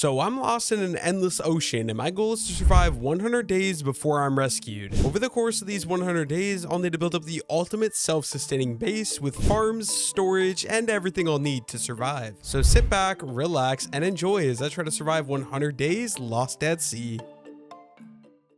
So I'm lost in an endless ocean, and my goal is to survive 100 days before I'm rescued. Over the course of these 100 days, I'll need to build up the ultimate self-sustaining base with farms, storage, and everything I'll need to survive. So sit back, relax, and enjoy as I try to survive 100 days lost at sea.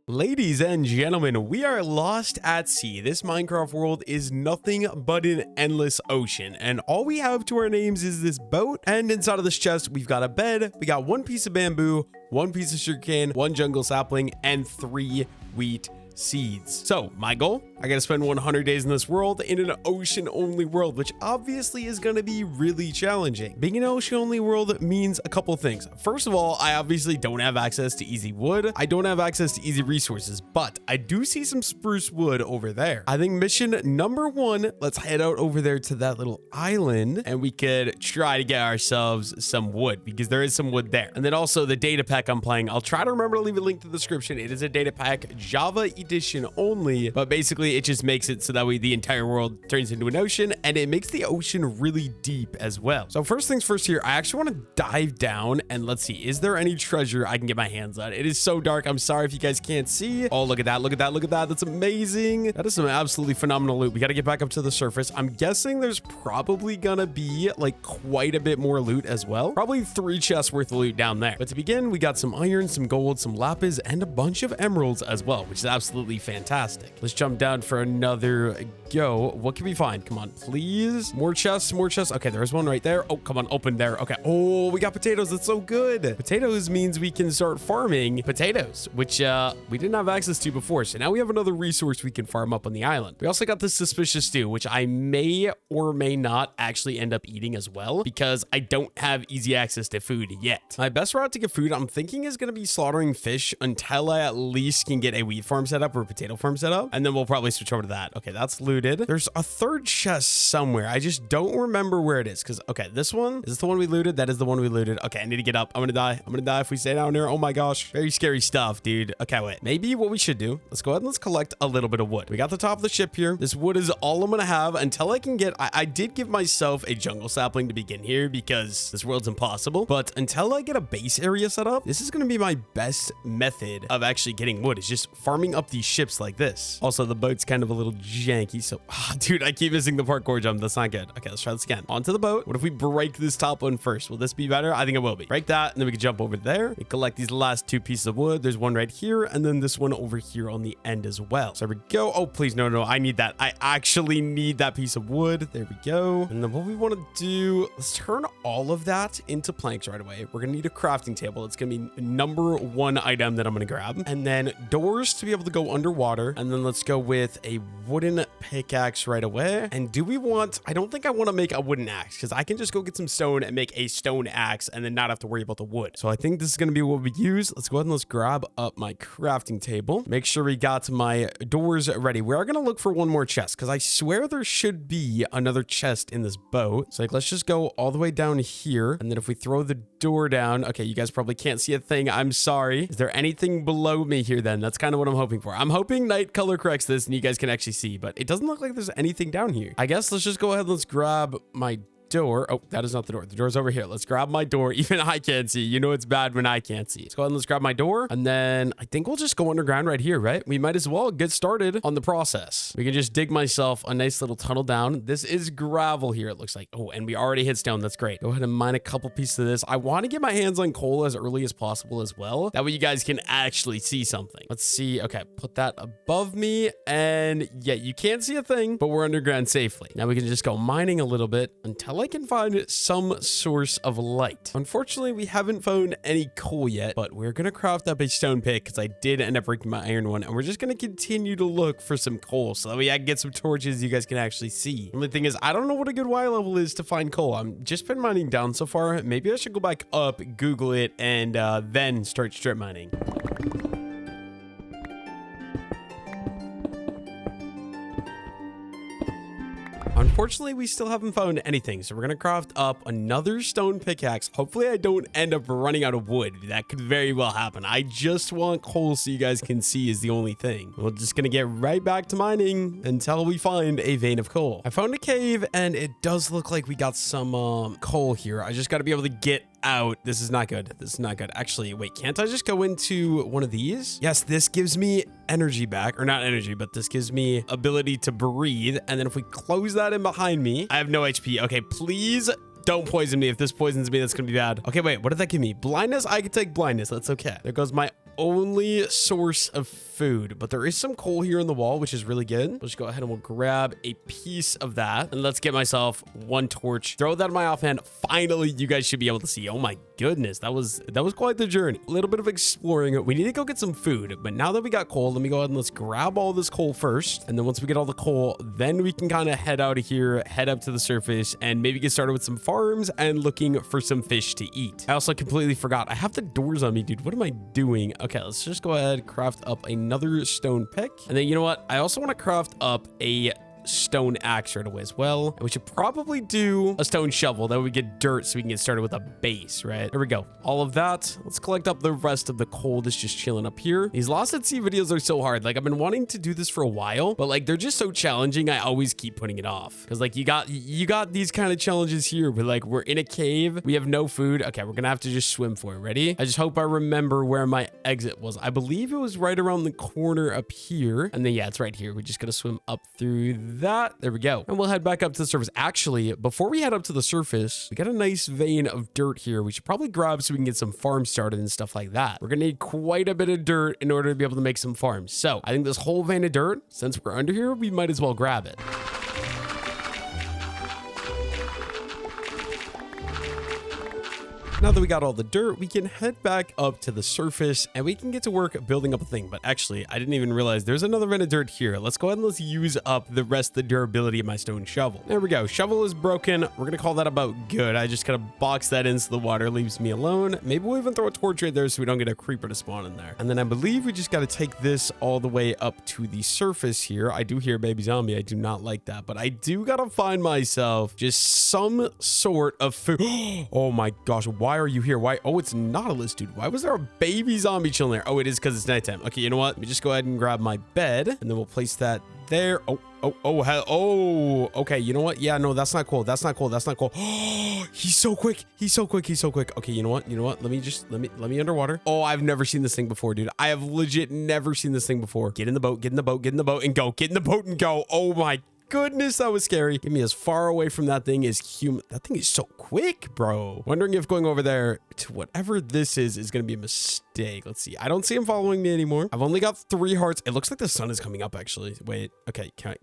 Ladies and gentlemen, we are lost at sea. This Minecraft world is nothing but an endless ocean, and all we have to our names is this boat, and inside of this chest, we've got a bed, we got one piece of bamboo, one piece of sugarcane, one jungle sapling, and 3 wheat seeds. So my goal, I gotta spend 100 days in this world in an ocean only world, which obviously is gonna be really challenging. Being an ocean only world means a couple things. First of all, I obviously don't have access to easy wood. I don't have access to easy resources, but I do see some spruce wood over there. I think mission number 1, let's head out over there to that little island and we could try to get ourselves some wood because there is some wood there. And then also the data pack I'm playing, I'll try to remember to leave a link to the description. It is a data pack Java edition only, but basically it just makes it so that way the entire world turns into an ocean, and it makes the ocean really deep as well. So first things first here, I actually want to dive down and let's see, is there any treasure I can get my hands on? It is so dark. I'm sorry if you guys can't see. Oh, look at that. Look at that. Look at that. That's amazing. That is some absolutely phenomenal loot. We got to get back up to the surface. I'm guessing there's probably gonna be like quite a bit more loot as well. Probably 3 chests worth of loot down there. But to begin, we got some iron, some gold, some lapis, and a bunch of emeralds as well, which is absolutely fantastic. Let's jump down for another go. What can we find? Come on, please. More chests, more chests. Okay, there's one right there. Oh, come on, open there. Okay. Oh, we got potatoes. That's so good. Potatoes means we can start farming potatoes, which we didn't have access to before. So now we have another resource we can farm up on the island. We also got this suspicious stew, which I may or may not actually end up eating as well because I don't have easy access to food yet. My best route to get food, I'm thinking, is going to be slaughtering fish until I at least can get a wheat farm set up or a potato farm set up, and then we'll probably switch over to that. Okay, that's looted. There's a 3rd chest somewhere. I just don't remember where it is because, okay, this one, is this the one we looted? That is the one we looted. Okay, I need to get up. I'm gonna die. I'm gonna die if we stay down here. Oh my gosh. Very scary stuff, dude. Okay, wait. Maybe what we should do, let's go ahead and let's collect a little bit of wood. We got the top of the ship here. This wood is all I'm gonna have until I can get, I did give myself a jungle sapling to begin here because this world's impossible, but until I get a base area set up, this is gonna be my best method of actually getting wood, is just farming up these ships like this. Also, the boat's kind of a little janky, so dude, I keep missing the parkour jump. That's not good. Okay, let's try this again. Onto the boat. What if we break this top one first? Will this be better? I think it will be. Break that, and then we can jump over there. We collect these last 2 pieces of wood. There's one right here, and then this one over here on the end as well. So there we go. Oh, please, no, no, I need that. I actually need that piece of wood. There we go. And then what we want to do, let's turn all of that into planks right away. We're gonna need a crafting table. It's gonna be number 1 item that I'm gonna grab, and then doors to be able to go underwater, and then let's go with a wooden pickaxe right away. And do we want, I don't think I want to make a wooden axe because I can just go get some stone and make a stone axe and then not have to worry about the wood. So I think this is going to be what we use. Let's go ahead and let's grab up my crafting table. Make sure we got my doors ready. We are going to look for one more chest because I swear there should be another chest in this boat. So like, let's just go all the way down here. And then if we throw the door down, okay, you guys probably can't see a thing. I'm sorry. Is there anything below me here then? That's kind of what I'm hoping for. I'm hoping night color corrects this and you guys can actually see, but it doesn't look like there's anything down here. I guess let's just go ahead and let's grab my door. Oh, that is not the door. The door's over here. Let's grab my door. Even I can't see. You know it's bad when I can't see. Let's go ahead and let's grab my door. And then I think we'll just go underground right here, right? We might as well get started on the process. We can just dig myself a nice little tunnel down. This is gravel here, it looks like. Oh, and we already hit stone. That's great. Go ahead and mine a couple pieces of this. I want to get my hands on coal as early as possible as well. That way you guys can actually see something. Let's see. Okay, put that above me. And yeah, you can't see a thing, but we're underground safely. Now we can just go mining a little bit until I can find some source of light. Unfortunately, we haven't found any coal yet, but we're gonna craft up a stone pick because I did end up breaking my iron one, and we're just gonna continue to look for some coal so that way I can get some torches you guys can actually see. The only thing is, I don't know what a good Y level is to find coal. I'm just been mining down so far. Maybe I should go back up, Google it, and then start strip mining. Unfortunately, we still haven't found anything, so we're gonna craft up another stone pickaxe. Hopefully, I don't end up running out of wood. That could very well happen. I just want coal so you guys can see is the only thing. We're just gonna get right back to mining until we find a vein of coal. I found a cave, and it does look like we got some coal here. I just gotta be able to get out. This is not good. This is not good. Actually, wait, can't I just go into one of these? Yes, this gives me energy back, or not energy, but this gives me ability to breathe. And then if we close that in behind me, I have no HP. Okay, please don't poison me. If this poisons me, that's gonna be bad. Okay, wait, what did that give me? Blindness? I can take blindness. That's okay. There goes my only source of food, but there is some coal here in the wall, which is really good. We'll just go ahead and we'll grab a piece of that, and let's get myself one torch. Throw that in my offhand. Finally, you guys should be able to see. Oh my goodness, that was quite the journey. A little bit of exploring. We need to go get some food, but now that we got coal, let me go ahead and let's grab all this coal first, and then once we get all the coal, then we can kind of head out of here, head up to the surface, and maybe get started with some farms and looking for some fish to eat. I also completely forgot. I have the doors on me, dude. What am I doing? Okay, let's just go ahead, craft up another stone pick. And then, you know what? I also want to craft up a stone axe right away as well. And we should probably do a stone shovel. That way we get dirt so we can get started with a base, right? There we go. All of that. Let's collect up the rest of the coal that's just chilling up here. These Lost at Sea videos are so hard. Like, I've been wanting to do this for a while, but like they're just so challenging. I always keep putting it off because like you got these kind of challenges here where like we're in a cave, we have no food. Okay, we're gonna have to just swim for it. Ready? I just hope I remember where my exit was. I believe it was right around the corner up here. And then yeah, it's right here. We're just gonna swim up through that. There we go. And we'll head back up to the surface. Actually, before we head up to the surface, we got a nice vein of dirt here. We should probably grab so we can get some farms started and stuff like that. We're gonna need quite a bit of dirt in order to be able to make some farms. So I think this whole vein of dirt, since we're under here, we might as well grab it. Now that we got all the dirt, we can head back up to the surface and we can get to work building up a thing. But actually, I didn't even realize there's another vein of dirt here. Let's go ahead and let's use up the rest of the durability of my stone shovel. There we go. Shovel is broken. We're going to call that about good. I just kind of box that in so the water leaves me alone. Maybe we'll even throw a torch right there so we don't get a creeper to spawn in there. And then I believe we just got to take this all the way up to the surface here. I do hear baby zombie. I do not like that, but I do got to find myself just some sort of food. Oh my gosh. Why are you here? Why? Oh, it's Nautilus, dude. Why was there a baby zombie chilling there? Oh, it is because it's nighttime. Okay, you know what? Let me just go ahead and grab my bed and then we'll place that there. Oh, okay. You know what? Yeah, no, that's not cool. That's not cool. That's not cool. Oh, he's so quick. He's so quick. He's so quick. Okay, you know what? Let me underwater. Oh, I've never seen this thing before, dude. I have legit never seen this thing before. Get in the boat, and go. Get in the boat and go. Oh my goodness, that was scary. Get me as far away from that thing as human. That thing is so quick, bro. Wondering if going over there to whatever this is going to be a mistake. Let's see. I don't see him following me anymore. I've only got 3 hearts. It looks like the sun is coming up, actually. Wait. Okay. Can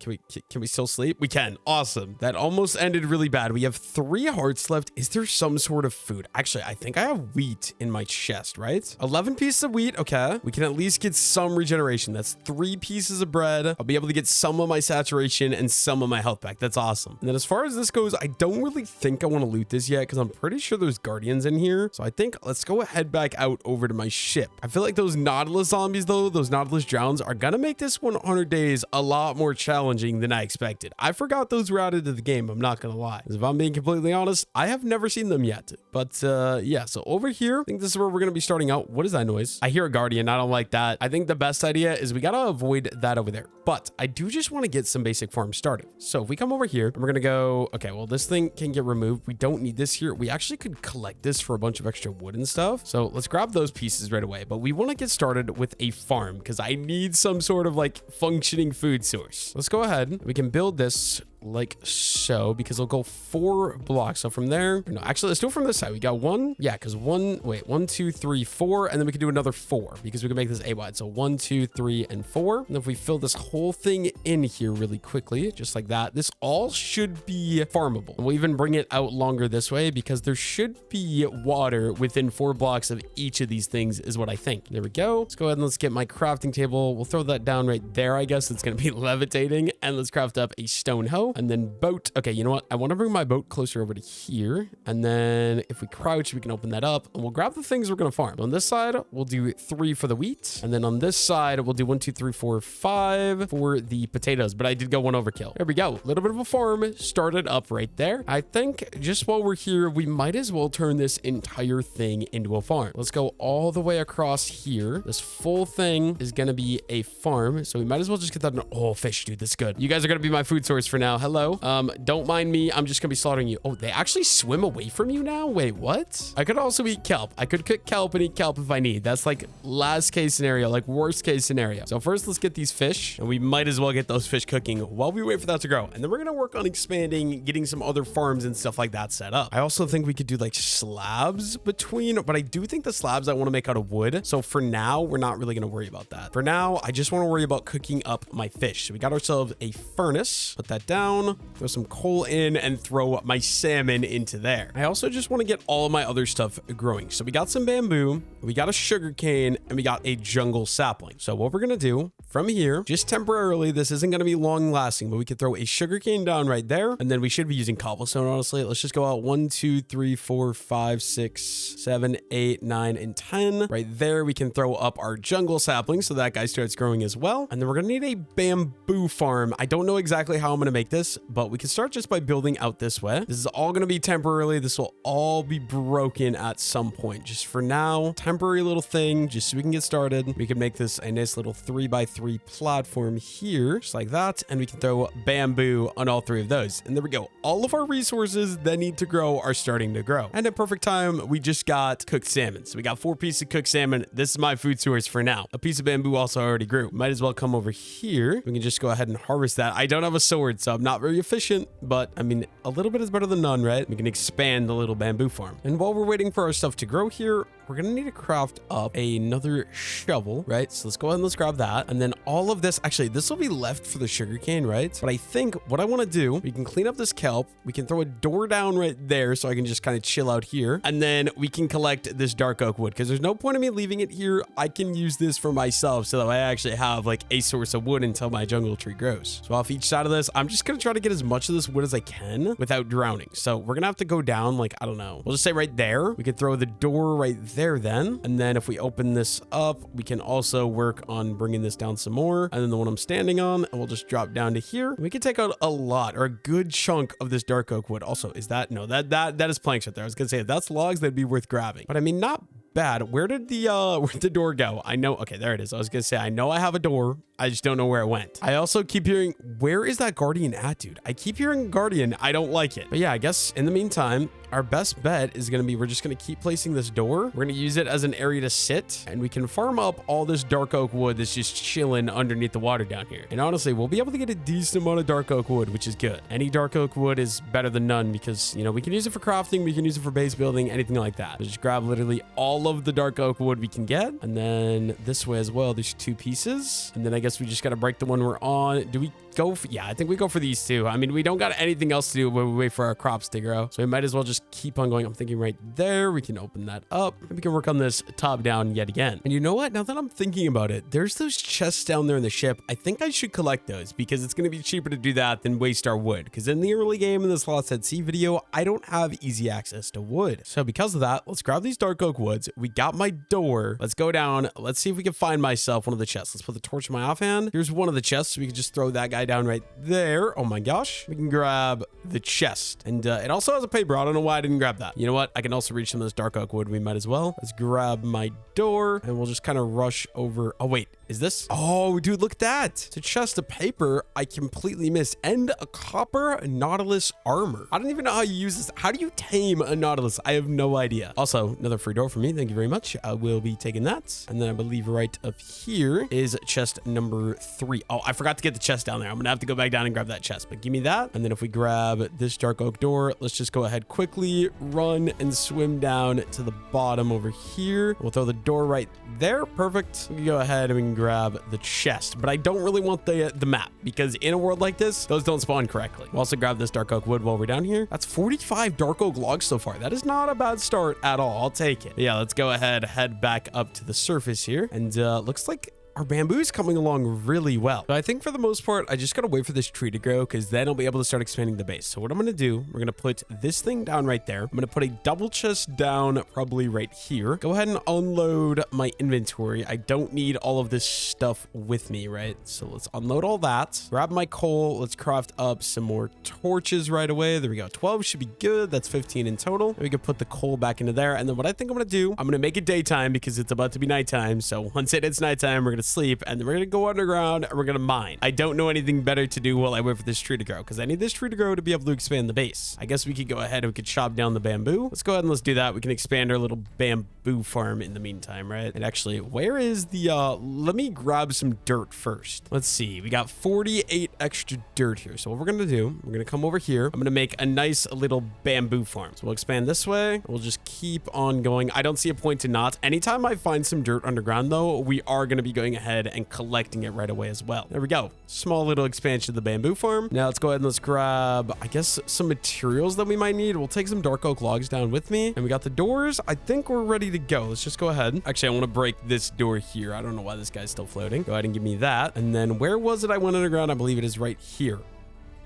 we still sleep? We can. Awesome. That almost ended really bad. We have 3 hearts left. Is there some sort of food? Actually, I think I have wheat in my chest, right? 11 pieces of wheat. Okay. We can at least get some regeneration. That's 3 pieces of bread. I'll be able to get some of my saturation and some of my health back. That's awesome. And then as far as this goes, I don't really think I want to loot this yet because I'm pretty sure there's guardians in here. So I think let's go head back out over to my ship. I feel like those Nautilus zombies though, those Nautilus drowns are gonna make this 100 days a lot more challenging than I expected. I forgot those were added to the game. I'm not gonna lie. If I'm being completely honest, I have never seen them yet. But yeah, so over here, I think this is where we're gonna be starting out. What is that noise? I hear a guardian. I don't like that. I think the best idea is we gotta avoid that over there. But I do just want to get some basic farms started. So if we come over here and we're going to go, okay, well, this thing can get removed. We don't need this here. We actually could collect this for a bunch of extra wood and stuff. So let's grab those pieces right away. But we want to get started with a farm because I need some sort of like functioning food source. Let's go ahead. We can build this like so because it'll go 4 blocks. So from there, no, actually let's do it from this side. We got 1, yeah, because 1, 2, 3, 4, and then we can do another 4 because we can make this a wide. So 1, 2, 3, and 4. And if we fill this whole thing in here really quickly, just like that, this all should be farmable. And we'll even bring it out longer this way because there should be water within 4 blocks of each of these things is what I think. There we go. Let's go ahead and let's get my crafting table. We'll throw that down right there. I guess it's going to be levitating, and let's craft up a stone hoe. And then boat. Okay, you know what? I want to bring my boat closer over to here. And then if we crouch, we can open that up and we'll grab the things we're going to farm. On this side, we'll do 3 for the wheat. And then on this side, we'll do 1, 2, 3, 4, 5 for the potatoes. But I did go 1 overkill. There we go. A little bit of a farm started up right there. I think just while we're here, we might as well turn this entire thing into a farm. Let's go all the way across here. This full thing is going to be a farm. So we might as well just get that. Oh, fish, dude. That's good. You guys are going to be my food source for now. hello. Don't mind me. I'm just gonna be slaughtering you. Oh, they actually swim away from you now? Wait, what? I could also eat kelp. I could cook kelp and eat kelp if I need. That's like last case scenario, like worst case scenario. So first, let's get these fish, and we might as well get those fish cooking while we wait for that to grow. And then we're gonna work on expanding, getting some other farms and stuff like that set up. I also think we could do like slabs between, but I do think the slabs I want to make out of wood. So for now, we're not really gonna worry about that. For now, I just want to worry about cooking up my fish. So we got ourselves a furnace, put that down, throw some coal in, and throw my salmon into there. I also just want to get all of my other stuff growing. So we got some bamboo, we got a sugar cane, and we got a jungle sapling. So what we're gonna do from here, just temporarily, this isn't gonna be long lasting, but we could throw a sugar cane down right there, and then we should be using cobblestone, honestly. Let's just go out 1, 2, 3, 4, 5, 6, 7, 8, 9, and 10. Right there, we can throw up our jungle sapling so that guy starts growing as well. And then we're gonna need a bamboo farm. I don't know exactly how I'm gonna make this, but we can start just by building out this way. This is all gonna be temporarily. This will all be broken at some point. Just for now, temporary little thing, just so we can get started. We can make this a nice little 3x3 platform here, just like that. And we can throw bamboo on all 3 of those. And there we go. All of our resources that need to grow are starting to grow. And at perfect time, we just got cooked salmon. So we got 4 pieces of cooked salmon. This is my food source for now. A piece of bamboo also already grew. Might as well come over here. We can just go ahead and harvest that. I don't have a sword, so I'm not very efficient, but I mean, a little bit is better than none, right? We can expand the little bamboo farm. And while we're waiting for our stuff to grow here, we're gonna need to craft up another shovel, right? So let's go ahead and let's grab that. And then all of this, actually, this will be left for the sugarcane, right? But I think what I want to do, we can clean up this kelp. We can throw a door down right there so I can just kind of chill out here. And then we can collect this dark oak wood because there's no point in me leaving it here. I can use this for myself so that I actually have like a source of wood until my jungle tree grows. So off each side of this, I'm just going to try to get as much of this wood as I can without drowning. So we're going to have to go down like, I don't know. We'll just say right there. We could throw the door right there then. And then if we open this up, we can also work on bringing this down some more. And then the one I'm standing on, and we'll just drop down to here. We can take out a lot or a good chunk of this dark oak wood. Also, is that, no, that is planks right there. I was gonna say if that's logs, that'd be worth grabbing. But I mean, not bad. Where'd the door go? I know. Okay, there it is. I was gonna say, I know I have a door. I just don't know where it went. I also keep hearing, where is that guardian at, dude? I keep hearing guardian. I don't like it. But yeah, I guess in the meantime, our best bet is going to be, we're just going to keep placing this door. We're going to use it as an area to sit, and we can farm up all this dark oak wood that's just chilling underneath the water down here. And honestly, we'll be able to get a decent amount of dark oak wood, which is good. Any dark oak wood is better than none because, you know, we can use it for crafting. We can use it for base building, anything like that. So just grab literally all of the dark oak wood we can get. And then this way as well, there's 2 pieces. And then I guess we just got to break the one we're on. Do we go for, yeah, I think we go for these 2. I mean, we don't got anything else to do when we wait for our crops to grow. So we might as well just keep on going. I'm thinking right there, we can open that up and we can work on this top down yet again. And you know what? Now that I'm thinking about it, there's those chests down there in the ship. I think I should collect those because it's going to be cheaper to do that than waste our wood. Because in the early game in this Lost at Sea video, I don't have easy access to wood. So because of that, let's grab these dark oak woods. We got my door. Let's go down. Let's see if we can find myself one of the chests. Let's put the torch in my offhand. Here's one of the chests. We can just throw that guy down right there. Oh my gosh. We can grab the chest. And it also has a paper. I don't know why I didn't grab that. You know what? I can also reach some of this dark oak wood. We might as well. Let's grab my door and we'll just kind of rush over. Oh, wait. Is this? Oh, dude, look at that. It's a chest of paper I completely missed. And a copper nautilus armor. I don't even know how you use this. How do you tame a nautilus? I have no idea. Also, another free door for me. Thank you very much. I will be taking that. And then I believe right up here is chest number 3. Oh, I forgot to get the chest down there. I'm going to have to go back down and grab that chest. But give me that. And then if we grab this dark oak door, let's just go ahead quickly, run and swim down to the bottom over here. We'll throw the door right there. Perfect. We can go ahead and we can grab the chest, but I don't really want the map because in a world like this, those don't spawn correctly. We'll also grab this dark oak wood while we're down here. That's 45 dark oak logs so far. That is not a bad start at all. I'll take it. Yeah, let's go ahead, head back up to the surface here. And looks like our bamboo is coming along really well. So I think for the most part, I just got to wait for this tree to grow because then I'll be able to start expanding the base. So what I'm going to do, we're going to put this thing down right there. I'm going to put a double chest down probably right here. Go ahead and unload my inventory. I don't need all of this stuff with me, right? So let's unload all that. Grab my coal. Let's craft up some more torches right away. There we go. 12 should be good. That's 15 in total. And we can put the coal back into there. And then what I think I'm going to do, I'm going to make it daytime because it's about to be nighttime. So once it's nighttime, we're going to sleep, and then we're gonna go underground and we're gonna mine. I don't know anything better to do while I wait for this tree to grow, because I need this tree to grow to be able to expand the base. I guess we could go ahead and we could chop down the bamboo. Let's go ahead and let's do that. We can expand our little bamboo farm in the meantime, right? And actually, where is the let me grab some dirt first. Let's see, we got 48 extra dirt here. So what we're gonna do, we're gonna come over here. I'm gonna make a nice little bamboo farm. So we'll expand this way. We'll just keep on going. I don't see a point to not. Anytime I find some dirt underground though, we are gonna be going ahead and collecting it right away as well. There we go. Small little expansion of the bamboo farm. Now let's go ahead and let's grab, I guess, some materials that we might need. We'll take some dark oak logs down with me, and we got the doors. I think we're ready to go. Let's just go ahead. Actually, I want to break this door here. I don't know why this guy's still floating. Go ahead and give me that. And then where was it I went underground? I believe it is right here.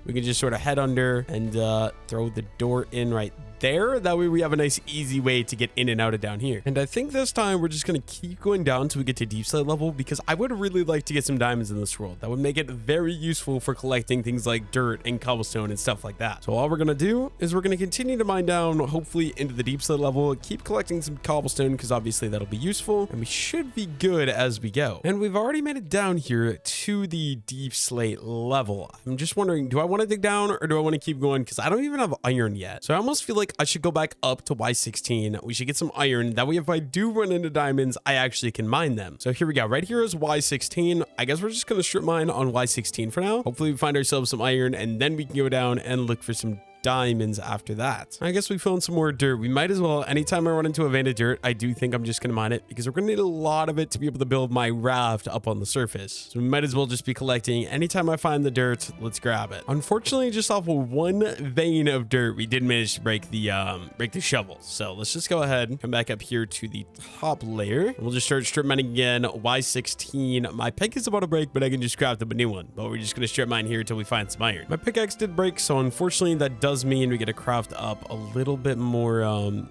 We can just sort of head under and throw the door in right there. That way we have a nice easy way to get in and out of down here. And I think this time we're just going to keep going down until we get to deep slate level, because I would really like to get some diamonds in this world. That would make it very useful for collecting things like dirt and cobblestone and stuff like that. So all we're going to do is we're going to continue to mine down, hopefully into the deep slate level, keep collecting some cobblestone because obviously that'll be useful, and we should be good as we go. And we've already made it down here to the deep slate level. I'm just wondering, do I want to dig down or do I want to keep going? Because I don't even have iron yet. So I almost feel like I should go back up to Y16. We should get some iron. That way, if I do run into diamonds, I actually can mine them. So here we go. Right here is Y16. I guess we're just going to strip mine on Y16 for now. Hopefully, we find ourselves some iron, and then we can go down and look for some diamonds after that. I guess we found some more dirt. We might as well, anytime I run into a vein of dirt, I do think I'm just gonna mine it, because we're gonna need a lot of it to be able to build my raft up on the surface. So we might as well just be collecting. Anytime I find the dirt, let's grab it. Unfortunately, just off of one vein of dirt, we did manage to break the shovel. So let's just go ahead and come back up here to the top layer. We'll just start strip mining again. Y16. My pick is about to break, but I can just craft up a new one. But we're just gonna strip mine here until we find some iron. My pickaxe did break, so unfortunately that does mean we get to craft up a little bit more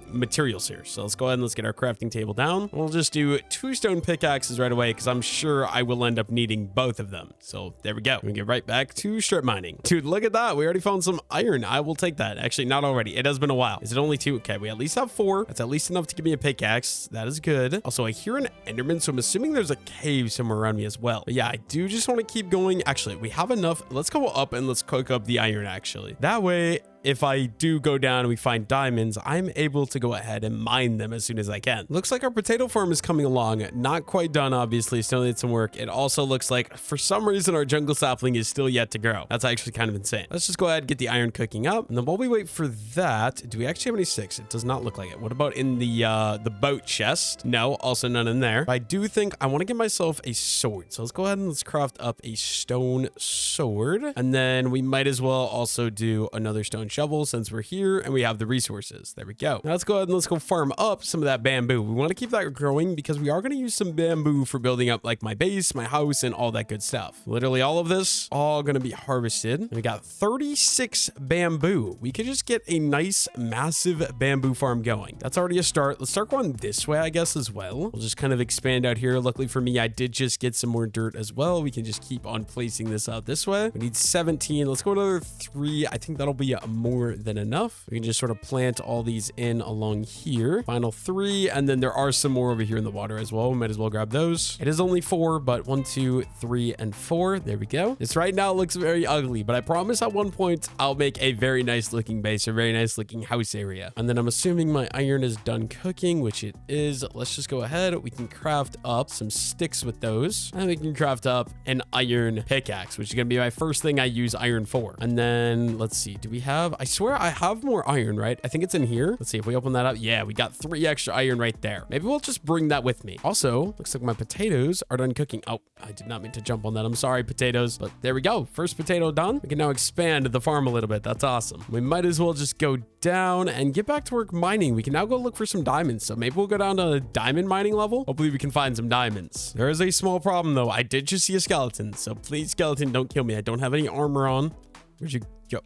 materials here. So let's go ahead and let's get our crafting table down. We'll just do 2 stone pickaxes right away, because I'm sure I will end up needing both of them. So there we go. We get right back to strip mining. Dude, look at that. We already found some iron. I will take that. Actually, not already. It has been a while. Is it only 2? Okay, we at least have 4. That's at least enough to give me a pickaxe. That is good. Also, I hear an enderman, so I'm assuming there's a cave somewhere around me as well. But yeah, I do just want to keep going. Actually, we have enough. Let's go up and let's cook up the iron, actually. That way, if I do go down and we find diamonds, I'm able to go ahead and mine them as soon as I can. Looks like our potato farm is coming along. Not quite done, obviously. Still needs some work. It also looks like, for some reason, our jungle sapling is still yet to grow. That's actually kind of insane. Let's just go ahead and get the iron cooking up. And then while we wait for that, do we actually have any sticks? It does not look like it. What about in the boat chest? No, also none in there. But I do think I want to get myself a sword. So let's go ahead and let's craft up a stone sword. And then we might as well also do another stone shovel, since we're here and we have the resources. There we go. Now let's go ahead and let's go farm up some of that bamboo. We want to keep that growing because we are going to use some bamboo for building up like my base, my house, and all that good stuff. Literally all of this, all going to be harvested. And we got 36 bamboo. We could just get a nice, massive bamboo farm going. That's already a start. Let's start going this way, I guess, as well. We'll just kind of expand out here. Luckily for me, I did just get some more dirt as well. We can just keep on placing this out this way. We need 17. Let's go another 3. I think that'll be more than enough. We can just sort of plant all these in along here. Final 3, and then there are some more over here in the water as well. We might as well grab those. It is only 4, but 1, 2, 3, and 4. There we go. This right now looks very ugly, but I promise at one point I'll make a very nice looking base, a very nice looking house area. And then I'm assuming my iron is done cooking, which it is. Let's just go ahead. We can craft up some sticks with those, and we can craft up an iron pickaxe, which is going to be my first thing I use iron for. And then let's see, do we have, I swear I have more iron, right? I think it's in here. Let's see if we open that up. Yeah, we got 3 extra iron right there. Maybe we'll just bring that with me. Also, looks like my potatoes are done cooking. Oh, I did not mean to jump on that. I'm sorry, potatoes, but there we go. First potato done. We can now expand the farm a little bit. That's awesome. We might as well just go down and get back to work mining. We can now go look for some diamonds. So maybe we'll go down to diamond mining level. Hopefully we can find some diamonds. There is a small problem though. I did just see a skeleton. So please, skeleton, don't kill me. I don't have any armor on. Where'd you go?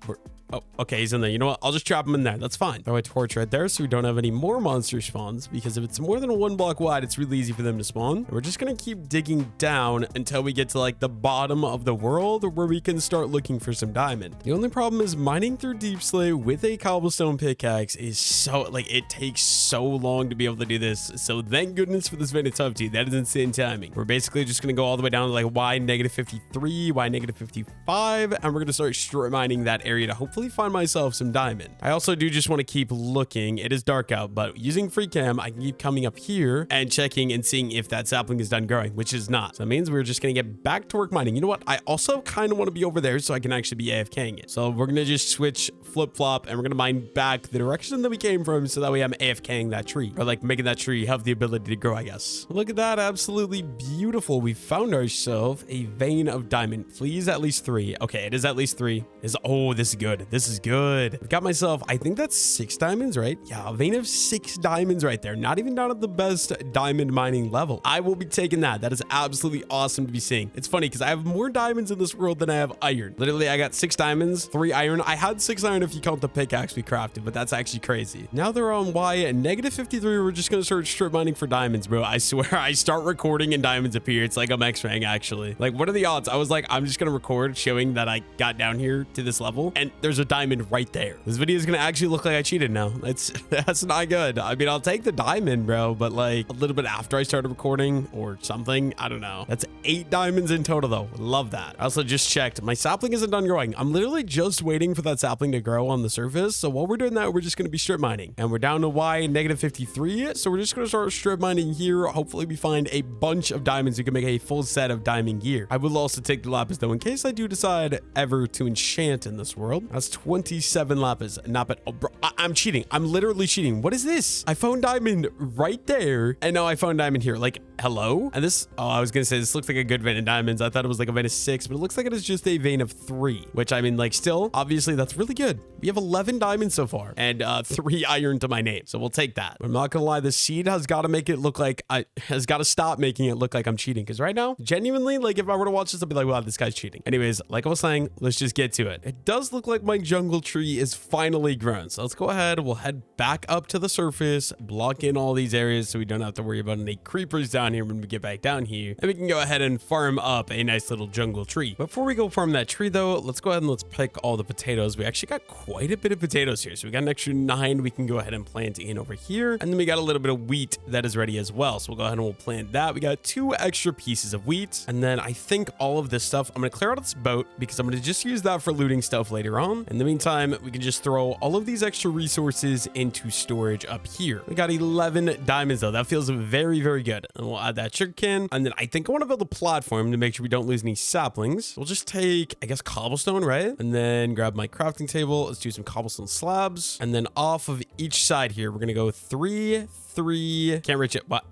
Oh, okay, he's in there. You know what? I'll just trap him in there. That's fine. Throw a torch right there so we don't have any more monster spawns, because if it's more than 1 block wide, it's really easy for them to spawn. And we're just gonna keep digging down until we get to like the bottom of the world where we can start looking for some diamond. The only problem is mining through deep slate with a cobblestone pickaxe is so like it takes so long to be able to do this. So thank goodness for this Venice Hub, that is insane timing. We're basically just gonna go all the way down to like y-53, y-55, and we're gonna start strip mining that area to hopefully find myself some diamond. I also do just want to keep looking. It is dark out, but using free cam, I can keep coming up here and checking and seeing if that sapling is done growing, which is not. So that means we're just gonna get back to work mining. You know what? I also kind of want to be over there so I can actually be AFKing it. So we're gonna just switch flip-flop and we're gonna mine back the direction that we came from so that way I'm AFKing that tree, or like making that tree have the ability to grow, I guess. Look at that. Absolutely beautiful. We found ourselves a vein of diamond. Please, at least 3. Okay, it is at least 3. Oh, this is good. This is good. I've got myself, I think that's 6 diamonds, right? Yeah, a vein of 6 diamonds right there. Not even down at the best diamond mining level. I will be taking that. That is absolutely awesome to be seeing. It's funny because I have more diamonds in this world than I have iron. Literally, I got 6 diamonds, 3 iron. I had 6 iron if you count the pickaxe we crafted, but that's actually crazy. Now they're on y-53. We're just going to start strip mining for diamonds, bro. I swear, I start recording and diamonds appear. It's like I'm X-raying, actually. Like, what are the odds? I was like, I'm just going to record showing that I got down here to this level, and there's a diamond right there. This video is going to actually look like I cheated now. That's not good. I mean, I'll take the diamond, bro, but like a little bit after I started recording or something. I don't know. That's 8 diamonds in total, though. Love that. I also just checked. My sapling isn't done growing. I'm literally just waiting for that sapling to grow on the surface. So while we're doing that, we're just going to be strip mining, and we're down to y-53. So we're just going to start strip mining here. Hopefully we find a bunch of diamonds. We can make a full set of diamond gear. I will also take the lapis, though, in case I do decide ever to enchant in this world. That's 27 lapis. Not bad. Oh, bro, I'm cheating. I'm literally cheating. What is this? I found diamond right there, and now I found diamond here. Like, hello? And this, oh, I was gonna say this looks like a good vein of diamonds. I thought it was like a vein of 6, but it looks like it is just a vein of 3, which I mean, like, still, obviously that's really good. We have 11 diamonds so far and 3 iron to my name, so we'll take that. I'm not gonna lie, the seed has got to make it look like has got to stop making it look like I'm cheating, because right now, genuinely, like, if I were to watch this, I'd be like, wow, this guy's cheating. Anyways, like I was saying, let's just get to it. It does look like my jungle tree is finally grown, so let's go ahead. We'll head back up to the surface, block in all these areas so we don't have to worry about any creepers down here when we get back down here, and we can go ahead and farm up a nice little jungle tree. Before we go farm that tree, though, let's go ahead and let's pick all the potatoes. We actually got quite a bit of potatoes here, so we got an extra 9 we can go ahead and plant in over here, and then we got a little bit of wheat that is ready as well, so we'll go ahead and we'll plant that. We got 2 extra pieces of wheat, and then I think all of this stuff, I'm gonna clear out this boat because I'm gonna just use that for looting stuff later on. In the meantime, we can just throw all of these extra resources into storage up here. We got 11 diamonds, though. That feels very, very good. And we'll add that sugar can, and then I think I want to build a platform to make sure we don't lose any saplings. We'll just take, I guess, cobblestone, right? And then grab my crafting table. Let's do some cobblestone slabs, and then off of each side here, we're gonna go 3, 3. Can't reach it. What?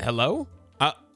Hello?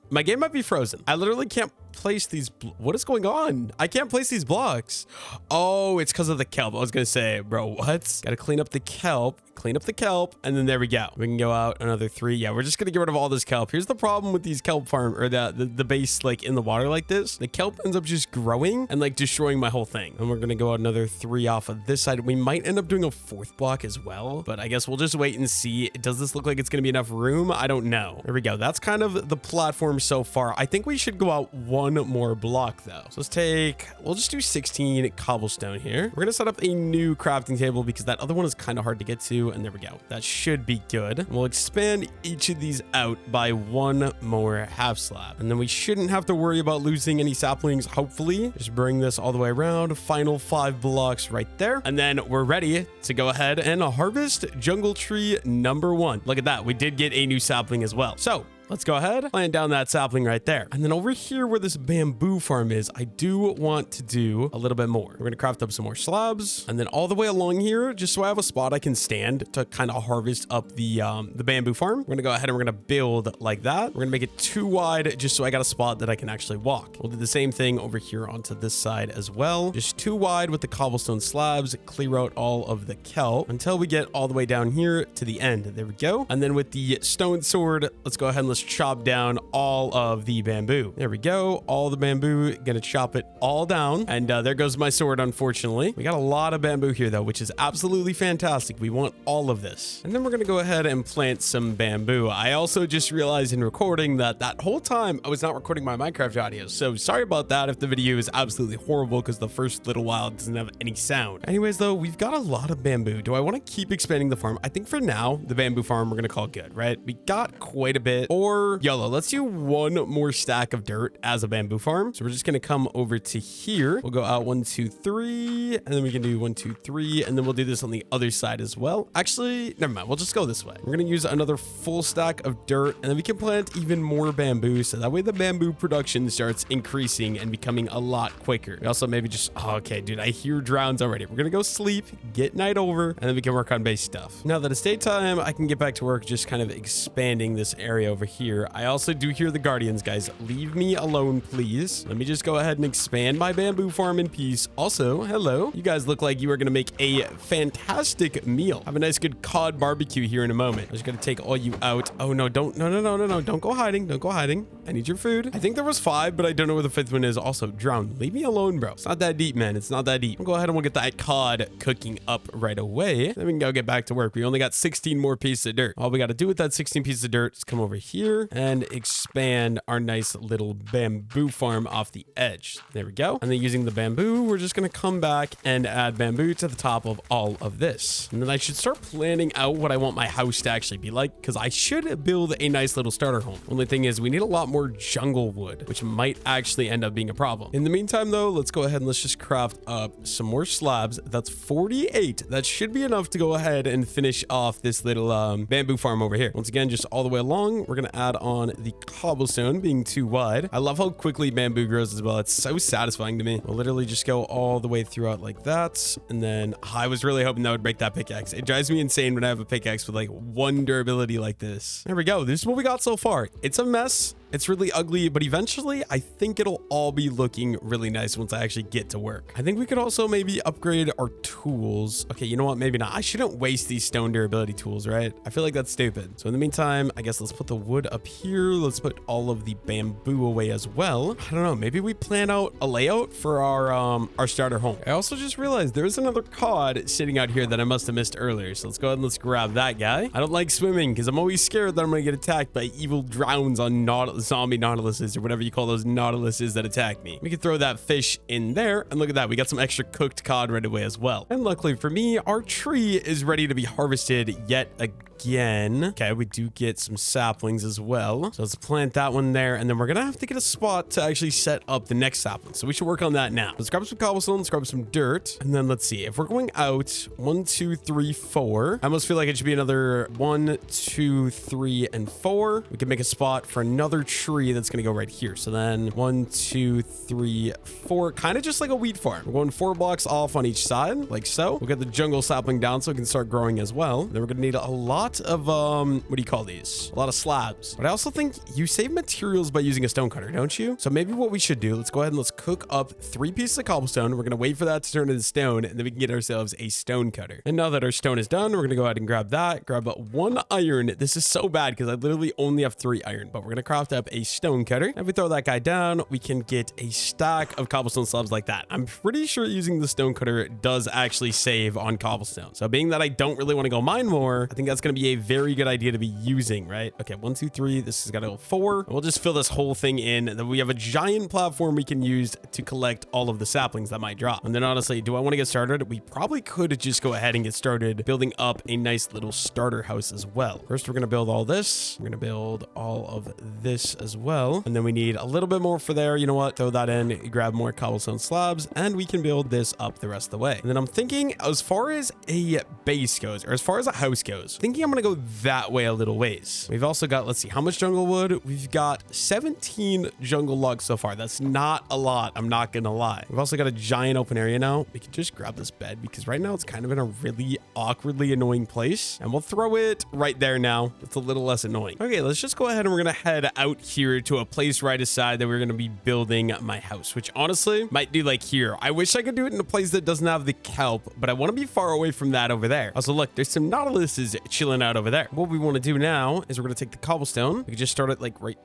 My game might be frozen. I literally can't place these. What is going on? I can't place these blocks. Oh, it's because of the kelp. I was gonna say, bro, what? Gotta clean up the kelp. Clean up the kelp, and then there we go. We can go out another 3. Yeah, we're just gonna get rid of all this kelp. Here's the problem with these kelp farm, or the base like in the water like this. The kelp ends up just growing and like destroying my whole thing. And we're gonna go out another 3 off of this side. We might end up doing a 4th block as well, but I guess we'll just wait and see. Does this look like it's gonna be enough room? I don't know. There we go. That's kind of the platform so far. I think we should go out 1 more block though. So let's take, we'll just do 16 cobblestone here. We're gonna set up a new crafting table because that other one is kind of hard to get to. And there we go. That should be good. We'll expand each of these out by 1 more half slab. And then we shouldn't have to worry about losing any saplings, hopefully. Just bring this all the way around. Final 5 blocks right there. And then we're ready to go ahead and harvest jungle tree number 1. Look at that. We did get a new sapling as well. So let's go ahead, plant down that sapling right there. And then over here where this bamboo farm is, I do want to do a little bit more. We're gonna craft up some more slabs, and then all the way along here, just so I have a spot I can stand to kind of harvest up the bamboo farm. We're gonna go ahead and we're gonna build like that. We're gonna make it too wide just so I got a spot that I can actually walk. We'll do the same thing over here onto this side as well. Just too wide with the cobblestone slabs, clear out all of the kelp until we get all the way down here to the end. There we go. And then with the stone sword, let's go ahead and let's let's chop down all of the bamboo. There we go. All the bamboo, gonna chop it all down. And there goes my sword, unfortunately. We got a lot of bamboo here though, which is absolutely fantastic. We want all of this. And then we're gonna go ahead and plant some bamboo. I also just realized in recording that whole time I was not recording my Minecraft audio. So sorry about that if the video is absolutely horrible because the first little while it doesn't have any sound. Anyways though, we've got a lot of bamboo. Do I want to keep expanding the farm? I think for now, the bamboo farm we're gonna call good, right? We got quite a bit. Or YOLO, let's do one more stack of dirt as a bamboo farm. So we're just gonna come over to here. We'll go out 1, 2, 3, and then we can do 1, 2, 3, and then we'll do this on the other side as well. Actually, never mind. We'll just go this way. We're gonna use another full stack of dirt, and then we can plant even more bamboo. So that way the bamboo production starts increasing and becoming a lot quicker. We also maybe just, oh, okay, dude, I hear drowns already. We're gonna go sleep, get night over, and then we can work on base stuff. Now that it's daytime, I can get back to work just kind of expanding this area over here. I also do hear the guardians, guys. Leave me alone, please. Let me just go ahead and expand my bamboo farm in peace. Also, hello. You guys look like you are gonna make a fantastic meal. Have a nice good cod barbecue here in a moment. I'm just gonna take all you out. Oh no, don't go hiding. Don't go hiding. I need your food. I think there was 5, but I don't know where the 5th one is. Also, drown. Leave me alone, bro. It's not that deep, man. It's not that deep. We'll go ahead and we'll get that cod cooking up right away. Then we can go get back to work. We only got 16 more pieces of dirt. All we got to do with that 16 pieces of dirt is come over here and expand our nice little bamboo farm off the edge. There we go. And then using the bamboo, we're just going to come back and add bamboo to the top of all of this. And then I should start planning out what I want my house to actually be like, because I should build a nice little starter home. Only thing is we need a lot more jungle wood, which might actually end up being a problem. In the meantime though, let's go ahead and let's just craft up some more slabs. That's 48. That should be enough to go ahead and finish off this little bamboo farm over here. Once again, just all the way along, we're going to add on the cobblestone being too wide. I love how quickly bamboo grows as well. It's so satisfying to me. We'll literally just go all the way throughout like that. And then I was really hoping that would break that pickaxe. It drives me insane when I have a pickaxe with like 1 durability like this. There we go. This is what we got so far. It's a mess. It's really ugly, but eventually I think it'll all be looking really nice once I actually get to work. I think we could also maybe upgrade our tools. Okay, you know what? Maybe not. I shouldn't waste these stone durability tools, right? I feel like that's stupid. So in the meantime, I guess let's put the wood up here. Let's put all of the bamboo away as well. I don't know. Maybe we plan out a layout for our starter home. I also just realized there's another cod sitting out here that I must have missed earlier. So let's go ahead and let's grab that guy. I don't like swimming because I'm always scared that I'm going to get attacked by evil drowns on zombie nautiluses or whatever you call those nautiluses that attack me. We can throw that fish in there, and look at that, we got some extra cooked cod right away as well. And luckily for me, our tree is ready to be harvested yet again. Okay, we do get some saplings as well, so let's plant that one there, and then we're gonna have to get a spot to actually set up the next sapling, so we should work on that now. Let's grab some cobblestone, let's grab some dirt, and then let's see if we're going out 1, 2, 3, 4. I almost feel like it should be another 1, 2, 3, and 4. We can make a spot for another tree that's gonna go right here. So then 1, 2, 3, 4, kind of just like a wheat farm. We're going 4 blocks off on each side, like so. We'll get the jungle sapling down so it can start growing as well. Then we're gonna need a lot of what do you call these? A lot of slabs. But I also think you save materials by using a stone cutter, don't you? So maybe what we should do, let's go ahead and let's cook up 3 pieces of cobblestone. We're gonna wait for that to turn into stone, and then we can get ourselves a stone cutter. And now that our stone is done, we're gonna go ahead and grab that, grab up 1 iron. This is so bad because I literally only have 3 iron, but we're gonna craft up a stone cutter. If we throw that guy down, we can get a stack of cobblestone slabs like that. I'm pretty sure using the stone cutter does actually save on cobblestone. So being that I don't really want to go mine more, I think that's going to be a very good idea to be using, right? Okay, 1, 2, 3. This has got to go 4. We'll just fill this whole thing in. Then we have a giant platform we can use to collect all of the saplings that might drop. And then honestly, do I want to get started? We probably could just go ahead and get started building up a nice little starter house as well. First, we're going to build all this. We're going to build all of this as well. And then we need a little bit more for there. You know what? Throw that in, grab more cobblestone slabs, and we can build this up the rest of the way. And then I'm thinking as far as a base goes, or as far as a house goes, thinking I'm going to go that way a little ways. We've also got, let's see, how much jungle wood? We've got 17 jungle logs so far. That's not a lot. I'm not going to lie. We've also got a giant open area now. We can just grab this bed because right now it's kind of in a really awkwardly annoying place. And we'll throw it right there now. It's a little less annoying. Okay, let's just go ahead and we're going to head out here to a place right aside that we're going to be building my house, which honestly might do like here. I wish I could do it in a place that doesn't have the kelp, but I want to be far away from that over there. Also, look, there's some nautiluses chilling island out over there. What we want to do now is we're going to take the cobblestone. We can just start it like right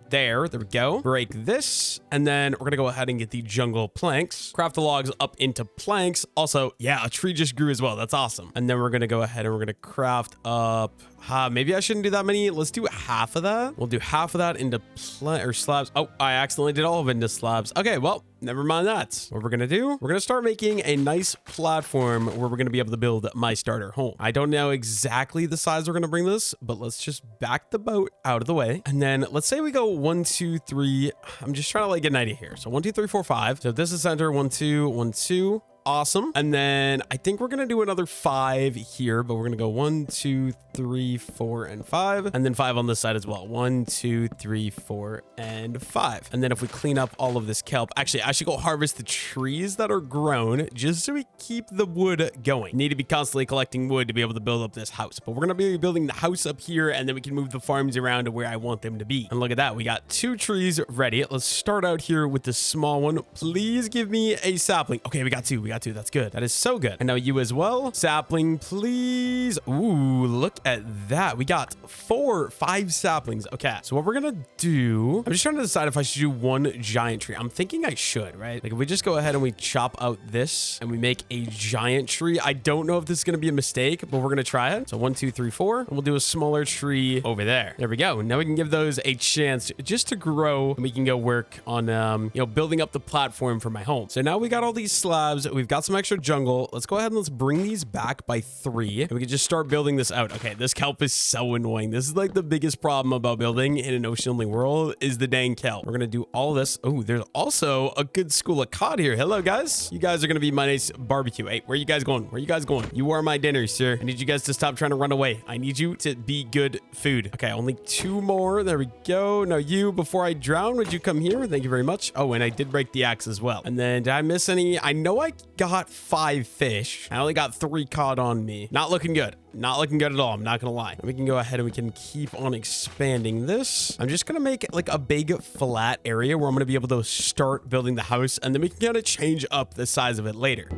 there. There we go. Break this. And then we're going to go ahead and get the jungle planks. Craft the logs up into planks. Also, yeah, a tree just grew as well. That's awesome. And then we're going to go ahead and we're going to craft up... maybe I shouldn't do that many. Let's do half of that. We'll do half of that into slabs. Oh, I accidentally did all of it into slabs. Okay, well, never mind that. What we're going to do, we're going to start making a nice platform where we're going to be able to build my starter home. I don't know exactly the size we're going to bring this, but let's just back the boat out of the way. And then let's say we go 1, 2, 3. I'm just trying to like get an idea here. So 1, 2, 3, 4, 5. So this is center, 1, 2, 1, 2. Awesome. And then I think we're going to do another 5 here, but we're going to go 1, 2, 3, 4, and 5. And then 5 on this side as well. 1, 2, 3, 4, and 5. And then if we clean up all of this kelp, actually, I should go harvest the trees that are grown just so we keep the wood going. Need to be constantly collecting wood to be able to build up this house. But we're going to be building the house up here, and then we can move the farms around to where I want them to be. And look at that. We got 2 trees ready. Let's start out here with the small one. Please give me a sapling. Okay, we got 2. We got 2. That's good. That is so good. And now you as well. Sapling, please. Ooh, look at that. We got 5 saplings. Okay, so what we're gonna do, I'm just trying to decide if I should do 1 giant tree. I'm thinking I should, right? Like if we just go ahead and we chop out this and we make a giant tree. I don't know if this is gonna be a mistake, but we're gonna try it. So 1, 2, 3, 4, and we'll do a smaller tree over there. There we go. Now we can give those a chance just to grow, and we can go work on building up the platform for my home. So now we got all these slabs. We've got some extra jungle. Let's go ahead and let's bring these back by 3, and we can just start building this out. Okay, this kelp is so annoying. This is like the biggest problem about building in an ocean-only world is the dang kelp. We're gonna do all this. Oh, there's also a good school of cod here. Hello, guys. You guys are gonna be my nice barbecue. Hey, where are you guys going? Where are you guys going? You are my dinner, sir. I need you guys to stop trying to run away. I need you to be good food. Okay, only 2 more. There we go. Now you, before I drown, would you come here? Thank you very much. Oh, and I did break the axe as well. And then did I miss any? I know I got 5 fish. I only got 3 cod on me. Not looking good. Not looking good at all. I'm not gonna lie. We can go ahead and we can keep on expanding this. I'm just gonna make like a big flat area where I'm gonna be able to start building the house, and then we can kind of change up the size of it later.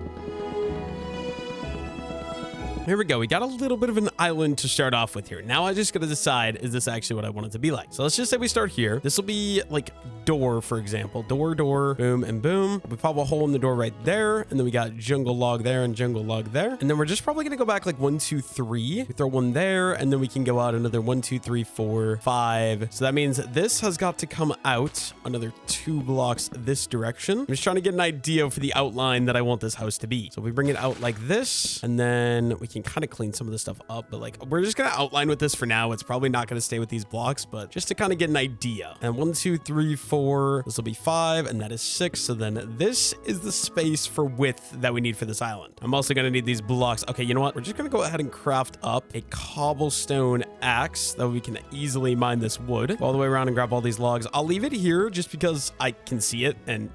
Here we go. We got a little bit of an island to start off with here. Now I just got to decide, is this actually what I want it to be like? So let's just say we start here. This will be like door, for example. Door, boom, and boom. We pop a hole in the door right there. And then we got jungle log there and jungle log there. And then we're just probably going to go back like 1, 2, 3. We throw 1 there, and then we can go out another 1, 2, 3, 4, 5. So that means this has got to come out another 2 blocks this direction. I'm just trying to get an idea for the outline that I want this house to be. So we bring it out like this, and then we can kind of clean some of this stuff up, but like we're just gonna outline with this for now. It's probably not gonna stay with these blocks, but just to kind of get an idea. And 1, 2, 3, 4, this will be 5, and that is 6. So then this is the space for width that we need for this island. I'm also gonna need these blocks. Okay, you know what? We're just gonna go ahead and craft up a cobblestone axe that we can easily mine this wood. Go all the way around and grab all these logs. I'll leave it here just because I can see it, and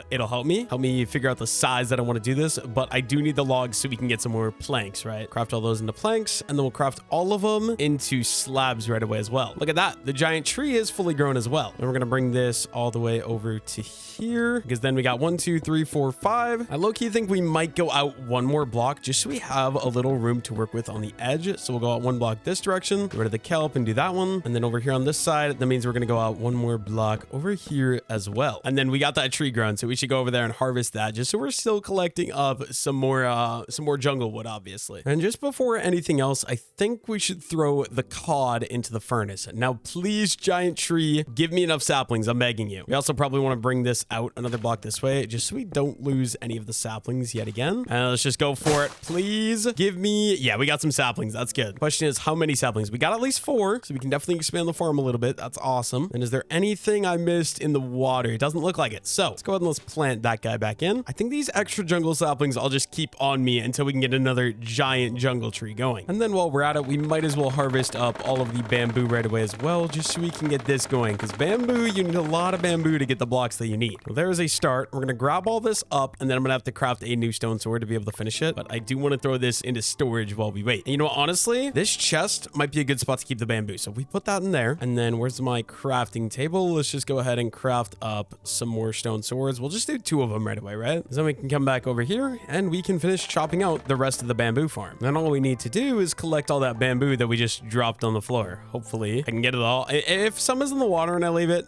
it'll help me figure out the size that I want to do this. But I do need the logs so we can get some more planks, right? Craft all those into planks, and then we'll craft all of them into slabs right away as well. Look at that. The giant tree is fully grown as well. And we're going to bring this all the way over to here, because then we got 1, 2, 3, 4, 5. I low-key think we might go out 1 more block just so we have a little room to work with on the edge. So we'll go out 1 block this direction, get rid of the kelp and do that one. And then over here on this side, that means we're going to go out 1 more block over here as well. And then we got that tree grown, so we should go over there and harvest that just so we're still collecting up some more jungle wood, obviously. And just before anything else, I think we should throw the cod into the furnace. Now, please, giant tree, give me enough saplings. I'm begging you. We also probably want to bring this out another block this way, just so we don't lose any of the saplings yet again. And let's just go for it. Please give me... Yeah, we got some saplings. That's good. Question is, how many saplings? We got at least 4, so we can definitely expand the farm a little bit. That's awesome. And is there anything I missed in the water? It doesn't look like it. So let's go ahead and let's plant that guy back in. I think these extra jungle saplings I'll just keep on me until we can get another giant jungle tree going. And then while we're at it, we might as well harvest up all of the bamboo right away as well, just so we can get this going, because bamboo, you need a lot of bamboo to get the blocks that you need. Well, there is a start. We're going to grab all this up, and then I'm going to have to craft a new stone sword to be able to finish it, but I do want to throw this into storage while we wait. And you know what, honestly, this chest might be a good spot to keep the bamboo. So we put that in there. And then where's my crafting table? Let's just go ahead and craft up some more stone swords. We'll just do 2 of them right away, right? So then we can come back over here and we can finish chopping out the rest of the bamboo farm. Then all we need to do is collect all that bamboo that we just dropped on the floor. Hopefully I can get it all. If some is in the water and I leave it,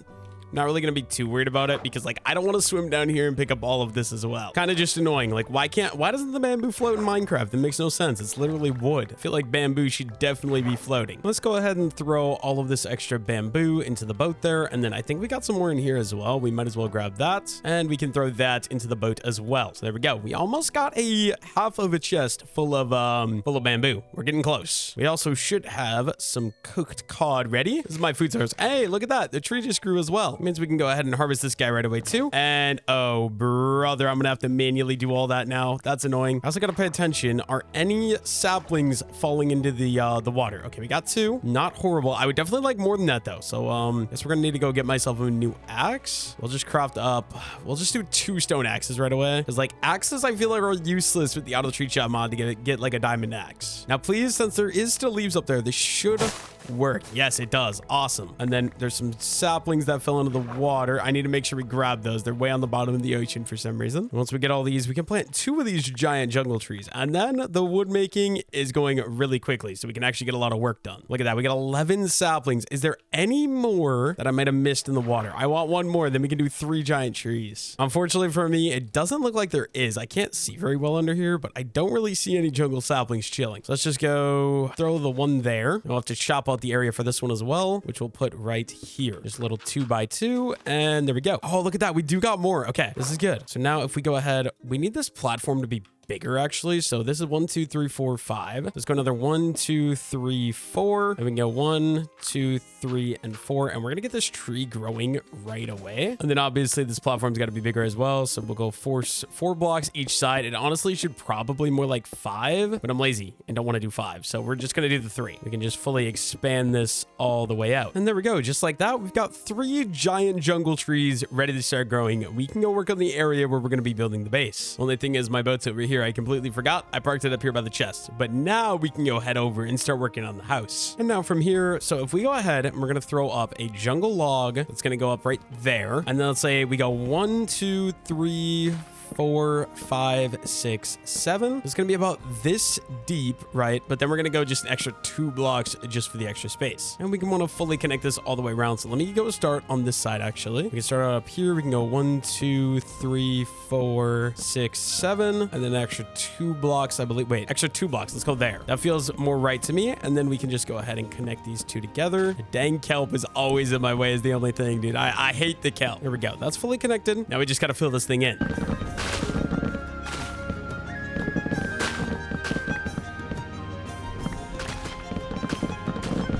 not really gonna be too worried about it because like I don't want to swim down here and pick up all of this as well. Kind of just annoying. Like why doesn't the bamboo float in Minecraft? It makes no sense. It's literally wood. I feel like bamboo should definitely be floating. Let's go ahead and throw all of this extra bamboo into the boat there. And then I think we got some more in here as well. We might as well grab that and we can throw that into the boat as well. So there we go. We almost got a half of a chest full of bamboo. We're getting close. We also should have some cooked cod ready. This is my food source. Hey, look at that. The tree just grew as well. Means we can go ahead and harvest this guy right away too. And oh brother, I'm gonna have to manually do all that now. That's annoying. I also gotta pay attention. Are any saplings falling into the water? Okay, we got 2. Not horrible. I would definitely like more than that though. So guess we're gonna need to go get myself a new axe. We'll just craft up. We'll just do 2 stone axes right away. Because like axes I feel like are useless with the auto tree chop mod to get like a diamond axe. Now please, since there is still leaves up there, this should work. Yes, it does. Awesome. And then there's some saplings that fell into the water. I need to make sure we grab those. They're way on the bottom of the ocean for some reason. Once we get all these, we can plant 2 of these giant jungle trees. And then the wood making is going really quickly, so we can actually get a lot of work done. Look at that. We got 11 saplings. Is there any more that I might have missed in the water? I want 1 more, then we can do 3 giant trees. Unfortunately for me, it doesn't look like there is. I can't see very well under here, but I don't really see any jungle saplings chilling. So let's just go throw the 1 there. We'll have to chop out the area for this one as well, which we'll put right here. Just a little 2x2, and there we go. Oh, look at that. We do got more. Okay, this is good. So now if we go ahead, we need this platform to be bigger actually. So this is 1, 2, 3, 4, 5. Let's go another 1, 2, 3, 4. And we can go 1, 2, 3, and 4. And we're gonna get this tree growing right away. And then obviously this platform's got to be bigger as well. So we'll go 4 blocks each side. It honestly should probably more like 5, but I'm lazy and don't want to do 5. So we're just gonna do the 3. We can just fully expand this all the way out. And there we go. Just like that, we've got 3 giant jungle trees ready to start growing. We can go work on the area where we're gonna be building the base. Only thing is my boat's over here. I completely forgot. I parked it up here by the chest, but now we can go head over and start working on the house. And now from here, so if we go ahead and we're going to throw up a jungle log, that's going to go up right there. And then let's say we go 1, 2, 3, 4, 5, 6, 7. It's gonna be about this deep, right? But then we're gonna go just an extra 2 blocks just for the extra space. And we can want to fully connect this all the way around. So let me go start on this side actually. We can start up here. We can go 1, 2, 3, 4, 6, 7. And then an extra 2 blocks, I believe. Wait, extra 2 blocks. Let's go there. That feels more right to me. And then we can just go ahead and connect these 2 together. The dang kelp is always in my way is the only thing, dude. I hate the kelp. Here we go. That's fully connected. Now we just gotta fill this thing in.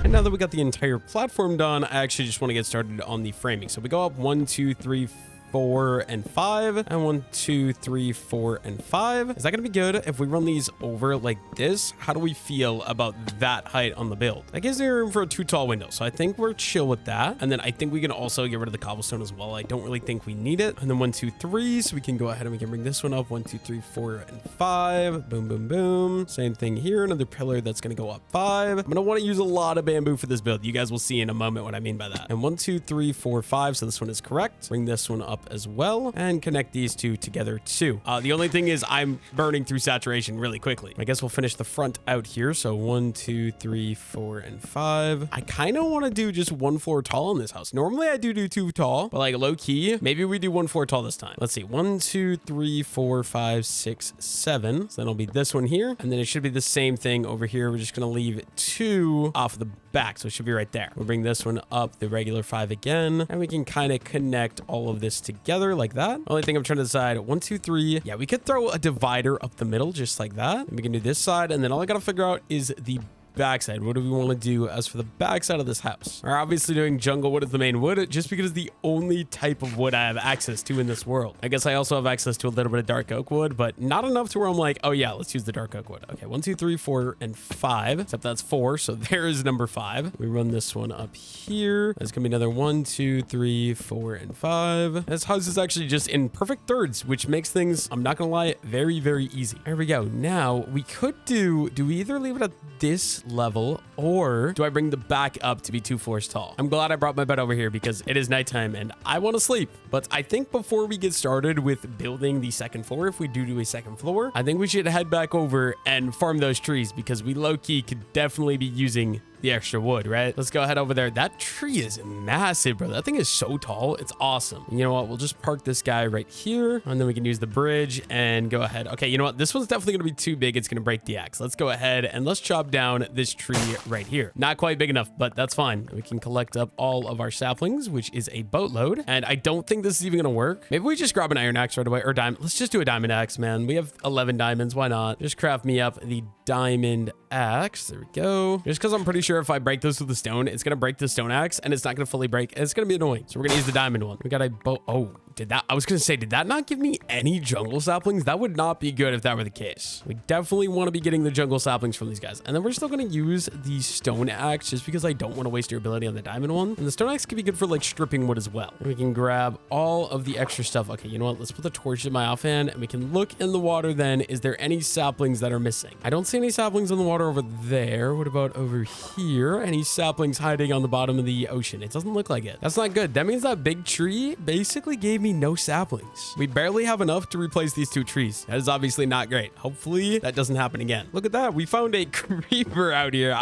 Now that we got the entire platform done, I actually just want to get started on the framing. So we go up 1, 2, 3, 4, and 5, and 1, 2, 3, 4, and 5. Is that gonna be good if we run these over like this? How do we feel about that height on the build? That gives me room for a 2 tall window, so I think we're chill with that. And then I think we can also get rid of the cobblestone as well. I don't really think we need it. And then 1, 2, 3, so we can go ahead and we can bring this one up 1, 2, 3, 4, and 5. Boom, boom, boom. Same thing here. Another pillar that's gonna go up 5. I'm gonna want to use a lot of bamboo for this build. You guys will see in a moment what I mean by that. And 1, 2, 3, 4, 5. So this one is correct. Bring this one up as well and connect these 2 together too. The only thing is I'm burning through saturation really quickly. I guess we'll finish the front out here. So 1, 2, 3, 4, and 5. I kind of want to do just 1 floor tall in this house. Normally I do 2 tall, but like low key, maybe we do 1 floor tall this time. Let's see. 1, 2, 3, 4, 5, 6, 7. So then it'll be this one here. And then it should be the same thing over here. We're just going to leave 2 off the back. So it should be right there. We'll bring this one up the regular 5 again, and we can kind of connect all of this together like that. Only thing I'm trying to decide, 1, 2, 3. Yeah, we could throw a divider up the middle just like that. And we can do this side, and then all I gotta figure out is the backside. What do we want to do as for the backside of this house? We're obviously doing jungle wood as the main wood just because it's the only type of wood I have access to in this world. I guess I also have access to a little bit of dark oak wood, but not enough to where I'm like, oh yeah, let's use the dark oak wood. Okay, 1, 2, 3, 4, and 5, except that's 4. So there is number 5. We run this one up here. There's gonna be another 1, 2, 3, 4, and 5. This house is actually just in perfect thirds, which makes things, I'm not gonna lie, very, very easy. There we go. Now we could do we either leave it at this level, or do I bring the back up to be 2 floors tall? I'm glad I brought my bed over here because it is nighttime and I want to sleep. But I think before we get started with building the second floor, if we do a second floor, I think we should head back over and farm those trees because we low-key could definitely be using the extra wood, right? Let's go ahead over there. That tree is massive, bro. That thing is so tall. It's awesome. You know what? We'll just park this guy right here, and then we can use the bridge and go ahead. Okay, you know what? This one's definitely going to be too big. It's going to break the axe. Let's go ahead and let's chop down this tree right here. Not quite big enough, but that's fine. We can collect up all of our saplings, which is a boatload, and I don't think this is even going to work. Maybe we just grab an iron axe right away, or diamond. Let's just do a diamond axe, man. We have 11 diamonds. Why not? Just craft me up the diamond axe. There we go. Just because I'm pretty sure if I break this with the stone, it's going to break the stone axe and it's not going to fully break. And it's going to be annoying. So we're going to use the diamond one. We got a bow. Oh, I was going to say, did that not give me any jungle saplings? That would not be good if that were the case. We definitely want to be getting the jungle saplings from these guys. And then we're still going to use the stone axe just because I don't want to waste your ability on the diamond one. And the stone axe could be good for like stripping wood as well. And we can grab all of the extra stuff. Okay, you know what? Let's put the torch in my offhand and we can look in the water then. Is there any saplings that are missing? I don't see any saplings in the water over there. What about over here? Any saplings hiding on the bottom of the ocean? It doesn't look like it. That's not good. That means that big tree basically gave me no saplings. We barely have enough to replace these 2 trees. That is obviously not great. Hopefully that doesn't happen again. Look at that. We found a creeper out here.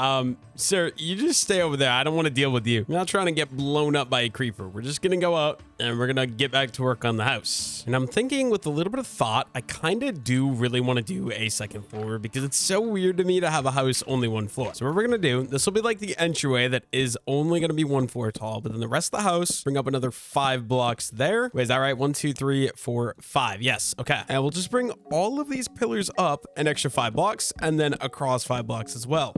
Sir, you just stay over there. I don't want to deal with you. I'm not trying to get blown up by a creeper. We're just going to go out and we're going to get back to work on the house. And I'm thinking with a little bit of thought, I kind of do really want to do a second floor because it's so weird to me to have a house only 1 floor. So what we're going to do, this will be like the entryway that is only going to be 1 floor tall, but then the rest of the house, bring up another 5 blocks there. Wait, is that right? 1, 2, 3, 4, 5. Yes. Okay. And we'll just bring all of these pillars up an extra 5 blocks and then across 5 blocks as well.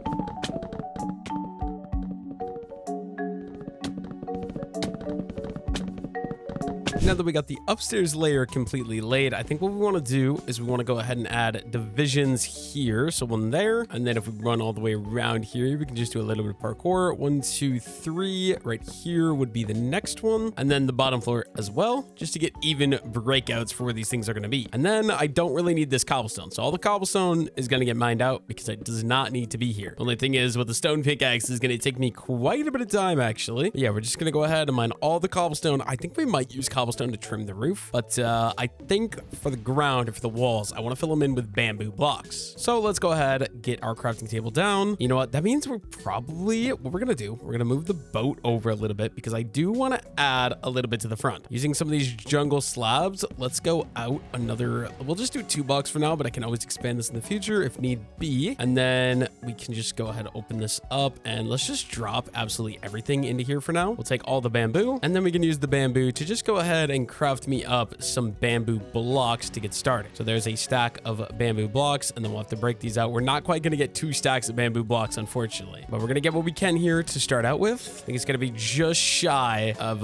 Now that we got the upstairs layer completely laid, I think what we want to do is we want to go ahead and add divisions here. So 1 there, and then if we run all the way around here, we can just do a little bit of parkour. 1, 2, 3 right here would be the next one, and then the bottom floor as well, just to get even breakouts for where these things are going to be. And then I don't really need this cobblestone, so all the cobblestone is going to get mined out because it does not need to be here. The only thing is with the stone pickaxe is going to take me quite a bit of time actually. But yeah, we're just going to go ahead and mine all the cobblestone. I think we might use cobblestone to trim the roof, but I think for the ground or for the walls, I want to fill them in with bamboo blocks. So let's go ahead, get our crafting table down. You know what? That means we're probably, what we're going to do, we're going to move the boat over a little bit because I do want to add a little bit to the front. Using some of these jungle slabs, let's go out another, we'll just do 2 blocks for now, but I can always expand this in the future if need be. And then we can just go ahead and open this up and let's just drop absolutely everything into here for now. We'll take all the bamboo and then we can use the bamboo to just go ahead and craft me up some bamboo blocks to get started. So there's a stack of bamboo blocks and then we'll have to break these out. We're not quite going to get 2 stacks of bamboo blocks, unfortunately, but we're going to get what we can here to start out with. I think it's going to be just shy of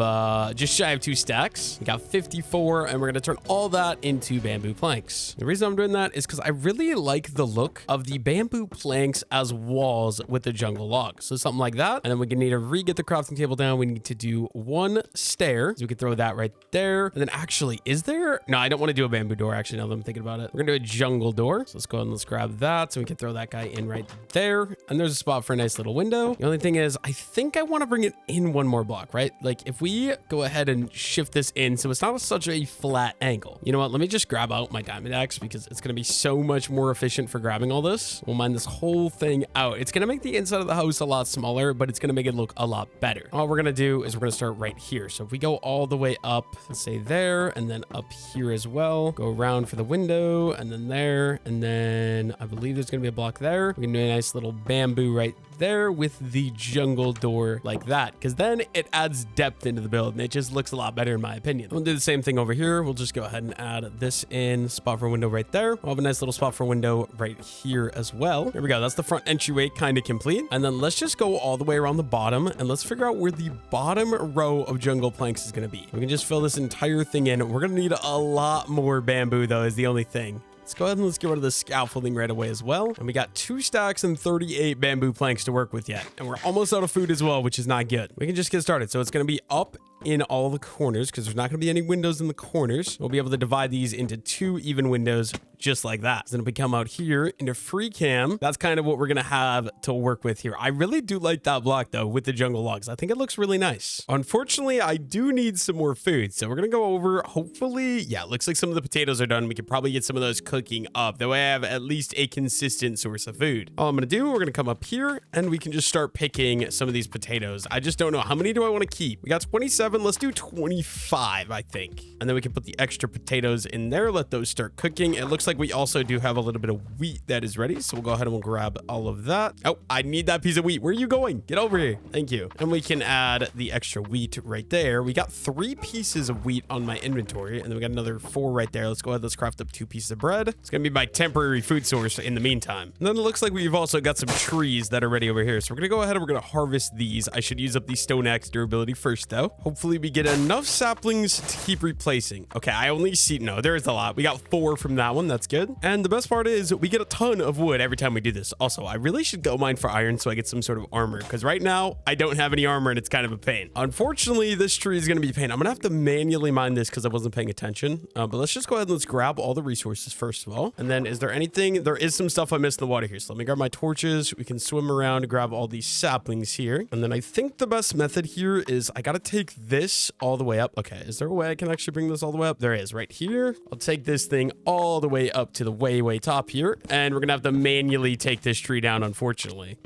2 stacks. We got 54 and we're going to turn all that into bamboo planks. The reason I'm doing that is because I really like the look of the bamboo planks as walls with the jungle logs. So something like that. And then we can need to re-get the crafting table down. We need to do 1 stair. So we can throw that right there. And then actually, is there? No, I don't want to do a bamboo door actually now that I'm thinking about it. We're going to do a jungle door. So let's go ahead and let's grab that. So we can throw that guy in right there. And there's a spot for a nice little window. The only thing is, I think I want to bring it in 1 more block, right? Like if we go ahead and shift this in so it's not such a flat angle. You know what? Let me just grab out my diamond axe because it's going to be so much more efficient for grabbing all this. We'll mine this whole thing out. It's going to make the inside of the house a lot smaller, but it's going to make it look a lot better. All we're going to do is we're going to start right here. So if we go all the way up, let's say there, and then up here as well, go around for the window and then there. And then I believe there's going to be a block there. We can do a nice little bamboo right there with the jungle door like that, because then it adds depth into the build and it just looks a lot better in my opinion. We'll do the same thing over here. We'll just go ahead and add this in, spot for a window right there. We'll have a nice little spot for a window right here as well. There we go. That's the front entryway kind of complete. And then let's just go all the way around the bottom and let's figure out where the bottom row of jungle planks is going to be. We can just fill this entire thing in. We're going to need a lot more bamboo though, is the only thing. Let's go ahead and let's get rid of the scaffolding right away as well. And we got 2 stacks and 38 bamboo planks to work with yet. And we're almost out of food as well, which is not good. We can just get started. So it's going to be up in all the corners because there's not going to be any windows in the corners. We'll be able to divide these into 2 even windows just like that. So then we come out here into free cam. That's kind of what we're gonna have to work with here. I really do like that block though with the jungle logs. I think it looks really nice. Unfortunately, I do need some more food. So we're gonna go over, hopefully, yeah, it looks like some of the potatoes are done. We could probably get some of those cooking up. That way I have at least a consistent source of food. All I'm gonna do, we're gonna come up here and we can just start picking some of these potatoes. I just don't know, how many do I want to keep? We got 27, let's do 25, I think. And then we can put the extra potatoes in there, let those start cooking. It looks like we also do have a little bit of wheat that is ready. So we'll go ahead and we'll grab all of that. Oh, I need that piece of wheat. Where are you going? Get over here. Thank you. And we can add the extra wheat right there. We got 3 pieces of wheat on my inventory, and then we got another 4 right there. Let's go ahead. Let's craft up 2 pieces of bread. It's gonna be my temporary food source in the meantime. And then it looks like we've also got some trees that are ready over here. So we're gonna go ahead and we're gonna harvest these. I should use up the stone axe durability first though. Hopefully we get enough saplings to keep replacing. Okay, I only see, no, there's a lot. We got 4 from that one. That's good. And the best part is we get a ton of wood every time we do this. Also, I really should go mine for iron so I get some sort of armor, because right now I don't have any armor and it's kind of a pain. Unfortunately, this tree is going to be a pain. I'm going to have to manually mine this because I wasn't paying attention. But let's just go ahead and let's grab all the resources first of all. And then is there anything? There is some stuff I missed in the water here. So let me grab my torches. We can swim around, grab all these saplings here. And then I think the best method here is I got to take this all the way up. Okay, is there a way I can actually bring this all the way up? There is, right here. I'll take this thing all the way up to the way top here. And we're going to have to manually take this tree down, unfortunately.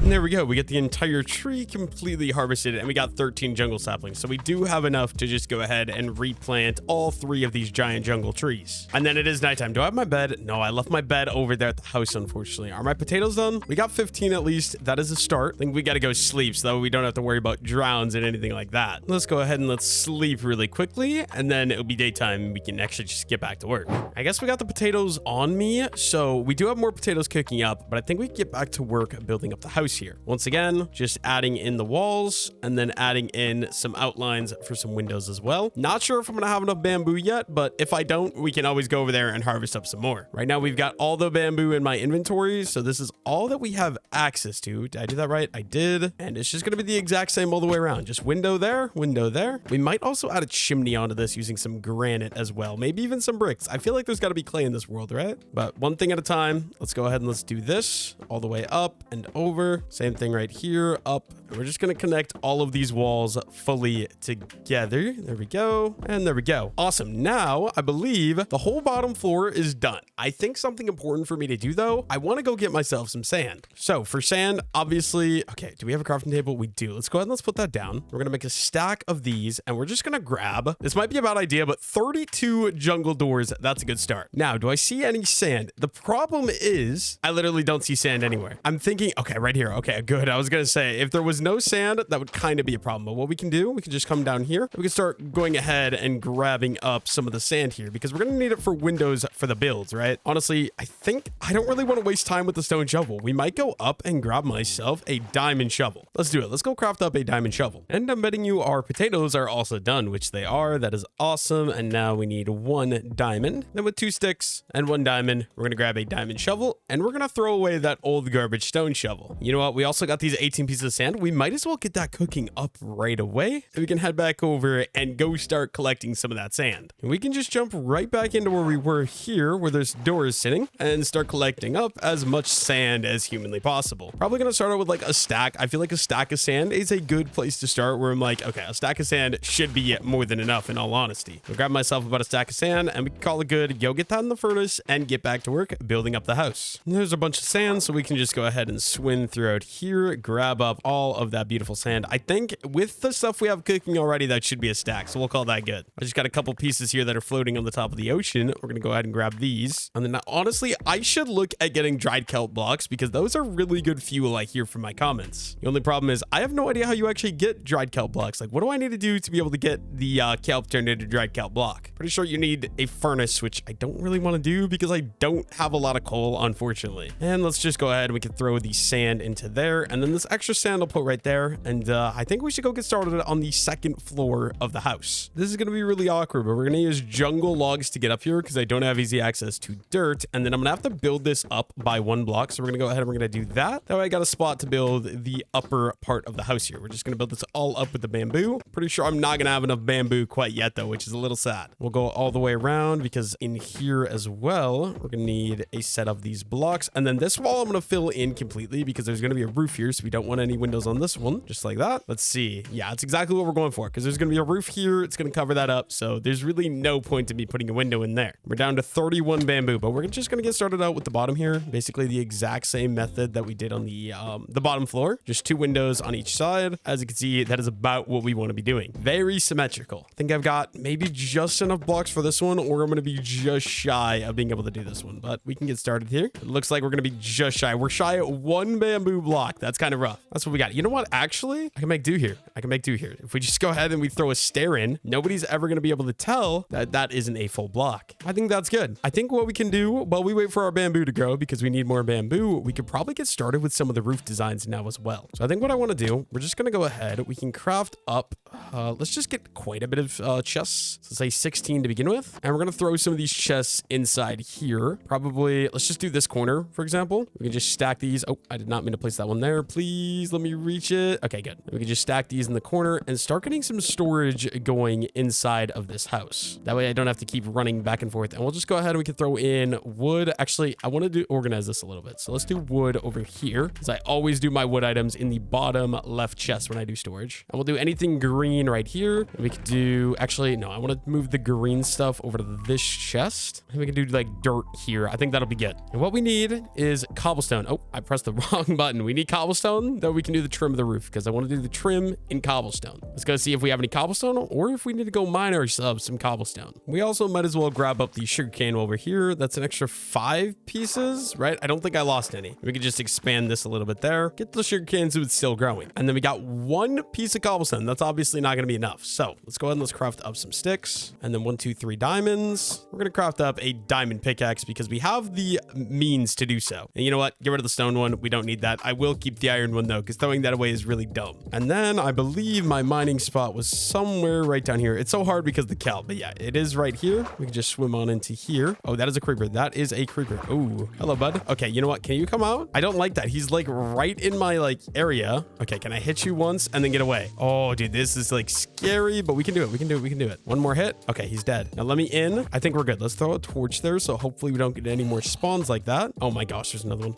And there we go. We get the entire tree completely harvested and we got 13 jungle saplings. So we do have enough to just go ahead and replant all 3 of these giant jungle trees. And then it is nighttime. Do I have my bed? No, I left my bed over there at the house, unfortunately. Are my potatoes done? We got 15 at least. That is a start. I think we got to go sleep so that we don't have to worry about drowns and anything like that. Let's go ahead and let's sleep really quickly. And then it'll be daytime. We can actually just get back to work. I guess we got the potatoes on me. So we do have more potatoes cooking up, but I think we can get back to work building up the house here. Once again, just adding in the walls and then adding in some outlines for some windows as well. Not sure if I'm gonna have enough bamboo yet, but if I don't, we can always go over there and harvest up some more. Right now, we've got all the bamboo in my inventory, so this is all that we have access to. Did I do that right? I did. And it's just gonna be the exact same all the way around. Just window there, window there. We might also add a chimney onto this using some granite as well. Maybe even some bricks. I feel like there's gotta be clay in this world, right? But one thing at a time. Let's go ahead and let's do this all the way up and over. Same thing right here, up, and we're just going to connect all of these walls fully together. There we go, and there we go. Awesome. Now I believe the whole bottom floor is done. I think something important for me to do though, I want to go get myself some sand. So for sand, obviously, okay, do we have a crafting table? We do. Let's go ahead and let's put that down. We're going to make a stack of these, and we're just going to grab, this might be a bad idea, but 32 jungle doors. That's a good start. Now, do I see any sand? The problem is I literally don't see sand anywhere. I'm thinking, okay, right here. Okay, good. I was gonna say if there was no sand, that would kind of be a problem, but what we can do, we can just come down here, we can start going ahead and grabbing up some of the sand here because we're gonna need it for windows for the builds, right? Honestly, I think I don't really want to waste time with the stone shovel. We might go up and grab myself a diamond shovel. Let's do it. Let's go craft up a diamond shovel. And I'm betting you our potatoes are also done, which they are. That is awesome. And now we need 1 diamond. Then with 2 sticks and 1 diamond, we're gonna grab a diamond shovel and we're gonna throw away that old garbage stone shovel. You know what? We also got these 18 pieces of sand. We might as well get that cooking up right away. And we can head back over and go start collecting some of that sand. And we can just jump right back into where we were here, where there's doors sitting, and start collecting up as much sand as humanly possible. Probably going to start out with like a stack. I feel like a stack of sand is a good place to start where I'm like, okay, a stack of sand should be more than enough in all honesty. I'll grab myself about a stack of sand and we can call it good. Go get that in the furnace and get back to work building up the house. And there's a bunch of sand, so we can just go ahead and swim throughout here, grab up all of that beautiful sand. I think with the stuff we have cooking already, that should be a stack, so we'll call that good. I just got a couple pieces here that are floating on the top of the ocean. We're gonna go ahead and grab these, and then honestly I should look at getting dried kelp blocks because those are really good fuel. I hear from my comments. The only problem is I have no idea how you actually get dried kelp blocks. Like, what do I need to do to be able to get the kelp turned into dried kelp block? Pretty sure you need a furnace, which I don't really want to do because I don't have a lot of coal, unfortunately. And let's just go ahead and we can throw the sand into into there. And then this extra sand I'll put right there. And I think we should go get started on the second floor of the house. This is going to be really awkward, but we're going to use jungle logs to get up here because I don't have easy access to dirt. And then I'm going to have to build this up by 1 block. So we're going to go ahead and we're going to do that. That way I got a spot to build the upper part of the house here. We're just going to build this all up with the bamboo. Pretty sure I'm not going to have enough bamboo quite yet though, which is a little sad. We'll go all the way around because in here as well, we're going to need a set of these blocks. And then this wall I'm going to fill in completely because there's going to be a roof here. So we don't want any windows on this one, just like that. Let's see. Yeah, it's exactly what we're going for because there's going to be a roof here. It's going to cover that up. So there's really no point to me putting a window in there. We're down to 31 bamboo, but we're just going to get started out with the bottom here. Basically the exact same method that we did on the bottom floor. Just 2 windows on each side. As you can see, that is about what we want to be doing. Very symmetrical. I think I've got maybe just enough blocks for this one, or I'm going to be just shy of being able to do this one, but we can get started here. It looks like we're going to be just shy. We're shy at 1 bamboo block. That's kind of rough. That's what we got. You know what? Actually, I can make do here. If we just go ahead and we throw a stair in, nobody's ever going to be able to tell that that isn't a full block. I think that's good. I think what we can do while we wait for our bamboo to grow, because we need more bamboo, we could probably get started with some of the roof designs now as well. So I think what I want to do, we're just going to go ahead. We can craft up. Let's just get quite a bit of chests. So say 16 to begin with. And we're going to throw some of these chests inside here. Probably, let's just do this corner, for example. We can just stack these. Oh, I did not mean to place that one there. Please let me reach it. Okay, good. We can just stack these in the corner and start getting some storage going inside of this house. That way I don't have to keep running back and forth. And we'll just go ahead and we can throw in wood. Actually, I want to organize this a little bit. So let's do wood over here, because I always do my wood items in the bottom left chest when I do storage. And we'll do anything green right here. We could do, actually, no, I want to move the green stuff over to this chest. And we can do like dirt here. I think that'll be good. And what we need is cobblestone. Oh, I pressed the wrong button. We need cobblestone that we can do the trim of the roof, because I want to do the trim in cobblestone. Let's go see if we have any cobblestone or if we need to go mine ourselves some cobblestone. We also might as well grab up the sugarcane over here. That's an extra 5 pieces, right? I don't think I lost any. We could just expand this a little bit there. Get the sugarcane so it's still growing. And then we got 1 piece of cobblestone. That's obviously not going to be enough. So let's go ahead and let's craft up some sticks. And then 1, 2, 3 diamonds. We're going to craft up a diamond pickaxe because we have the means to do so. And you know what? Get rid of the stone one. We don't need that. I will keep the iron one though, because throwing that away is really dumb. And then I believe my mining spot was somewhere right down here. It's so hard because of the kelp, but yeah, it is right here. We can just swim on into here. Oh, that is a creeper. That is a creeper. Oh, hello, bud. Okay, you know what? Can you come out? I don't like that. He's like right in my like area. Okay, can I hit you once and then get away? Oh, dude, this is like scary, but we can do it. We can do it. One more hit. Okay, he's dead. Now let me in. I think we're good. Let's throw a torch there, so hopefully we don't get any more spawns like that. Oh my gosh, there's another one.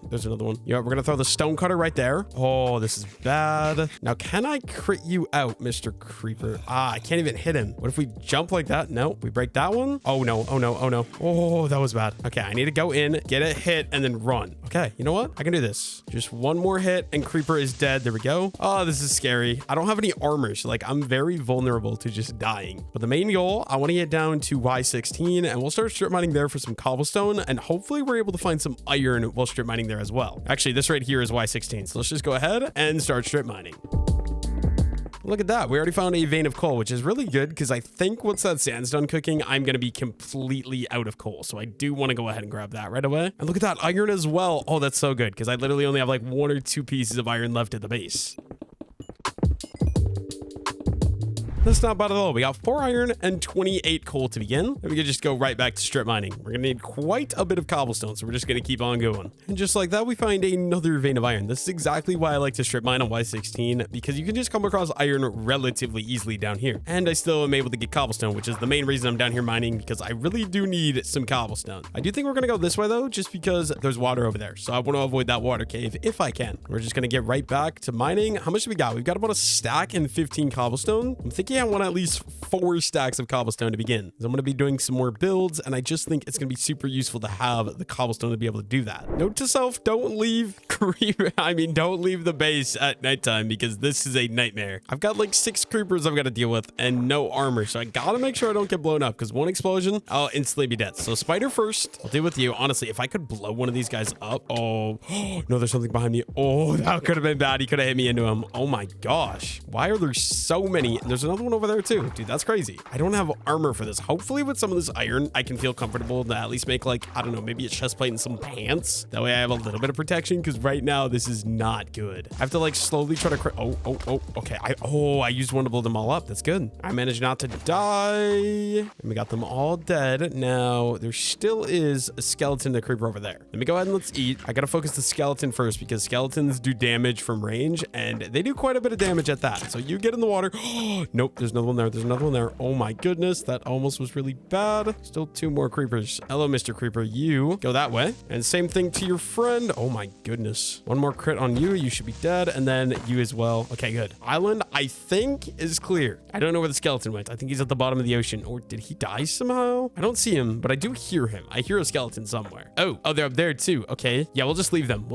You know what? We're gonna throw the stone cutter right there. Oh, this is bad. Now, can I crit you out, Mr. Creeper? Ah, I can't even hit him. What if we jump like that? No, we break that one. Oh no. Oh, that was bad. Okay, I need to go in, get a hit, and then run. Okay, you know what? I can do this. Just one more hit and Creeper is dead. There we go. Oh, this is scary. I don't have any armor, so like I'm very vulnerable to just dying. But the main goal, I want to get down to Y16 and we'll start strip mining there for some cobblestone, and hopefully we're able to find some iron while strip mining there as well. Actually, this right here is Y16, so let's just go ahead and start strip mining. Look at that. We already found a vein of coal, which is really good because I think once that sand's done cooking, I'm going to be completely out of coal. So I do want to go ahead and grab that right away. And look at that iron as well. Oh, that's so good because I literally only have like 1 or 2 pieces of iron left at the base. That's not bad at all. We got 4 iron and 28 coal to begin. And we can just go right back to strip mining. We're going to need quite a bit of cobblestone, so we're just going to keep on going. And just like that, we find another vein of iron. This is exactly why I like to strip mine on Y16, because you can just come across iron relatively easily down here. And I still am able to get cobblestone, which is the main reason I'm down here mining, because I really do need some cobblestone. I do think we're going to go this way though, just because there's water over there. So I want to avoid that water cave if I can. We're just going to get right back to mining. How much do we got? We've got about a stack and 15 cobblestone. I'm thinking I want at least 4 stacks of cobblestone to begin. So I'm going to be doing some more builds, and I just think it's going to be super useful to have the cobblestone to be able to do that. Note to self, don't leave don't leave the base at nighttime, because this is a nightmare. I've got like 6 creepers I've got to deal with and no armor, so I gotta make sure I don't get blown up, because one explosion, I'll instantly be dead. So spider first. I'll deal with you. Honestly, if I could blow one of these guys up. Oh no, there's something behind me. Oh, that could have been bad. He could have hit me into him. Oh my gosh, why are there so many? There's another one over there too. Dude, that's crazy. I don't have armor for this. Hopefully with some of this iron, I can feel comfortable to at least make like, I don't know, maybe a chest plate and some pants. That way I have a little bit of protection because right now this is not good. I have to like slowly try to, okay. I used one to blow them all up. That's good. I managed not to die. And we got them all dead. Now there still is a skeleton to creeper over there. Let me go ahead and let's eat. I gotta focus the skeleton first because skeletons do damage from range and they do quite a bit of damage at that. So you get in the water. Nope, there's another one there. There's another one there. Oh my goodness, that almost was really bad. Still 2 more creepers. Hello, Mr. Creeper. You go that way. And same thing to your friend. Oh my goodness. 1 more crit on you. You should be dead. And then you as well. Okay, good. Island, I think, is clear. I don't know where the skeleton went. I think he's at the bottom of the ocean. Or did he die somehow? I don't see him, but I do hear him. I hear a skeleton somewhere. Oh, they're up there too. Okay. Yeah, we'll just leave them.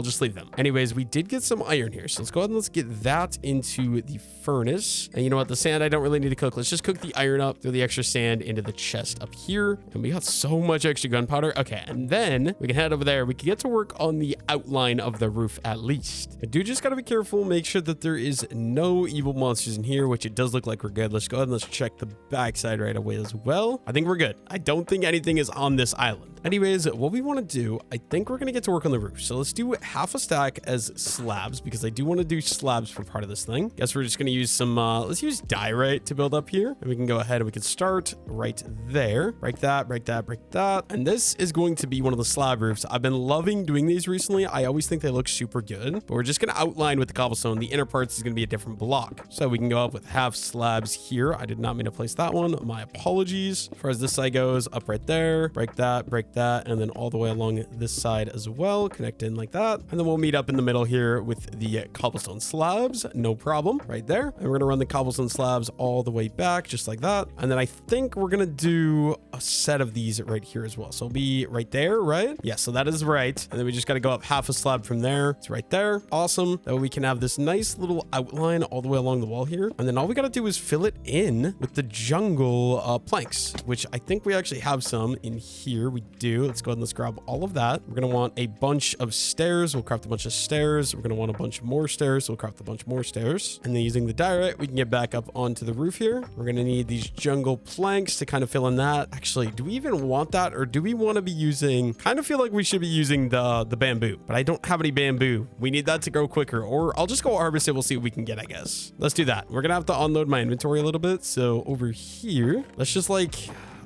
Anyways, we did get some iron here. So let's go ahead and let's get that into the furnace. And you know what? The sand I don't really need to cook. Let's just cook the iron up, throw the extra sand into the chest up here. And we got so much extra gunpowder. Okay. And then we can head over there. We can get to work on the outline of the roof at least. I do just got to be careful. Make sure that there is no evil monsters in here, which it does look like we're good. Let's go ahead and let's check the backside right away as well. I think we're good. I don't think anything is on this island. Anyways, what we want to do, I think we're going to get to work on the roof. So let's do half a stack as slabs because I do want to do slabs for part of this thing. Guess we're just going to use some, let's use diorite to build up here. And we can go ahead and we can start right there. Break that, break that, break that. And this is going to be one of the slab roofs. I've been loving doing these recently. I always think they look super good, but we're just going to outline with the cobblestone. The inner parts is going to be a different block. So we can go up with half slabs here. I did not mean to place that one. My apologies. As far as this side goes, up right there, break that, and then all the way along this side as well. Connect in like that. And then we'll meet up in the middle here with the cobblestone slabs. No problem. Right there. And we're going to run the cobblestone slabs all the way back, just like that. And then I think we're going to do a set of these right here as well. So it'll be right there, right? Yeah, so that is right. And then we just got to go up half a slab from there. It's right there. Awesome. That way we can have this nice little outline all the way along the wall here. And then all we got to do is fill it in with the jungle planks, which I think we actually have some in here. We do. Let's go ahead and let's grab all of that. We're going to want a bunch of stairs. We'll craft a bunch of stairs. We're going to want a bunch more stairs. We'll craft a bunch more stairs. And then using the diorite, we can get back up onto the roof here. We're going to need these jungle planks to kind of fill in that. Actually, do we even want that? Or do we want to be using, kind of feel like we should be using the bamboo, but I don't have any bamboo. We need that to grow quicker, or I'll just go harvest it. We'll see what we can get, I guess. Let's do that. We're going to have to unload my inventory a little bit. So over here, let's just like,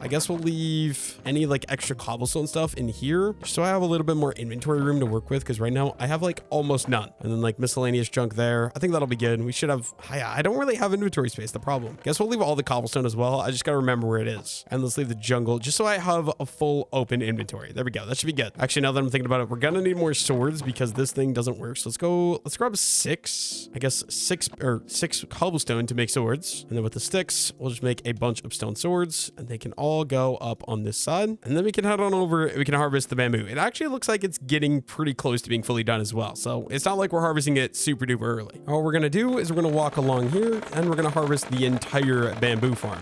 I guess we'll leave any like extra cobblestone stuff in here so I have a little bit more inventory room to work with, because right now I have like almost none. And then like miscellaneous junk there. I think that'll be good. We should have, I don't really have inventory space, the problem. Guess we'll leave all the cobblestone as well. I just gotta remember where it is. And let's leave the jungle just so I have a full open inventory. There we go. That should be good. Actually, now that I'm thinking about it, we're gonna need more swords because this thing doesn't work. So let's grab 6, I guess 6 cobblestone to make swords. And then with the sticks, we'll just make a bunch of stone swords and they can all go up on this side, and then we can head on over. We can harvest the bamboo. It actually looks like it's getting pretty close to being fully done as well, so it's not like we're harvesting it super duper early. All we're gonna do is we're gonna walk along here and we're gonna harvest the entire bamboo farm.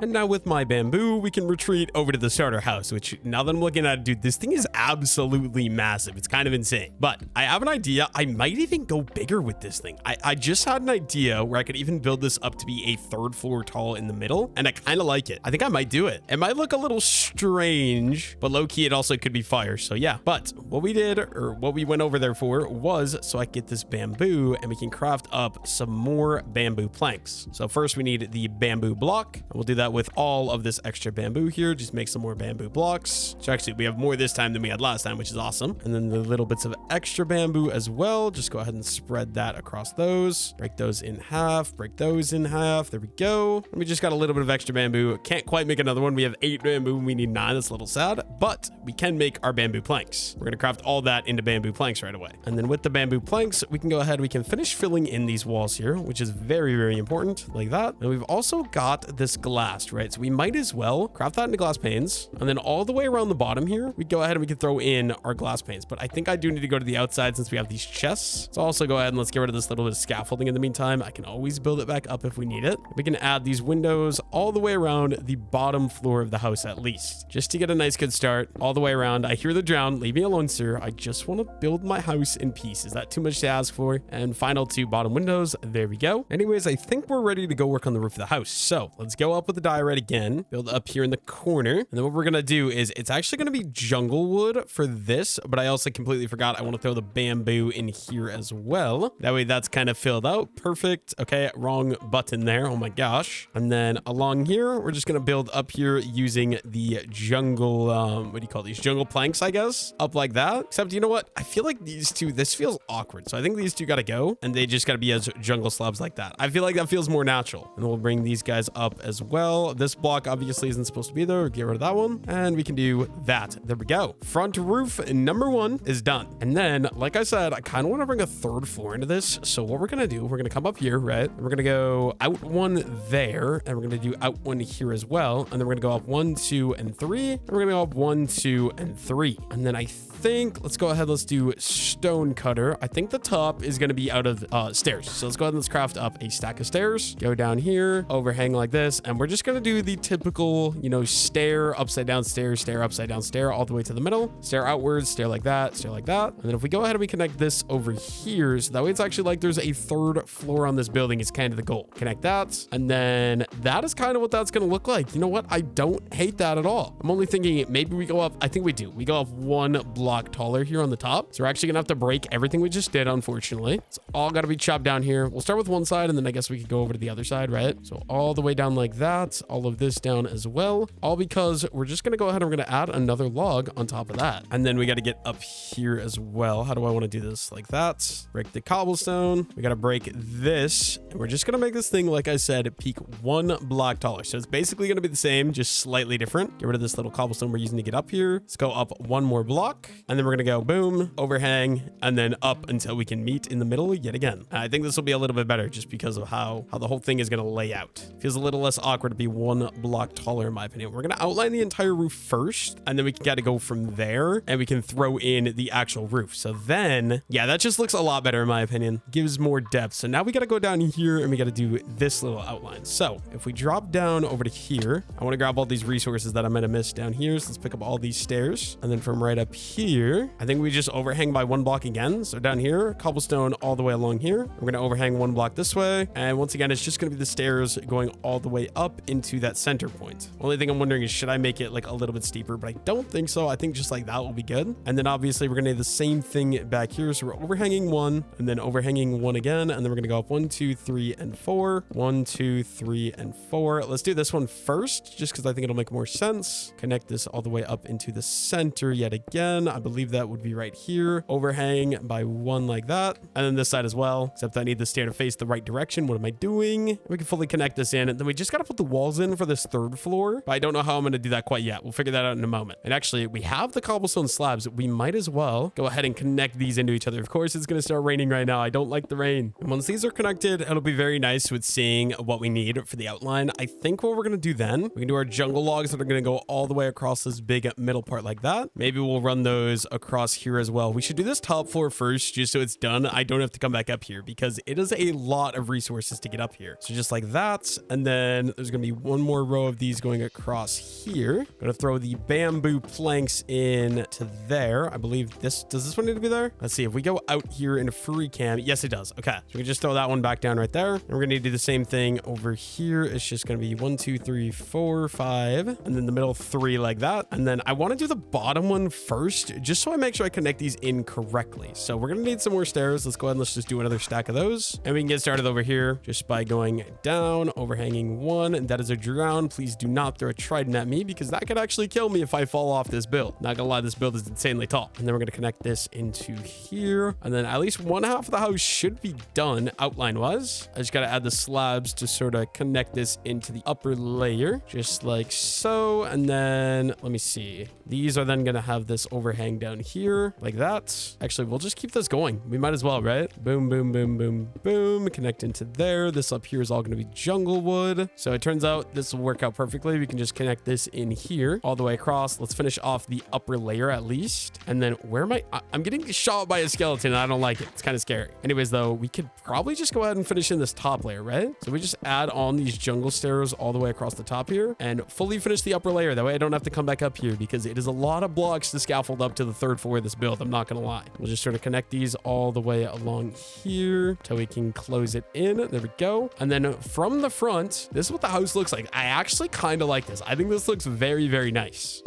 And now with my bamboo, we can retreat over to the starter house, which now that I'm looking at it, dude, this thing is absolutely massive. It's kind of insane. But I have an idea. I might even go bigger with this thing. I just had an idea where I could even build this up to be a 3rd floor tall in the middle. And I kind of like it. I think I might do it. It might look a little strange, but low key, it also could be fire. So yeah, but what we did, or what we went over there for, was so I could get this bamboo and we can craft up some more bamboo planks. So first we need the bamboo block. And we'll do that with all of this extra bamboo here. Just make some more bamboo blocks. So actually we have more this time than we had last time, which is awesome. And then the little bits of extra bamboo as well. Just go ahead and spread that across those. Break those in half. Break those in half. There we go. And we just got a little bit of extra bamboo. Can't quite make another one. We have 8 bamboo. We need 9. That's a little sad, but we can make our bamboo planks. We're going to craft all that into bamboo planks right away. And then with the bamboo planks, we can go ahead. We can finish filling in these walls here, which is very, very important, like that. And we've also got this glass. fast, right? So we might as well craft that into glass panes. And then all the way around the bottom here, we go ahead and we can throw in our glass panes. But I think I do need to go to the outside since we have these chests. So also go ahead and let's get rid of this little bit of scaffolding in the meantime. I can always build it back up if we need it. We can add these windows all the way around the bottom floor of the house at least, just to get a nice good start all the way around. I hear the drown. Leave me alone, sir. I just want to build my house in peace. Is that too much to ask for? And final 2 bottom windows. There we go. Anyways, I think we're ready to go work on the roof of the house. So let's go up with the diorite again, build up here in the corner. And then what we're going to do is it's actually going to be jungle wood for this, but I also completely forgot I want to throw the bamboo in here as well. That way that's kind of filled out. Perfect. Okay, wrong button there. Oh my gosh. And then along here, we're just going to build up here using the jungle, what do you call these? Jungle planks, I guess. Up like that. Except, you know what? I feel like these two, this feels awkward. So I think these two got to go and they just got to be as jungle slabs like that. I feel like that feels more natural. And we'll bring these guys up as well. This block obviously isn't supposed to be there. Get rid of that one. And we can do that. There we go. Front roof number 1 is done. And then, like I said, I kind of want to bring a 3rd floor into this. So what we're going to do, we're going to come up here, right? We're going to go out 1 there. And we're going to do out 1 here as well. And then we're going to go up 1, 2, and 3. And we're going to go up 1, 2, and 3. And then I think, let's go ahead. Let's do stone cutter. I think the top is going to be out of stairs. So let's go ahead and let's craft up a stack of stairs. Go down here, overhang like this. And we're just going to do the typical, you know, stair, upside down stair, stair, upside down stair, all the way to the middle. Stair outwards, stair like that, stair like that. And then if we go ahead and we connect this over here, so that way it's actually like there's a 3rd floor on this building is kind of the goal. Connect that. And then that is kind of what that's going to look like. You know what? I don't hate that at all. I'm only thinking maybe we go up. I think we do. We go up 1 block taller here on the top. So we're actually gonna have to break everything we just did, unfortunately. It's all got to be chopped down here. We'll start with one side and then I guess we could go over to the other side, right? So all the way down like that, all of this down as well, all because we're just gonna go ahead and we're gonna add another log on top of that. And then we got to get up here as well. How do I want to do this? Like that. Break the cobblestone. We got to break this and we're just gonna make this thing, like I said, peak 1 block taller. So it's basically gonna be the same, just slightly different. Get rid of this little cobblestone we're using to get up here. Let's go up 1 more block and then we're gonna go boom, overhang, and then up until we can meet in the middle yet again. I think this will be a little bit better just because of how the whole thing is gonna lay out. Feels a little less awkward to be 1 block taller in my opinion. We're gonna outline the entire roof first and then we gotta go from there and we can throw in the actual roof. So then, yeah, that just looks a lot better in my opinion. Gives more depth. So now we gotta go down here and we gotta do this little outline. So if we drop down over to here, I want to grab all these resources that I might have missed down here. So let's pick up all these stairs. And then from right up here, I think we just overhang by 1 block again. So down here, cobblestone all the way along here. We're going to overhang 1 block this way. And once again, it's just going to be the stairs going all the way up into that center point. Only thing I'm wondering is, should I make it like a little bit steeper? But I don't think so. I think just like that will be good. And then obviously we're going to do the same thing back here. So we're overhanging 1 and then overhanging 1 again. And then we're going to go up 1, 2, 3, and 4. 1, 2, 3, and 4. Let's do this one first, just because I think it'll make more sense. Connect this all the way up into the center yet again. I believe that would be right here. Overhang by 1 like that. And then this side as well, except I need the stair to face the right direction. What am I doing? We can fully connect this in. And then we just got to put the walls in for this 3rd floor. But I don't know how I'm going to do that quite yet. We'll figure that out in a moment. And actually, we have the cobblestone slabs. We might as well go ahead and connect these into each other. Of course, it's going to start raining right now. I don't like the rain. And once these are connected, it'll be very nice with seeing what we need for the outline. I think what we're going to do then, we can do our jungle logs that are going to go all the way across this big middle part like that. Maybe we'll run those across here as well. We should do this top floor first, just so it's done. I don't have to come back up here because it is a lot of resources to get up here. So just like that. And then there's going to be 1 more row of these going across here. I'm going to throw the bamboo planks in to there. I believe does this one need to be there? Let's see if we go out here in a free cam. Yes, it does. Okay. So we can just throw that one back down right there. And we're going to do the same thing over here. It's just going to be 1, 2, 3, 4, 5, and then the middle 3 like that. And then I want to do the bottom one first, just so I make sure I connect these in correctly. So we're going to need some more stairs. Let's go ahead and let's just do another stack of those. And we can get started over here just by going down, overhanging 1. And that is a drown. Please do not throw a trident at me because that could actually kill me if I fall off this build. Not gonna lie, this build is insanely tall. And then we're going to connect this into here. And then at least 1 half of the house should be done outline-wise. I just got to add the slabs to sort of connect this into the upper layer, just like so. And then let me see. These are then going to have this overhang down here like that. Actually, we'll just keep this going. We might as well, right? Boom, boom, boom, boom, boom. Connect into there. This up here is all going to be jungle wood. So it turns out, this will work out perfectly. We can just connect this in here all the way across. Let's finish off the upper layer at least. And then where am I'm getting shot by a skeleton. And I don't like it. It's kind of scary. Anyways, though, we could probably just go ahead and finish in this top layer, right? So we just add on these jungle stairs all the way across the top here and fully finish the upper layer. That way I don't have to come back up here because it is a lot of blocks to scaffold up to the third floor of this build. I'm not going to lie. We'll just sort of connect these all the way along here till we can close it in. There we go. And then from the front, this is what the house looks like. I actually kind of like this. I think this looks very, very nice.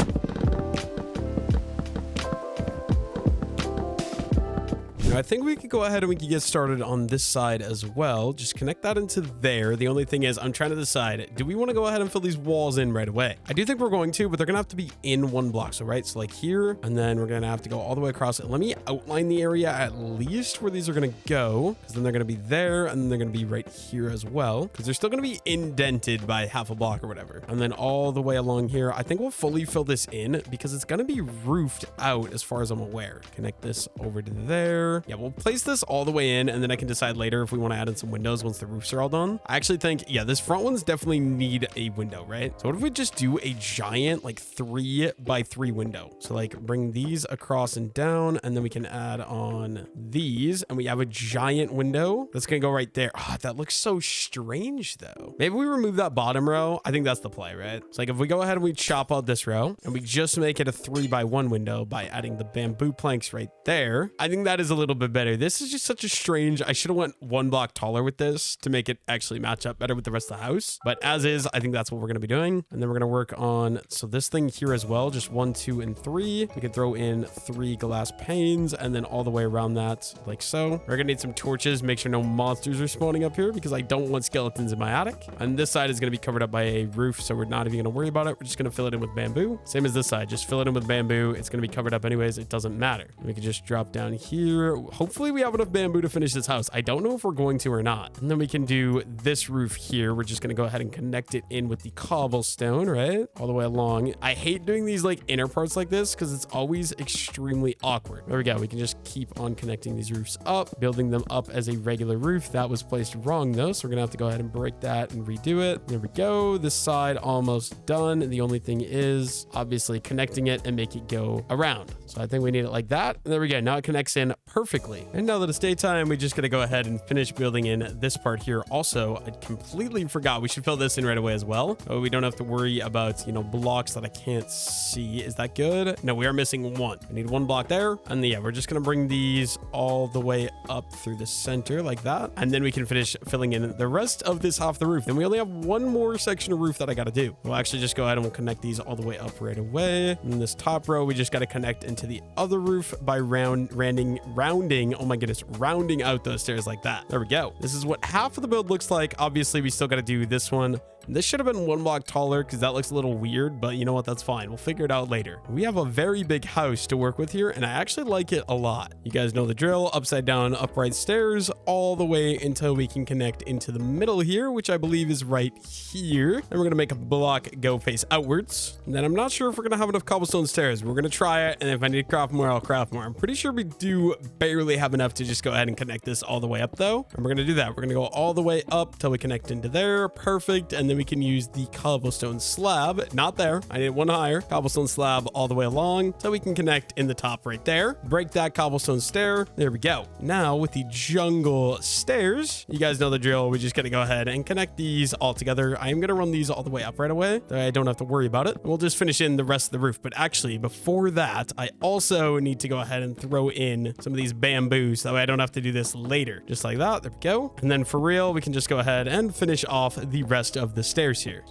I think we could go ahead and we could get started on this side as well. Just connect that into there. The only thing is I'm trying to decide, do we want to go ahead and fill these walls in right away? I do think we're going to, but they're going to have to be in one block. So, right, so like here, and then we're going to have to go all the way across it. Let me outline the area at least where these are going to go, because then they're going to be there, and then they're going to be right here as well, because they're still going to be indented by half a block or whatever. And then all the way along here, I think we'll fully fill this in because it's going to be roofed out as far as I'm aware. Connect this over to there. Yeah, we'll place this all the way in, and then I can decide later if we want to add in some windows once the roofs are all done. I actually think, yeah, this front ones definitely need a window, right? So what if we just do a giant, like 3x3 window? So like bring these across and down, and then we can add on these, and we have a giant window that's gonna go right there. Oh, that looks so strange though. Maybe we remove that bottom row. I think that's the play, right? So like if we go ahead and we chop out this row, and we just make it a 3x1 window by adding the bamboo planks right there, I think that is a little bit better. This is just such a strange, I should have went one block taller with this to make it actually match up better with the rest of the house. But as is, I think that's what we're going to be doing. And then we're going to work on, so this thing here as well, just 1, 2, and 3. We can throw in 3 glass panes and then all the way around that like so. We're going to need some torches, make sure no monsters are spawning up here because I don't want skeletons in my attic. And this side is going to be covered up by a roof, so we're not even going to worry about it. We're just going to fill it in with bamboo. Same as this side, just fill it in with bamboo. It's going to be covered up anyways. It doesn't matter. We can just drop down here. Hopefully we have enough bamboo to finish this house. I don't know if we're going to or not. And then we can do this roof here. We're just going to go ahead and connect it in with the cobblestone, right? All the way along. I hate doing these like inner parts like this because it's always extremely awkward. There we go. We can just keep on connecting these roofs up, building them up as a regular roof. That was placed wrong though, so we're gonna have to go ahead and break that and redo it. There we go. This side almost done. The only thing is obviously connecting it and make it go around. So I think we need it like that. And there we go. Now it connects in perfectly. And now that it's daytime, we just gotta go ahead and finish building in this part here. Also, I completely forgot we should fill this in right away as well. Oh, we don't have to worry about, you know, blocks that I can't see. Is that good? No, we are missing one. I need one block there. And yeah, we're just gonna bring these all the way up through the center like that. And then we can finish filling in the rest of this half the roof. Then we only have one more section of roof that I gotta do. We'll actually just go ahead and we'll connect these all the way up right away. And this top row, we just gotta connect into the other roof by rounding, oh my goodness, rounding out those stairs like that. There we go. This is what half of the build looks like. Obviously, we still got to do this one. This should have been one block taller because that looks a little weird, but you know what? That's fine. We'll figure it out later. We have a very big house to work with here, and I actually like it a lot. You guys know the drill. Upside down, upright stairs all the way until we can connect into the middle here, which I believe is right here. Then we're going to make a block go face outwards. And then I'm not sure if we're going to have enough cobblestone stairs. We're going to try it, and if I need to craft more, I'll craft more. I'm pretty sure we do barely have enough to just go ahead and connect this all the way up, though. And we're going to do that. We're going to go all the way up till we connect into there. Perfect. And then we can use the cobblestone slab, not there, I need one higher, cobblestone slab all the way along so we can connect in the top right there. Break that cobblestone stair. There we go. Now with the jungle stairs, you guys know the drill. We just got to go ahead and connect these all together. I am going to run these all the way up right away so I don't have to worry about it. We'll just finish in the rest of the roof. But actually, before that, I also need to go ahead and throw in some of these bamboos so that way I don't have to do this later. Just like that. There we go. And then for real, we can just go ahead and finish off the rest of the stairs here.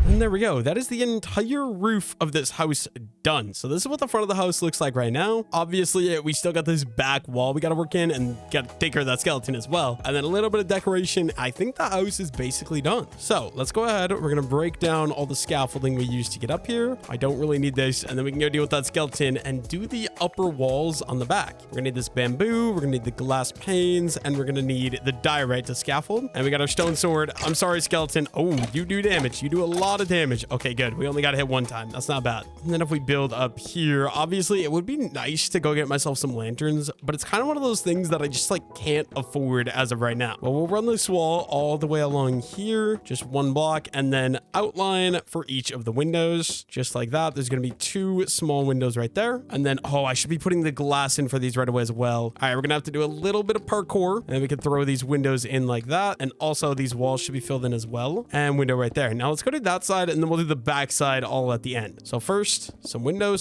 And there we go. That is the entire roof of this house done. So this is what the front of the house looks like right now. Obviously, we still got this back wall we got to work in and got to take care of that skeleton as well. And then a little bit of decoration. I think the house is basically done. So let's go ahead. We're going to break down all the scaffolding we used to get up here. I don't really need this. And then we can go deal with that skeleton and do the upper walls on the back. We're going to need this bamboo. We're going to need the glass panes, and we're going to need the diorite to scaffold. And we got our stone sword. I'm sorry, skeleton. Oh, you do damage. You do a lot lot of damage. Okay, good. We only got hit one time. That's not bad. And then if we build up here, obviously it would be nice to go get myself some lanterns, but it's kind of one of those things that I just like can't afford as of right now. Well, we'll run this wall all the way along here, just one block, and then outline for each of the windows, just like that. There's going to be 2 small windows right there. And then, oh, I should be putting the glass in for these right away as well. All right, we're going to have to do a little bit of parkour, and then we can throw these windows in like that. And also these walls should be filled in as well. And window right there. Now let's go to that side, and then we'll do the back side all at the end. So first, some window,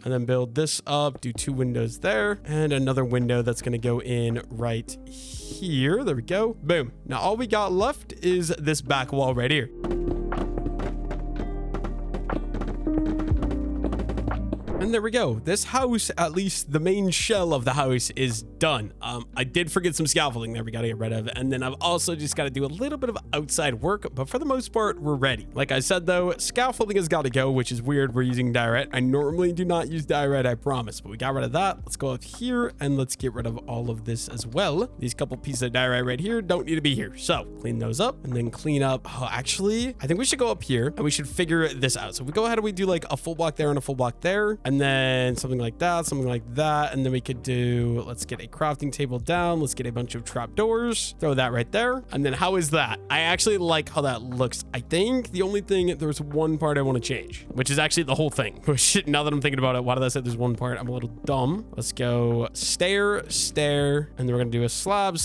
and then build this up, do 2 windows there, and another window that's going to go in right here. There we go. Boom. Now all we got left is this back wall right here. And there we go. This house, at least the main shell of the house, is done. I did forget some scaffolding there we got to get rid of. And then I've also just got to do a little bit of outside work, but for the most part, we're ready. Like I said, though, scaffolding has got to go, which is weird. We're using diorite. I normally do not use diorite, I promise, but we got rid of that. Let's go up here and let's get rid of all of this as well. These couple pieces of diorite right here don't need to be here. So clean those up and then clean up. Oh, actually, I think we should go up here and we should figure this out. So if we go ahead and we do like a full block there and a full block there, and then something like that, and then we could do, let's get a crafting table down, let's get a bunch of trapdoors, throw that right there. And then how is that? I actually like how that looks. I think the only thing, there's one part I want to change, which is actually the whole thing. Oh shit, now that I'm thinking about it, why did I say there's one part? I'm a little dumb. Let's go stair, and then we're gonna do a slab,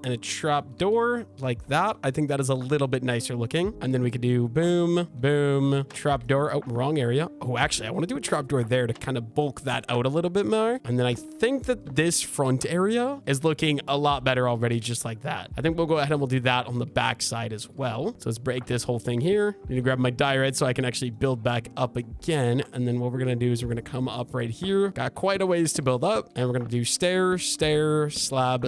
and a trapdoor like that. I think that is a little bit nicer looking. And then we could do boom, trapdoor. Oh, wrong area. Oh, actually, I want to do a trapdoor there to kind of bulk that out a little bit more. And then I think that this front area is looking a lot better already, just like that. I think we'll go ahead and we'll do that on the back side as well. So let's break this whole thing here. I need to grab my diorite so I can actually build back up again. And then what we're gonna do is we're gonna come up right here. Got quite a ways to build up, and we're gonna do stair, slab,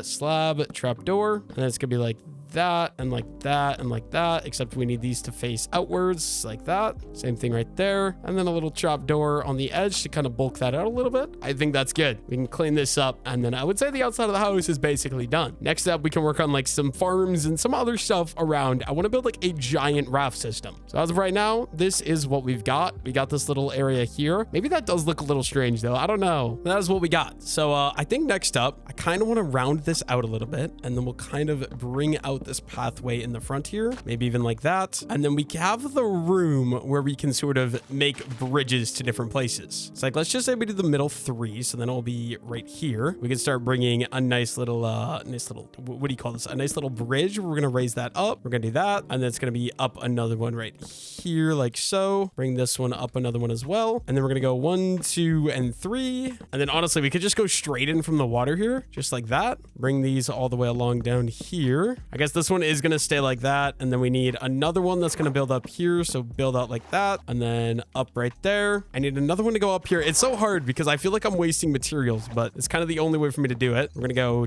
trapdoor, and then it's gonna be like that and like that and like that, except we need these to face outwards like that. Same thing right there, and then a little trapdoor on the edge to kind of bulk that out a little bit. I think that's good. We can clean this up, and then I would say the outside of the house is basically done. Next up, we can work on like some farms and some other stuff around. I want to build like a giant raft system. So as of right now, this is what we've got. We got this little area here. Maybe that does look a little strange though. I don't know. That is what we got. So I think next up, I kind of want to round this out a little bit, and then we'll kind of bring out this pathway in the front here, maybe even like that. And then we have the room where we can sort of make bridges to different places. It's like, let's just say we do the middle 3. So then it'll be right here. We can start bringing a nice little, what do you call this? A nice little bridge. We're going to raise that up. We're going to do that. And then it's going to be up another one right here, like so. Bring this one up another one as well. And then we're going to go 1, 2, and 3. And then honestly, we could just go straight in from the water here, just like that. Bring these all the way along down here. I guess this one is going to stay like that. And then we need another one that's going to build up here. So build out like that, and then up right there. I need another one to go up here. It's so hard because I feel like I'm wasting materials, but it's kind of the only way for me to do it. We're going to go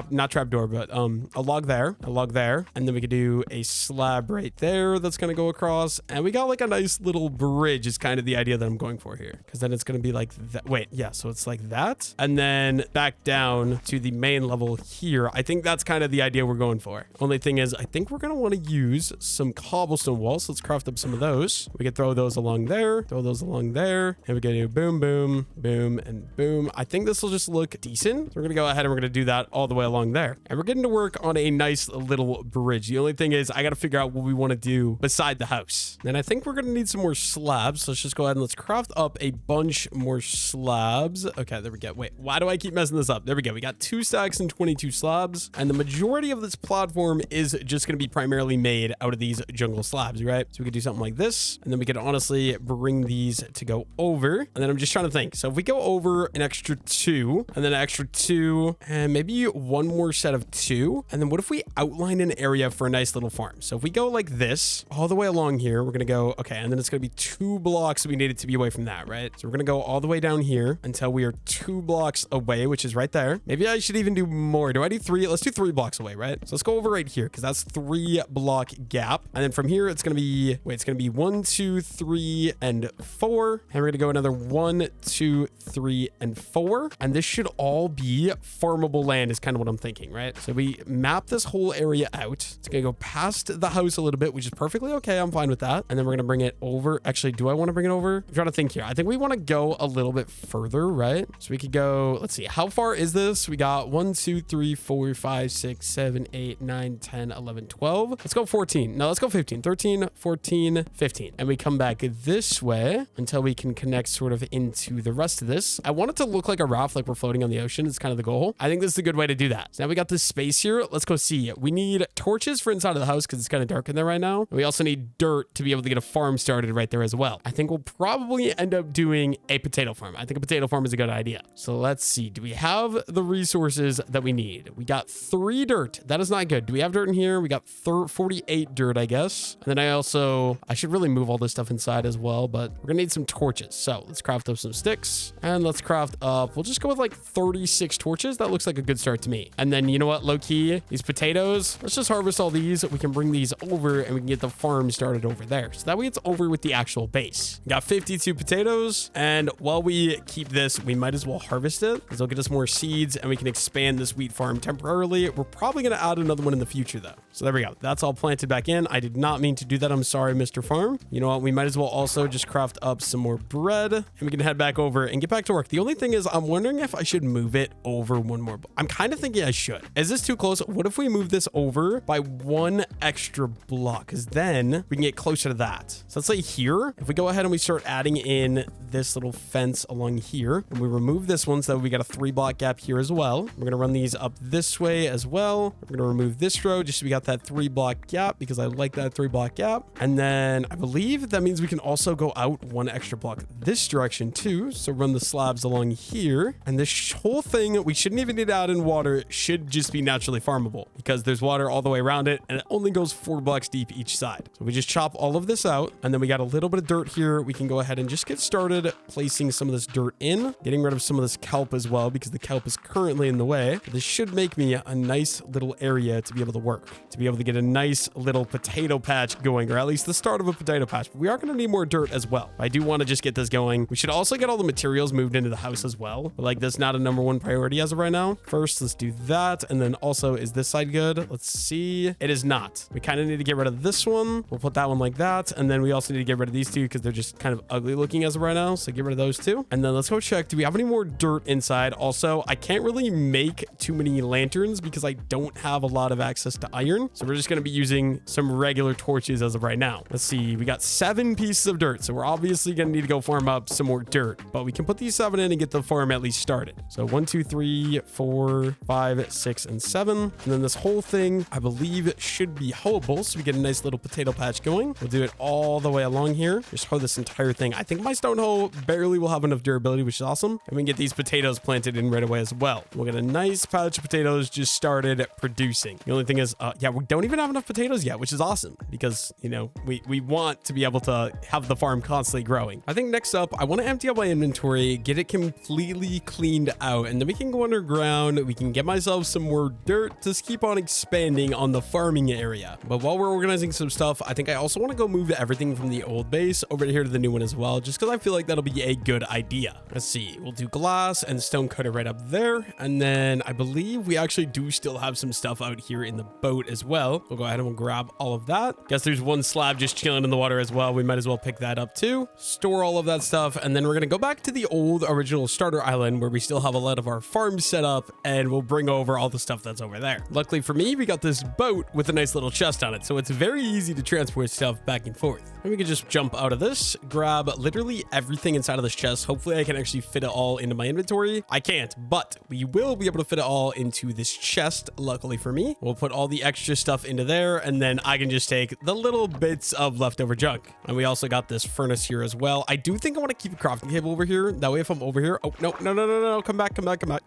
not trapdoor, but a log there, and then we could do a slab right there that's going to go across. And we got like a nice little bridge is kind of the idea that I'm going for here, because then it's going to be like that. Wait, yeah, so it's like that, and then back down to the main level here. I think that's kind of the idea we're going for. Only thing is, I think we're going to want to use some cobblestone walls. So let's craft up some of those. We could throw those along there, and we can do boom, boom, boom, and boom. I think this will just look decent. So we're going to go ahead and we're going to do that all the way along there. And we're getting to work on a nice little bridge. The only thing is I got to figure out what we want to do beside the house. And I think we're going to need some more slabs. So let's just go ahead and let's craft up a bunch more slabs. Okay, there we go. Wait, why do I keep messing this up? There we go. We got 2 stacks and 22 slabs. And the majority of this platform is just going to be primarily made out of these jungle slabs, right? So we could do something like this, and then we could honestly bring these to go over. And then I'm just trying to think. So if we go over an extra 2, and then an extra 2, and maybe one more set of 2, and then what if we outline an area for a nice little farm? So if we go like this all the way along here, we're going to go, okay, and then it's going to be 2 blocks. We need it to be away from that, right? So we're going to go all the way down here until we are 2 blocks away, which is right there. Maybe I should even do more. Do I do 3? Let's do 3 blocks away, right? So let's go over right here, because that's 3 block gap. And then from here, it's going to be, it's going to be 1, 2, 3, and 4. And we're going to go another 1, 1, 2, 3, and 4. And this should all be farmable land is kind of what I'm thinking, right? So we map this whole area out. It's going to go past the house a little bit, which is perfectly okay. I'm fine with that. And then we're going to bring it over. Actually, do I want to bring it over? I'm trying to think here. I think we want to go a little bit further, right? So we could go, let's see, how far is this? We got 1, 2, 3, 4, 5, 6, 7, 8, 9, 10, 11, 12. Let's go 14. No, let's go 15, 13, 14, 15. And we come back this way until we can connect sort of into the rest of this. I want it to look like a raft, like we're floating on the ocean. It's kind of the goal. I think this is a good way to do that. So now we got this space here. Let's go see it. We need torches for inside of the house because it's kind of dark in there right now. And we also need dirt to be able to get a farm started right there as well. I think we'll probably end up doing a potato farm. I think a potato farm is a good idea. So let's see. Do we have the resources that we need? We got 3 dirt. That is not good. Do we have dirt in here? We got 48 dirt, I guess. And then I should really move all this stuff inside as well, but we're gonna need some torches. So let's craft up some sticks and let's craft up, we'll just go with like 36 torches. That looks like a good start to me. And then you know what, low key, these potatoes, let's just harvest all these. We can bring these over and we can get the farm started over there. So that way it's over with the actual base. We got 52 potatoes. And while we keep this, we might as well harvest it because it'll get us more seeds and we can expand this wheat farm temporarily. We're probably going to add another one in the future though. So there we go. That's all planted back in. I did not mean to do that. I'm sorry, Mr. Farm. You know what? We might as well also just craft up some more bread and we can head back over and get back to work. The only thing is I'm wondering if I should move it over one more. I'm kind of thinking I should. Is this too close? What if we move this over by 1 extra block? Because then we can get closer to that. So let's say here, if we go ahead and we start adding in this little fence along here and we remove this one so that we got a 3-block gap here as well. We're going to run these up this way as well. We're going to remove this row just so we got that 3-block gap because I like that 3-block gap. And then I believe that means we can also go out 1 extra block this direction too. So run the slabs along here. And this whole thing, we shouldn't even need to add in water. It should just be naturally farmable because there's water all the way around it and it only goes 4 blocks deep each side. So we just chop all of this out and then we got a little bit of dirt here. We can go ahead and just get started placing some of this dirt in, getting rid of some of this kelp as well because the kelp is currently in the way. This should make me a nice little area to be able to work, to be able to get a nice little potato patch going, or at least the start of a potato patch. But we are going to need more dirt as well. I do want to just get this going. We should also get all the materials moved into the house as well. But like that's not a #1 priority as of right now. First, let's do that. And then also, is this side good? Let's see. It is not. We kind of need to get rid of this one. We'll put that one like that. And then we also need to get rid of these two because they're just kind of ugly looking as of right now. So get rid of those two. And then let's go check. Do we have any more dirt inside? Also, I can't really make too many lanterns because I don't have a lot of access to iron. So we're just going to be using some regular torches as of right now. Let's see. We got 7 pieces of dirt. So we're obviously going to need to go farm up some more dirt, but we can put these 7 in and get the farm at least started. So 1, 2, 3, 4, 5, 6, and 7. And then this whole thing, I believe, should be hoeable. So we get a nice little potato patch going. We'll do it all the way along here. Just hoe this entire thing. I think my stone hoe barely will have enough durability, which is awesome. And we can get these potatoes planted in right away as well. We'll get a nice patch of potatoes just started producing. The only thing is, yeah, we don't even have enough potatoes yet, which is awesome because, you know, we want to be able to have the farm constantly growing. I think next up, I want to empty out my inventory, get it completely cleaned out, and then we can go underground. We can get myself some more dirt to keep on expanding on the farming area. But while we're organizing some stuff, I think I also want to go move everything from the old base over here to the new one as well, just because I feel like that'll be a good idea. Let's see. We'll do glass and stone cutter right up there. And then I believe we actually do still have some stuff out here in the boat as well. We'll go ahead and we'll grab all of that. Guess there's 1 slab just chilling in the water as well. We might as well pick that up too. Store all of that stuff. And then we're going to go back to the old original starter island where we still have a lot of our farms set up and we'll bring over all the stuff that's over there. Luckily for me, we got this boat with a nice little chest on it. So it's very easy to transport stuff back and forth. And we can just jump out of this, grab literally everything inside of this chest. Hopefully I can actually fit it all into my inventory. I can't, but we will be able to fit it all into this chest. Luckily for me, we'll put all the extra stuff into there and then I can just take the little bits of leftover junk. And we also got this furnace here as well. I do think I want to keep a crafting table over here. That way if I'm over here, oh, no. Come back.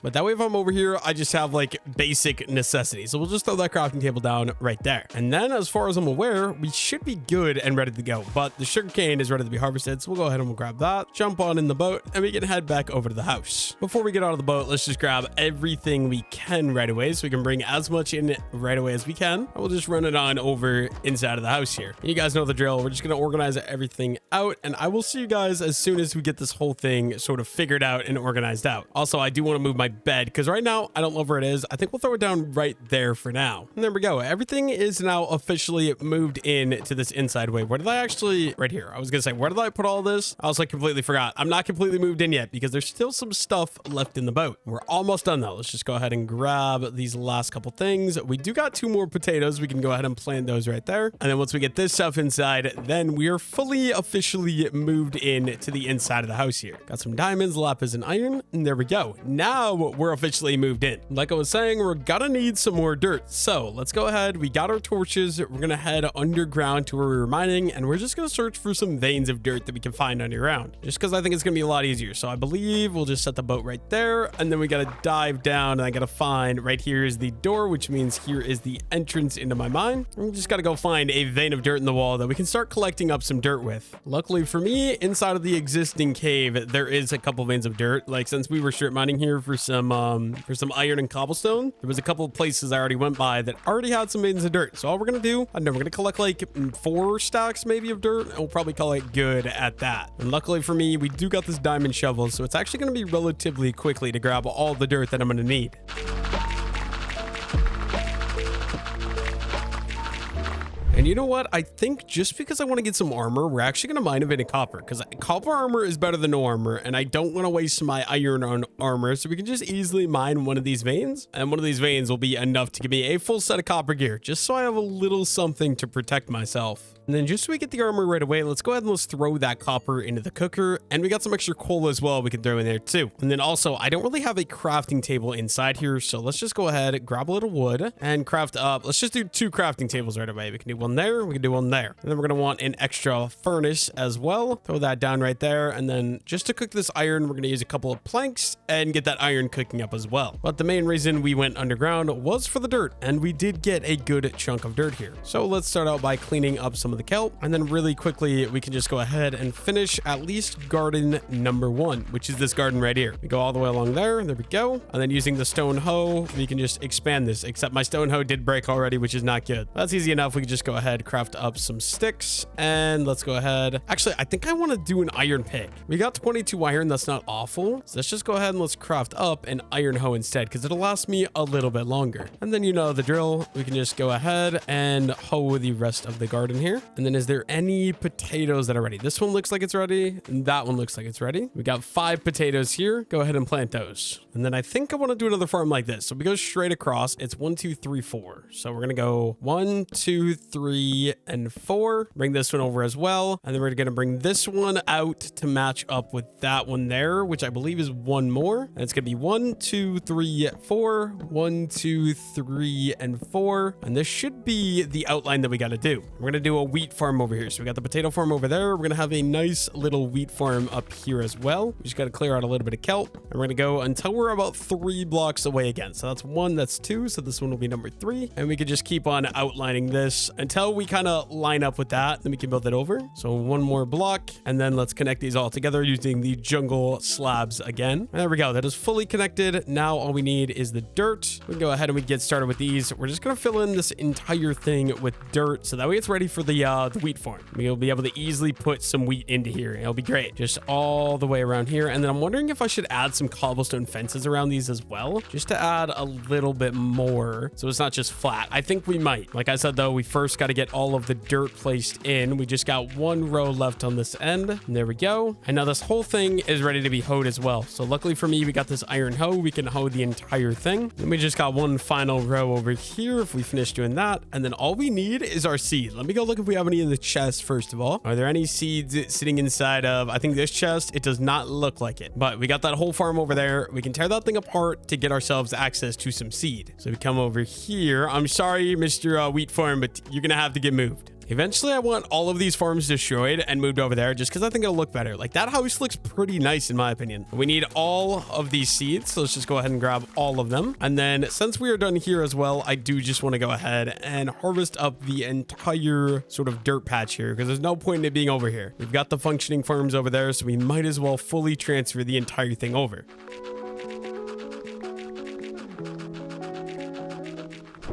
But that way if I'm over here, I just have like basic necessities. So we'll just throw that crafting table down right there. And then as far as I'm aware, we should be good and ready to go. But the sugarcane is ready to be harvested. So we'll go ahead and we'll grab that, jump on in the boat, and we can head back over to the house. Before we get out of the boat, let's just grab everything we can right away so we can bring as much in right away as we can. And we'll just run it on over inside of the house here. You guys know the drill. We're just going to organize everything out and I will see you guys as soon as we we get this whole thing sort of figured out and organized out. Also, I do want to move my bed because right now I don't love where it is. I think we'll throw it down right there for now. And there we go. Everything is now officially moved in to this inside way. Where did I actually, right here. I was gonna say, where did I put all this? I also completely forgot. I'm not completely moved in yet because there's still some stuff left in the boat. We're almost done though. Let's just go ahead and grab these last couple things. We do got 2 more potatoes. We can go ahead and plant those right there. And then once we get this stuff inside, then we are fully officially moved in to the inside of the house here. Got some diamonds, lapis, and iron. And there we go. Now we're officially moved in. Like I was saying, we're gonna need some more dirt. So let's go ahead. We got our torches. We're gonna head underground to where we were mining, and we're just gonna search for some veins of dirt that we can find underground, just because I think it's gonna be a lot easier. So I believe we'll just set the boat right there, and then we gotta dive down, and I gotta find right here is the door, which means here is the entrance into my mine. And we just gotta go find a vein of dirt in the wall that we can start collecting up some dirt with. Luckily for me, inside of the existing cave, there is a couple veins of dirt. Like, since we were strip mining here for some iron and cobblestone, there was a couple of places I already went by that already had some veins of dirt. So all we're gonna do, I don't know, we're gonna collect like 4 stacks maybe of dirt, and we'll probably call it good at that. And luckily for me, we do got this diamond shovel, so it's actually gonna be relatively quickly to grab all the dirt that I'm gonna need. And you know what? I think just because I want to get some armor, we're actually going to mine a bit of copper, because copper armor is better than no armor, and I don't want to waste my iron on armor, so we can just easily mine one of these veins, and one of these veins will be enough to give me a full set of copper gear, just so I have a little something to protect myself. And then just so we get the armor right away, let's go ahead and let's throw that copper into the cooker, and we got some extra coal as well we can throw in there too. And then also, I don't really have a crafting table inside here, so let's just go ahead, grab a little wood, and craft up. Let's just do 2 crafting tables right away. We can do one there, we can do one there. And then we're gonna want an extra furnace as well. Throw that down right there, and then just to cook this iron, we're gonna use a couple of planks and get that iron cooking up as well. But the main reason we went underground was for the dirt, and we did get a good chunk of dirt here. So let's start out by cleaning up some of the kelp, and then really quickly we can just go ahead and finish at least garden number 1, which is this garden right here. We go all the way along there we go, and then using the stone hoe we can just expand this, except my stone hoe did break already, which is not good. That's easy enough. We can just go ahead, craft up some sticks, and let's go ahead. Actually, I think I want to do an iron pick. We got 22 iron. That's not awful, so let's just go ahead and let's craft up an iron hoe instead, because it'll last me a little bit longer. And then you know the drill. We can just go ahead and hoe the rest of the garden here. And then is there any potatoes that are ready? This one looks like it's ready, and that one looks like it's ready. We got 5 potatoes here. Go ahead and plant those. And then I think I want to do another farm like this. So we go straight across. It's 1, 2, 3, 4. So we're gonna go 1, 2, 3, and 4. Bring this one over as well, and then we're gonna bring this one out to match up with that one there, which I believe is 1 more. And it's gonna be 1, 2, 3, 4. 1, 2, 3, and 4. And this should be the outline that we got to do. We're gonna do a wheat farm over here. So we got the potato farm over there. We're gonna have a nice little wheat farm up here as well. We just got to clear out a little bit of kelp, and we're gonna go until we're about 3 blocks away again. So that's 1, that's 2. So this one will be number 3, and we could just keep on outlining this until we kind of line up with that. Then we can build it over. So 1 more block, and then let's connect these all together using the jungle slabs again. And there we go. That is fully connected. Now all we need is the dirt. We can go ahead and we get started with these. We're just gonna fill in this entire thing with dirt, so that way it's ready for the wheat farm. We'll be able to easily put some wheat into here. It'll be great. Just all the way around here. And then I'm wondering if I should add some cobblestone fences around these as well, just to add a little bit more, so it's not just flat. I think we might. Like I said though, we first got to get all of the dirt placed in. We just got 1 row left on this end, and there we go. And now this whole thing is ready to be hoed as well. So luckily for me, we got this iron hoe. We can hoe the entire thing. Then we just got 1 final row over here if we finish doing that, and then all we need is our seed. Let me go look if we have any in the chest first of all. Are there any seeds sitting inside of, I think, this chest? It does not look like it, but we got that whole farm over there. We can tear that thing apart to get ourselves access to some seed. So we come over here. I'm sorry, Mr. Wheat Farm, but you're gonna have to get moved. Eventually, I want all of these farms destroyed and moved over there, just because I think it'll look better. Like, that house looks pretty nice in my opinion. We need all of these seeds, so let's just go ahead and grab all of them. And then since we are done here as well, I do just want to go ahead and harvest up the entire sort of dirt patch here, because there's no point in it being over here. We've got the functioning farms over there, so we might as well fully transfer the entire thing over.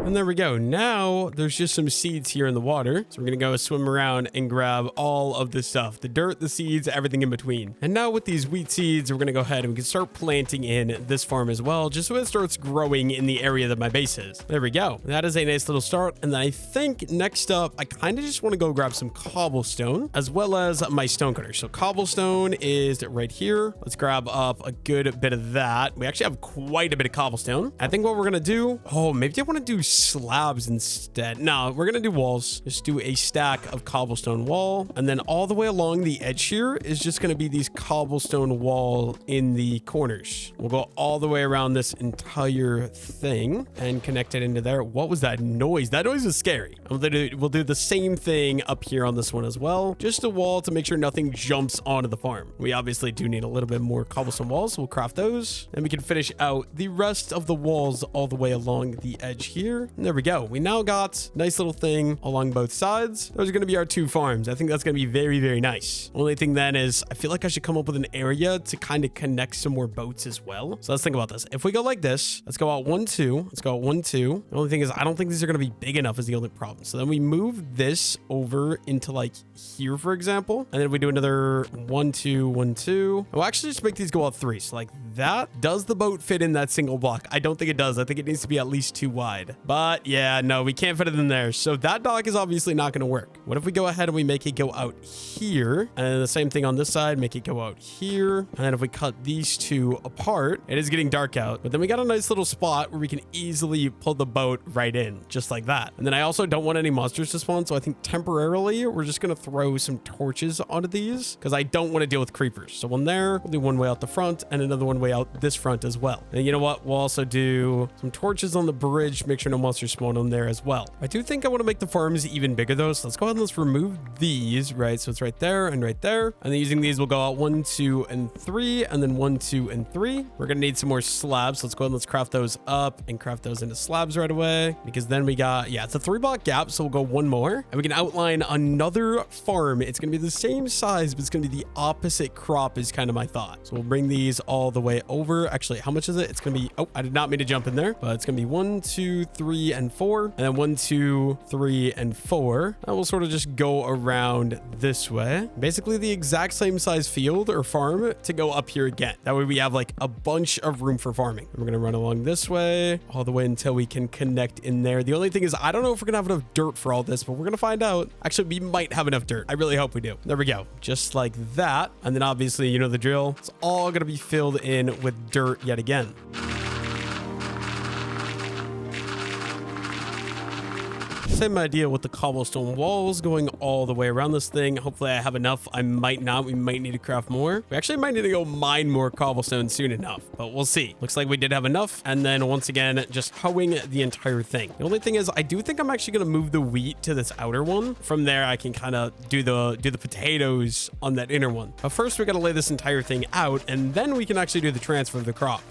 And there we go. Now there's just some seeds here in the water. So we're going to go swim around and grab all of this stuff, the dirt, the seeds, everything in between. And now with these wheat seeds, we're going to go ahead and we can start planting in this farm as well, just so it starts growing in the area that my base is. There we go. That is a nice little start. And then I think next up, I kind of just want to go grab some cobblestone as well as my stone cutter. So cobblestone is right here. Let's grab up a good bit of that. We actually have quite a bit of cobblestone. I think what we're going to do, oh, maybe I want to do slabs instead. No, we're going to do walls. Just do a stack of cobblestone wall. And then all the way along the edge here is just going to be these cobblestone wall in the corners. We'll go all the way around this entire thing and connect it into there. What was that noise? That noise is scary. We'll do the same thing up here on this one as well. Just a wall to make sure nothing jumps onto the farm. We obviously do need a little bit more cobblestone walls. So we'll craft those and we can finish out the rest of the walls all the way along the edge here. And there we go. We now got a nice little thing along both sides. Those are going to be our two farms. I think that's going to be very, very nice. Only thing then is I feel like I should come up with an area to kind of connect some more boats as well. So let's think about this. If we go like this, let's go out 1, 2. Let's go out 1, 2. The only thing is I don't think these are going to be big enough is the only problem. So then we move this over into like here, for example. And then we do another 1, 2, 1, 2. We'll actually just make these go out 3. So like that. Does the boat fit in that single block? I don't think it does. I think it needs to be at least 2 wide. But yeah, no, we can't fit it in there. So that dock is obviously not going to work. What if we go ahead and we make it go out here? And then the same thing on this side, make it go out here. And then if we cut these two apart, it is getting dark out. But then we got a nice little spot where we can easily pull the boat right in, just like that. And then I also don't want any monsters to spawn. So I think temporarily, we're just going to throw some torches onto these because I don't want to deal with creepers. So one there, we'll do one way out the front and another one way out this front as well. And you know what? We'll also do some torches on the bridge, make sure no monsters spawn on there as well. I do think I want to make the farms even bigger though. So let's go ahead and let's remove these, right? So it's right there and right there. And then using these, we'll go out 1, 2, and 3, and then 1, 2, and 3. We're going to need some more slabs. So let's go ahead and let's craft those up and craft those into slabs right away because then we got, yeah, it's a 3-block gap. So we'll go one more and we can outline another farm. It's going to be the same size, but it's going to be the opposite crop is kind of my thought. So we'll bring these all the way over. Actually, how much is it? It's going to be, oh, I did not mean to jump in there, but it's going to be 1, 2, 3, and 4, and then 1, 2, 3, and 4. And we'll sort of just go around this way. Basically the exact same size field or farm to go up here again. That way we have like a bunch of room for farming. And we're going to run along this way all the way until we can connect in there. The only thing is I don't know if we're going to have enough dirt for all this, but we're going to find out. Actually, we might have enough dirt. I really hope we do. There we go. Just like that. And then obviously, you know the drill. It's all going to be filled in with dirt yet again. Same idea with the cobblestone walls going all the way around this thing. Hopefully I have enough. I might not. We might need to craft more. We actually might need to go mine more cobblestone soon enough, but we'll see. Looks like we did have enough. And then once again, just hoeing the entire thing. The only thing is I do think I'm actually going to move the wheat to this outer one. From there, I can kind of do the potatoes on that inner one. But first we got to lay this entire thing out and then we can actually do the transfer of the crop.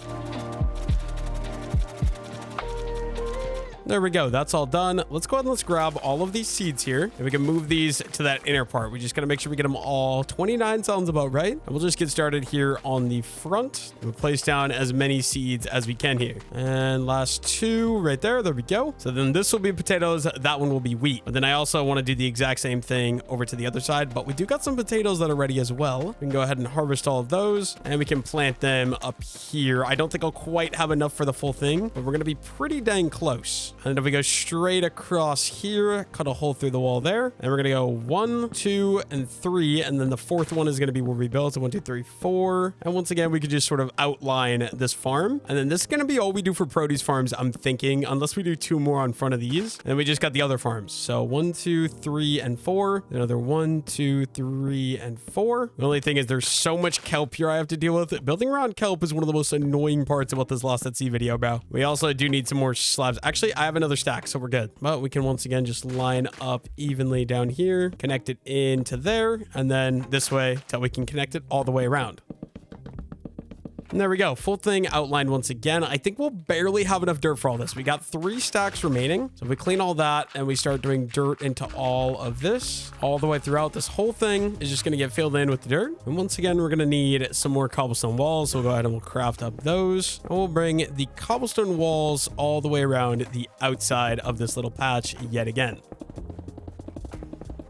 There we go. That's all done. Let's go ahead and let's grab all of these seeds here and we can move these to that inner part. We just got to make sure we get them all. 29 sounds about right. And we'll just get started here on the front. We'll place down as many seeds as we can here. And last 2 right there. There we go. So then this will be potatoes. That one will be wheat. But then I also want to do the exact same thing over to the other side. But we do got some potatoes that are ready as well. We can go ahead and harvest all of those and we can plant them up here. I don't think I'll quite have enough for the full thing, but we're going to be pretty dang close. And if we go straight across here, cut a hole through the wall there, and we're gonna go 1, 2, and 3, and then the 4th one is gonna be where we build. So 1, 2, 3, 4. And once again, we could just sort of outline this farm, and then this is gonna be all we do for produce farms, I'm thinking, unless we do 2 more on front of these. And then we just got the other farms. So 1, 2, 3, and 4. Another 1, 2, 3, and 4. The only thing is there's so much kelp here I have to deal with. Building around kelp is one of the most annoying parts about this Lost at Sea video, bro. We also do need some more slabs. Actually, I have another stack, so we're good. But we can once again just line up evenly down here, connect it into there, and then this way till we can connect it all the way around. And there we go. Full thing outlined once again. I think we'll barely have enough dirt for all this. We got 3 stacks remaining. So if we clean all that and we start doing dirt into all of this, all the way throughout, this whole thing is just going to get filled in with the dirt. And once again, we're going to need some more cobblestone walls. So we'll go ahead and we'll craft up those. And we'll bring the cobblestone walls all the way around the outside of this little patch yet again.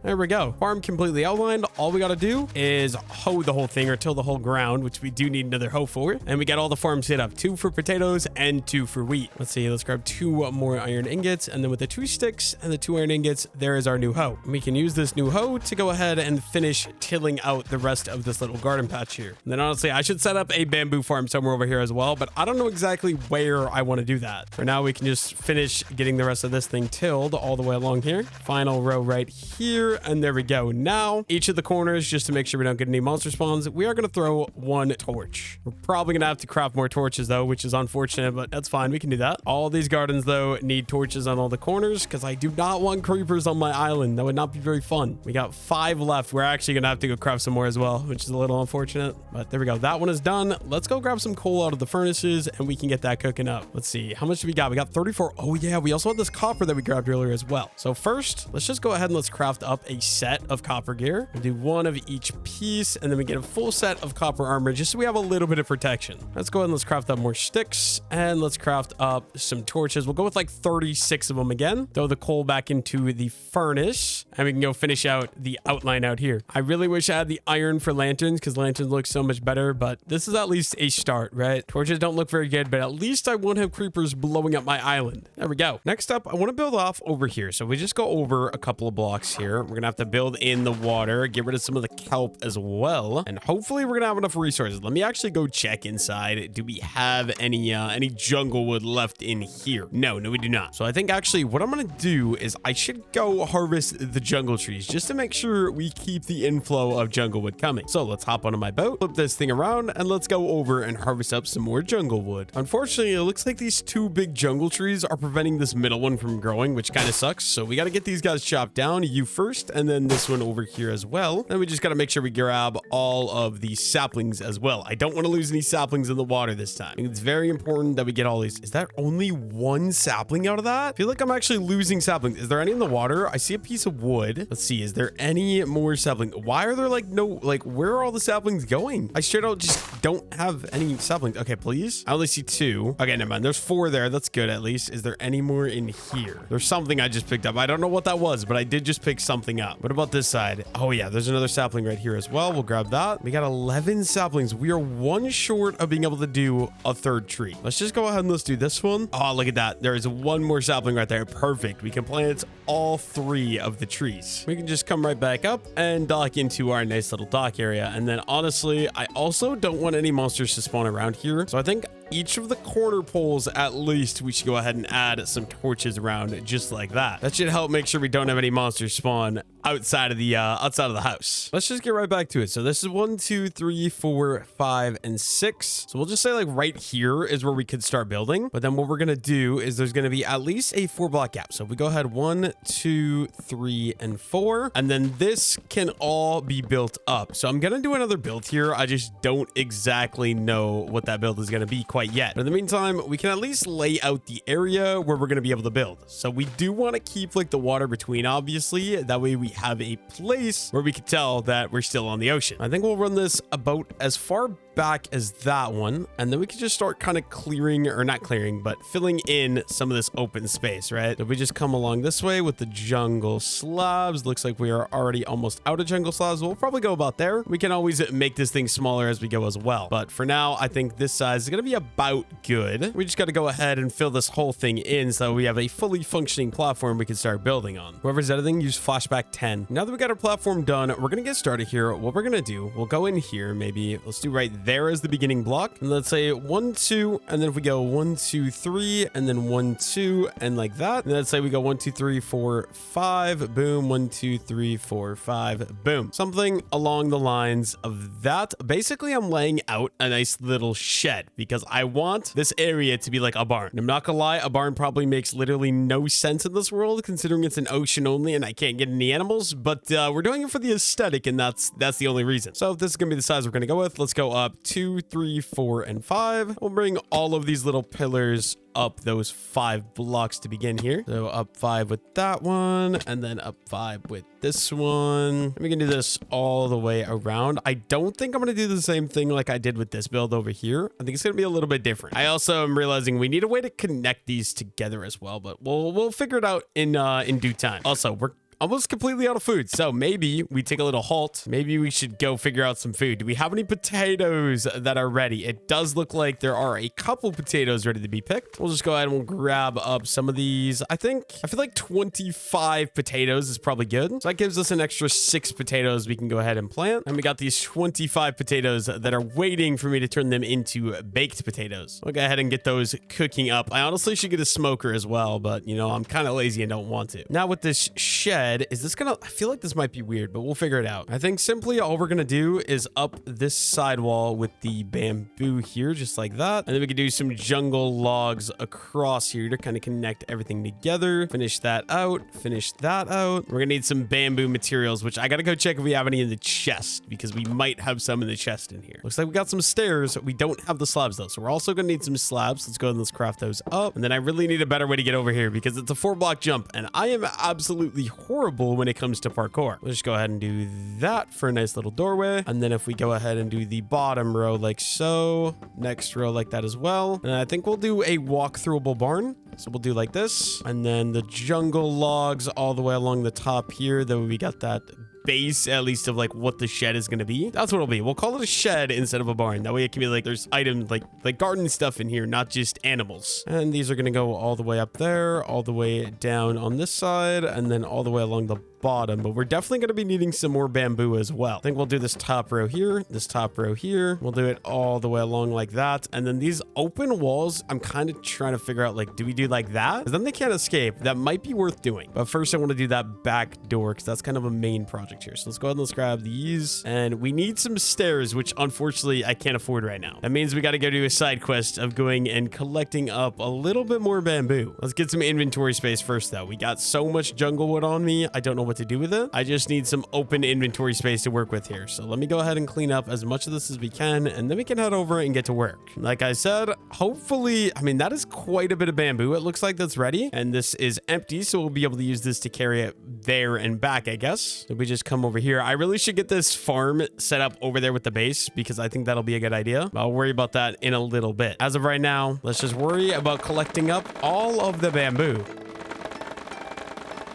There we go. Farm completely outlined. All we got to do is hoe the whole thing or till the whole ground, which we do need another hoe for. And we got all the farms set up. 2 for potatoes and 2 for wheat. Let's see. Let's grab 2 more iron ingots. And then with the 2 sticks and the 2 iron ingots, there is our new hoe. And we can use this new hoe to go ahead and finish tilling out the rest of this little garden patch here. And then honestly, I should set up a bamboo farm somewhere over here as well, but I don't know exactly where I want to do that. For now, we can just finish getting the rest of this thing tilled all the way along here. Final row right here. And there we go. Now, each of the corners, just to make sure we don't get any monster spawns, we are going to throw 1 torch. We're probably going to have to craft more torches, though, which is unfortunate, but that's fine. We can do that. All these gardens, though, need torches on all the corners because I do not want creepers on my island. That would not be very fun. We got 5 left. We're actually going to have to go craft some more as well, which is a little unfortunate, but there we go. That one is done. Let's go grab some coal out of the furnaces and we can get that cooking up. Let's see. How much do we got? We got 34. Oh, yeah. We also had this copper that we grabbed earlier as well. So first, let's just go ahead and let's craft up a set of copper gear. We'll do 1 of each piece and then we get a full set of copper armor just so we have a little bit of protection. Let's go ahead and let's craft up more sticks and let's craft up some torches. We'll go with like 36 of them again. Throw the coal back into the furnace and we can go finish out the outline out here. I really wish I had the iron for lanterns because lanterns look so much better, but this is at least a start, right? Torches don't look very good, but at least I won't have creepers blowing up my island. There we go. Next up, I want to build off over here. So we just go over a couple of blocks here. We're going to have to build in the water, get rid of some of the kelp as well, and hopefully we're gonna have enough resources. Let me actually go check inside. Do we have any jungle wood left in here? No, we do not. So I think actually what I'm gonna do is I should go harvest the jungle trees just to make sure we keep the inflow of jungle wood coming. So let's hop onto my boat, flip this thing around, and let's go over and harvest up some more jungle wood. Unfortunately, it looks like these 2 big jungle trees are preventing this middle one from growing, which kind of sucks. So we got to get these guys chopped down. You first, and then this one over here as well. Then we just got to make sure we grab all of these saplings as well. I don't want to lose any saplings in the water this time. It's very important that we get all these. Is that only 1 sapling out of that? I feel like I'm actually losing saplings. Is there any in the water? I see a piece of wood. Let's see. Is there any more saplings? Why are there like no, like where are all the saplings going? I straight out just don't have any saplings. Okay, please. I only see 2. Okay, never mind. There's 4 there. That's good at least. Is there any more in here? There's something I just picked up. I don't know what that was, but I did just pick something up. What about this side? Oh yeah, there's another sapling right here as well. We'll grab that. We got 11 saplings. We are 1 short of being able to do a 3rd tree. Let's just go ahead and let's do this one. Oh, look at that. There is 1 more sapling right there. Perfect. We can plant all 3 of the trees. We can just come right back up and dock into our nice little dock area. And then honestly, I also don't want any monsters to spawn around here. So I think each of the corner poles, at least, we should go ahead and add some torches around just like that. That should help make sure we don't have any monsters spawn outside of the house. Let's just get right back to it. So this is 1, 2, 3, 4, 5, and 6. So we'll just say like right here is where we could start building. But then what we're going to do is there's going to be at least a 4 block gap. So if we go ahead 1, 2, 3, and 4, and then this can all be built up. So I'm going to do another build here. I just don't exactly know what that build is going to be quite yet. But in the meantime, we can at least lay out the area where we're going to be able to build. So we do want to keep like the water between, obviously. That way we have a place where we can tell that we're still on the ocean. I think we'll run this about as far back as that one, and then we can just start kind of clearing, or not clearing, but filling in some of this open space, right? If we just come along this way with the jungle slabs, looks like we are already almost out of jungle slabs. We'll probably go about there. We can always make this thing smaller as we go as well, but for now I think this size is going to be about good. We just got to go ahead and fill this whole thing in so we have a fully functioning platform we can start building on. Whoever's editing, use flashback 10. Now that we got our platform done, we're going to get started here. What we're going to do, we'll go in here, maybe let's do right there as the beginning block, and let's say 1, 2, and then if we go 1, 2, 3, and then 1, 2, and like that, and let's say we go 1, 2, 3, 4, 5, boom, 1, 2, 3, 4, 5, boom, something along the lines of that. Basically, I'm laying out a nice little shed because I want this area to be like a barn. I'm not gonna lie, a barn probably makes literally no sense in this world considering it's an ocean only and I can't get any animals, but we're doing it for the aesthetic, and that's the only reason. So if this is gonna be the size we're gonna go with, let's go up 2, 3, 4, and 5. We'll bring all of these little pillars up those 5 blocks to begin here. So up 5 with that one, and then up 5 with this one. And we can do this all the way around. I don't think I'm going to do the same thing like I did with this build over here. I think it's going to be a little bit different. I also am realizing we need a way to connect these together as well, but we'll figure it out in due time. Also, we're almost completely out of food, so maybe we take a little halt. Maybe we should go figure out some food. Do we have any potatoes that are ready? It does look like there are a couple potatoes ready to be picked. We'll just go ahead and we'll grab up some of these. I feel like 25 potatoes is probably good. So that gives us an extra 6 potatoes we can go ahead and plant. And we got these 25 potatoes that are waiting for me to turn them into baked potatoes. We'll go ahead and get those cooking up. I honestly should get a smoker as well, but you know, I'm kind of lazy and don't want to. Now with this shed, is this gonna, I feel like this might be weird, but we'll figure it out. I think simply all we're gonna do is up this sidewall with the bamboo here, just like that. And then we can do some jungle logs across here to kind of connect everything together. Finish that out. Finish that out. We're gonna need some bamboo materials, which I gotta go check if we have any in the chest, because we might have some in the chest in here. Looks like we got some stairs. We don't have the slabs though, so we're also gonna need some slabs. Let's go ahead and let's craft those up. And then I really need a better way to get over here because it's a 4-block jump, and I am absolutely horrible when it comes to parkour. Let's just go ahead and do that for a nice little doorway. And then if we go ahead and do the bottom row like so, next row like that as well. And I think we'll do a walk-throughable barn. So we'll do like this. And then the jungle logs all the way along the top here. Then we got that base at least of like what the shed is going to be. That's what it'll be. We'll call it a shed instead of a barn. That way it can be like there's items like garden stuff in here, not just animals. And these are going to go all the way up there, all the way down on this side, and then all the way along the bottom. But we're definitely going to be needing some more bamboo as well. I think we'll do this top row here, this top row here. We'll do it all the way along like that. And then these open walls, I'm kind of trying to figure out, like, do we do like that? Because then they can't escape. That might be worth doing. But first I want to do that back door because that's kind of a main project here. So let's go ahead and let's grab these. And we need some stairs, which unfortunately I can't afford right now. That means we got to go do a side quest of going and collecting up a little bit more bamboo. Let's get some inventory space first though. We got so much jungle wood on me. I don't know what to do with it. I just need some open inventory space to work with here. So let me go ahead and clean up as much of this as we can, and then we can head over and get to work. Like I said, hopefully, I mean, that is quite a bit of bamboo. It looks like that's ready, and this is empty, so we'll be able to use this to carry it there and back, I guess. So we just come over here. I really should get this farm set up over there with the base because I think that'll be a good idea. I'll worry about that in a little bit. As of right now, let's just worry about collecting up all of the bamboo.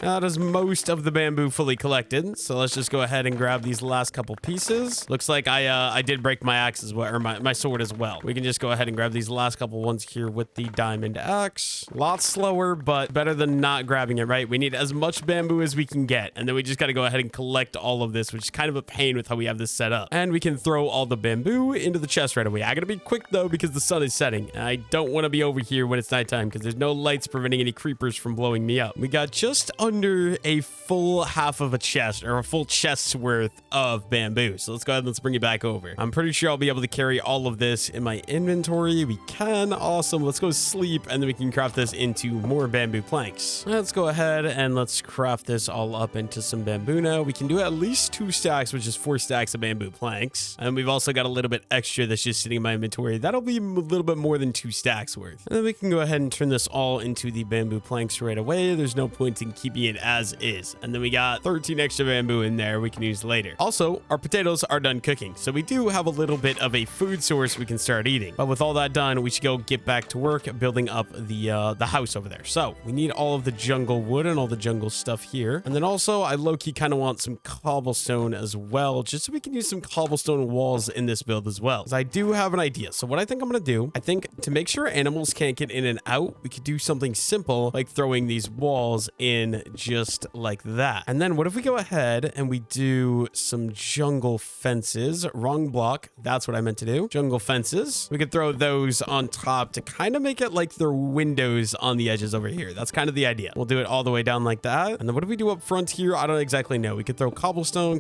That is most of the bamboo fully collected. So let's just go ahead and grab these last couple pieces. Looks like I did break my axe as well, or my sword as well. We can just go ahead and grab these last couple ones here with the diamond axe. A lot slower, but better than not grabbing it, right? We need as much bamboo as we can get. And then we just got to go ahead and collect all of this, which is kind of a pain with how we have this set up. And we can throw all the bamboo into the chest right away. I got to be quick though, because the sun is setting. And I don't want to be over here when it's nighttime because there's no lights preventing any creepers from blowing me up. We got just under a full half of a chest, or a full chest's worth of bamboo. So let's go ahead and let's bring it back over. I'm pretty sure I'll be able to carry all of this in my inventory. We can. Awesome. Let's go sleep, and then we can craft this into more bamboo planks. Let's go ahead and let's craft this all up into some bamboo now. We can do at least 2 stacks, which is 4 stacks of bamboo planks. And we've also got a little bit extra that's just sitting in my inventory. That'll be a little bit more than 2 stacks worth. And then we can go ahead and turn this all into the bamboo planks right away. There's no point in keeping it as is. And then we got 13 extra bamboo in there we can use later. Also, our potatoes are done cooking, so we do have a little bit of a food source we can start eating. But with all that done, we should go get back to work building up the house over there. So we need all of the jungle wood and all the jungle stuff here. And then also, I low-key kind of want some cobblestone as well, just so we can use some cobblestone walls in this build as well. Because I do have an idea. So what I think I'm going to do, I think to make sure animals can't get in and out, we could do something simple like throwing these walls in just like that. And then what if we go ahead and we do some jungle fences? Wrong block. That's what I meant to do. Jungle fences. We could throw those on top to kind of make it like they're windows on the edges over here. That's kind of the idea. We'll do it all the way down like that. And then what do we do up front here? I don't exactly know. We could throw cobblestone.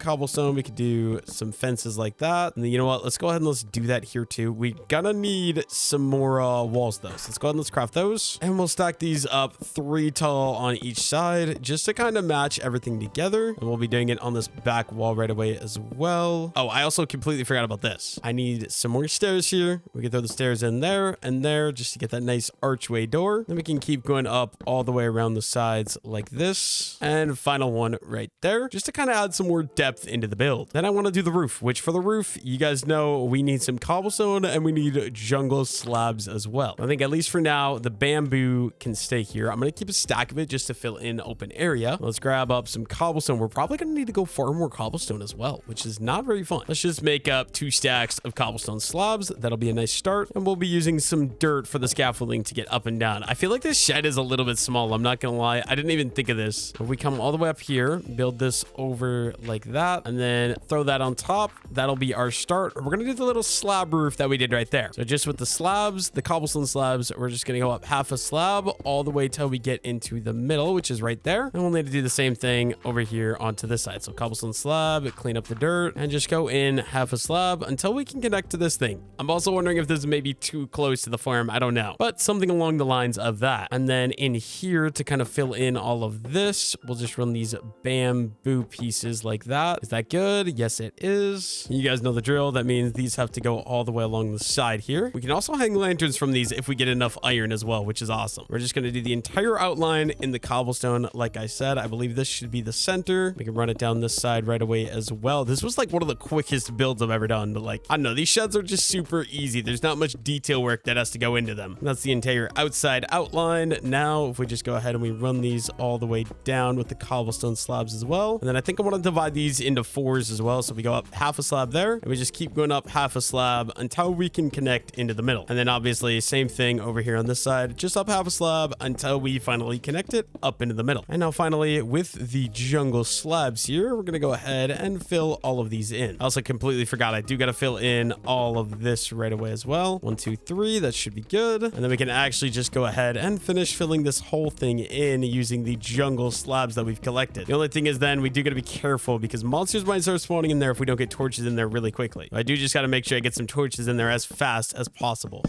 We could do some fences like that. And then you know what? Let's go ahead and let's do that here too. We gonna need some more walls though. So let's go ahead and let's craft those. And we'll stack these up 3 tall on each side. side just to kind of match everything together. And we'll be doing it on this back wall right away as well. Oh, I also completely forgot about this. I need some more stairs here. We can throw the stairs in there and there just to get that nice archway door. Then we can keep going up all the way around the sides like this. And final one right there, just to kind of add some more depth into the build. Then I want to do the roof, which for the roof, you guys know we need some cobblestone and we need jungle slabs as well. I think at least for now, the bamboo can stay here. I'm going to keep a stack of it just to fill in open area. Let's grab up some cobblestone. We're probably going to need to go farm more cobblestone as well, which is not very fun. Let's just make up 2 stacks of cobblestone slabs. That'll be a nice start. And we'll be using some dirt for the scaffolding to get up and down. I feel like this shed is a little bit small. I'm not going to lie. I didn't even think of this. If we come all the way up here, build this over like that, and then throw that on top, that'll be our start. We're going to do the little slab roof that we did right there. So just with the slabs, the cobblestone slabs, we're just going to go up half a slab all the way till we get into the middle, which is right there. And we'll need to do the same thing over here onto this side. So cobblestone slab, clean up the dirt, and just go in half a slab until we can connect to this thing. I'm also wondering if this is maybe too close to the farm. I don't know, but something along the lines of that. And then in here to kind of fill in all of this, we'll just run these bamboo pieces like that. Is that good? Yes, it is. You guys know the drill. That means these have to go all the way along the side here. We can also hang lanterns from these if we get enough iron as well, which is awesome. We're just going to do the entire outline in the cobblestone. Like I said, I believe this should be the center. We can run it down this side right away as well. This was like one of the quickest builds I've ever done, but like, I don't know, these sheds are just super easy. There's not much detail work that has to go into them. That's the entire outside outline. Now, if we just go ahead and we run these all the way down with the cobblestone slabs as well. And then I think I want to divide these into 4s as well. So we go up half a slab there, and we just keep going up half a slab until we can connect into the middle. And then obviously same thing over here on this side, just up half a slab until we finally connect it up into the middle. And now finally with the jungle slabs here, we're going to go ahead and fill all of these in. I also completely forgot I do got to fill in all of this right away as well. 1, 2, 3, that should be good. And then we can actually just go ahead and finish filling this whole thing in using the jungle slabs that we've collected. The only thing is then we do got to be careful because monsters might start spawning in there if we don't get torches in there really quickly. I do just got to make sure I get some torches in there as fast as possible.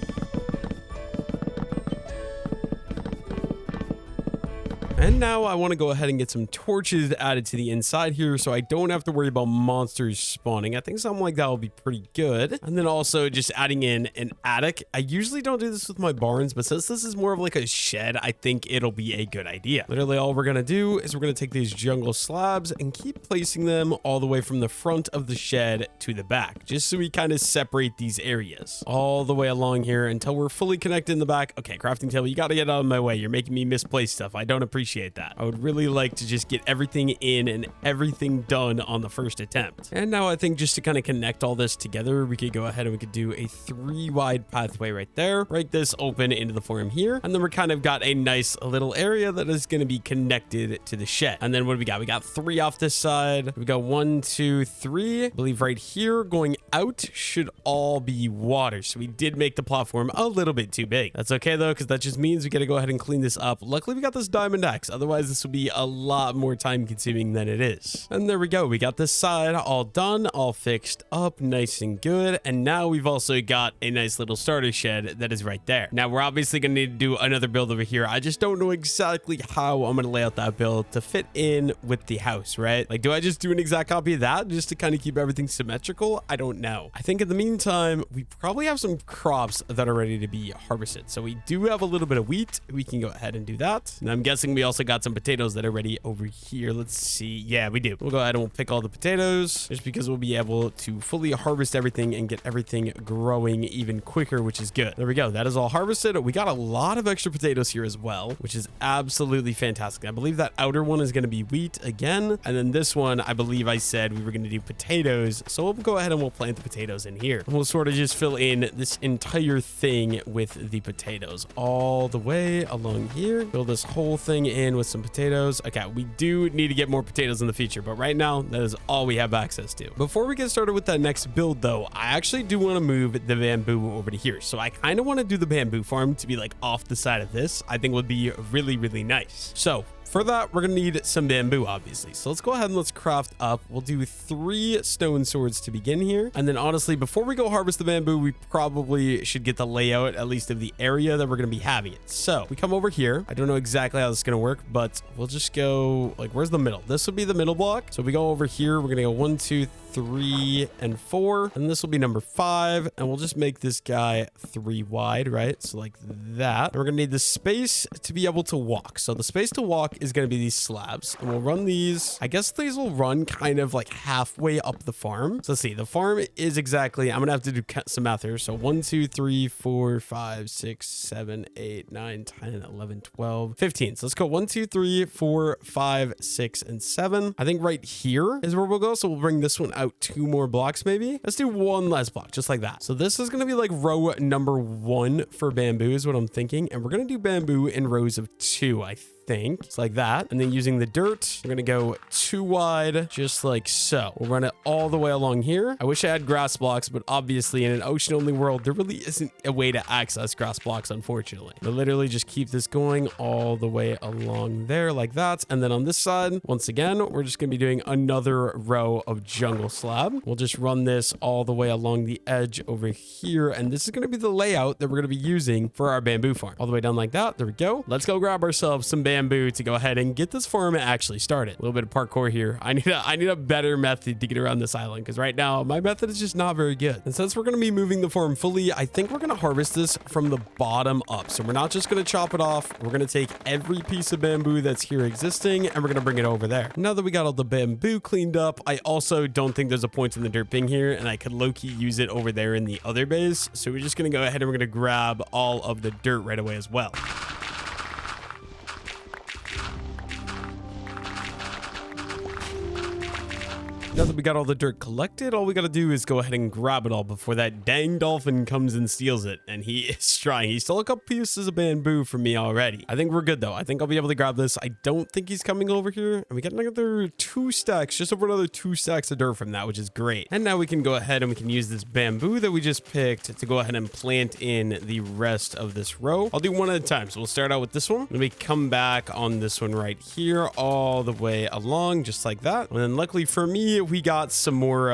And now I want to go ahead and get some torches added to the inside here so I don't have to worry about monsters spawning. I think something like that will be pretty good. And then also just adding in an attic. I usually don't do this with my barns, but since this is more of like a shed, I think it'll be a good idea. Literally all we're going to do is we're going to take these jungle slabs and keep placing them all the way from the front of the shed to the back, just so we kind of separate these areas all the way along here until we're fully connected in the back. Okay, crafting table, you got to get out of my way. You're making me misplace stuff. I don't appreciate that. I would really like to just get everything in and everything done on the first attempt. And now I think just to kind of connect all this together, we could go ahead and we could do a 3 wide pathway right there, break this open into the farm here, and then we're kind of got a nice little area that is going to be connected to the shed. And then what do we got? We got 3 off this side. We got 1, 2, 3. I believe right here going out should all be water. So we did make the platform a little bit too big. That's okay though, because that just means we got to go ahead and clean this up. Luckily we got this diamond axe. Otherwise, this will be a lot more time consuming than it is. And there we go. We got this side all done, all fixed up, nice and good. And now we've also got a nice little starter shed that is right there. Now, we're obviously going to need to do another build over here. I just don't know exactly how I'm going to lay out that build to fit in with the house, right? Like, do I just do an exact copy of that just to kind of keep everything symmetrical? I don't know. I think in the meantime, we probably have some crops that are ready to be harvested. So we do have a little bit of wheat. We can go ahead and do that. And I'm guessing we also got some potatoes that are ready over here. Let's see. Yeah, we do. We'll go ahead and we'll pick all the potatoes just because we'll be able to fully harvest everything and get everything growing even quicker, which is good. There we go. That is all harvested. We got a lot of extra potatoes here as well, which is absolutely fantastic. I believe that outer one is going to be wheat again. And then this one, I believe I said we were going to do potatoes. So we'll go ahead and we'll plant the potatoes in here. And we'll sort of just fill in this entire thing with the potatoes all the way along here. Fill this whole thing in with some potatoes. Okay, we do need to get more potatoes in the future, but right now that is all we have access to. Before we get started with that next build though, I actually do want to move the bamboo over to here. So I kind of want to do the bamboo farm to be like off the side of this. I think would be really, really nice. So for that, we're gonna need some bamboo, obviously. So let's go ahead and let's craft up. We'll do 3 stone swords to begin here. And then honestly, before we go harvest the bamboo, we probably should get the layout, at least of the area that we're gonna be having it. So we come over here. I don't know exactly how this is gonna work, but we'll just go like, where's the middle? This would be the middle block. So we go over here, we're gonna go 1, 2, 3, and 4, and this will be number 5, and we'll just make this guy 3 wide, right? So like that. And we're gonna need the space to be able to walk. So the space to walk is gonna be these slabs, and we'll run these. I guess these will run kind of like halfway up the farm. So let's see, the farm is exactly, I'm gonna have to do some math here. So 1, 2, 3, 4, 5, 6, 7, 8, 9, 10, 11, 12, 15. So let's go 1, 2, 3, 4, 5, 6, and 7. I think right here is where we'll go. So we'll bring this one out 2 more blocks maybe. Let's do 1 less block, just like that. So this is gonna be like row number 1 for bamboo is what I'm thinking. And we're gonna do bamboo in rows of 2, I think. It's like that. And then using the dirt, we're gonna go 2 wide, just like so. We'll run it all the way along here. I wish I had grass blocks, but obviously in an ocean only world, there really isn't a way to access grass blocks, unfortunately. But literally just keep this going all the way along there like that. And then on this side, once again, we're just gonna be doing another row of jungle slab. We'll just run this all the way along the edge over here. And this is gonna be the layout that we're gonna be using for our bamboo farm. All the way down like that. There we go. Let's go grab ourselves some bamboo to go ahead and get this farm actually started. A little bit of parkour here. I need a better method to get around this island, because right now my method is just not very good. And since we're going to be moving the farm fully, I think we're going to harvest this from the bottom up. So we're not just going to chop it off. We're going to take every piece of bamboo that's here existing, and we're going to bring it over there. Now that we got all the bamboo cleaned up, I also don't think there's a point in the dirt being here, and I could low-key use it over there in the other base. So we're just going to go ahead and we're going to grab all of the dirt right away as well. Now that we got all the dirt collected, all we got to do is go ahead and grab it all before that dang dolphin comes and steals it. And he is trying. He stole a couple pieces of bamboo from me already. I think we're good though. I think I'll be able to grab this. I don't think he's coming over here. And we got another 2 stacks, just over another 2 stacks of dirt from that, which is great. And now we can go ahead and we can use this bamboo that we just picked to go ahead and plant in the rest of this row. I'll do one at a time. So we'll start out with this one. Then we come back on this one right here all the way along, just like that. And then luckily for me, we got some more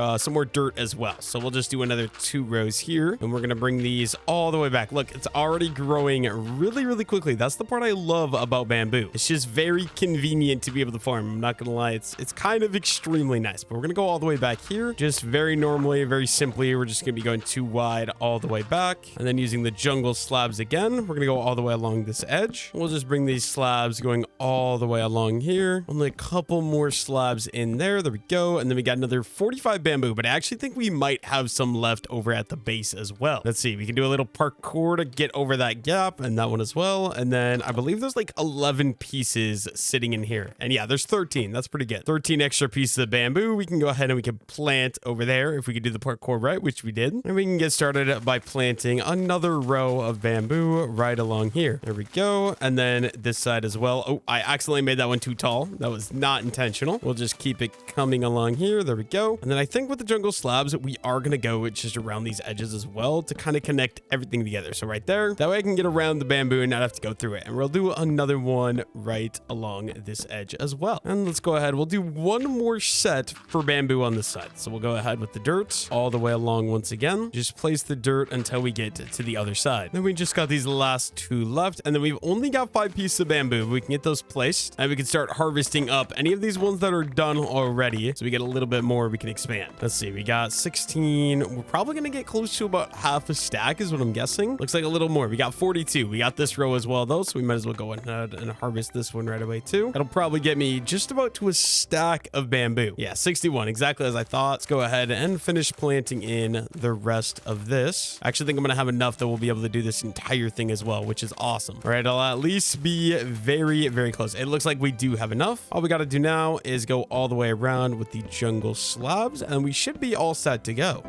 dirt as well. So we'll just do another 2 rows here, and we're gonna bring these all the way back. Look, it's already growing really, really quickly. That's the part I love about bamboo. It's just very convenient to be able to farm. I'm not gonna lie, it's kind of extremely nice. But we're gonna go all the way back here, just very normally, very simply. We're just gonna be going 2 wide all the way back, and then using the jungle slabs again, we're gonna go all the way along this edge. We'll just bring these slabs going all the way along here. Only a couple more slabs in there. There we go. And then we got another 45 bamboo, but I actually think we might have some left over at the base as well. Let's see, we can do a little parkour to get over that gap, and that one as well. And then I believe there's like 11 pieces sitting in here. And yeah, there's 13. That's pretty good. 13 extra pieces of bamboo. We can go ahead and we can plant over there if we could do the parkour right, which we did. And we can get started by planting another row of bamboo right along here. There we go. And then this side as well. Oh, I accidentally made that one too tall. That was not intentional. We'll just keep it coming along here. There we go. And then I think with the jungle slabs, we are going to go just around these edges as well to kind of connect everything together. So right there, that way I can get around the bamboo and not have to go through it. And we'll do another one right along this edge as well. And let's go ahead. We'll do one more set for bamboo on this side. So we'll go ahead with the dirt all the way along once again. Just place the dirt until we get to the other side. Then we just got these last 2 left. And then we've only got 5 pieces of bamboo. We can get those placed and we can start harvesting up any of these ones that are done already. So we get a little bit more we can expand. Let's see, we got 16. We're probably gonna get close to about half a stack is what I'm guessing. Looks like a little more. We got 42. We got this row as well though, so we might as well go ahead and harvest this one right away too. That'll probably get me just about to a stack of bamboo. Yeah, 61, exactly as I thought. Let's go ahead and finish planting in the rest of this. I actually think I'm gonna have enough that we'll be able to do this entire thing as well, which is awesome. All right, I'll at least be very, very close. It looks like we do have enough. All we gotta do now is go all the way around with the jungle slabs, and we should be all set to go.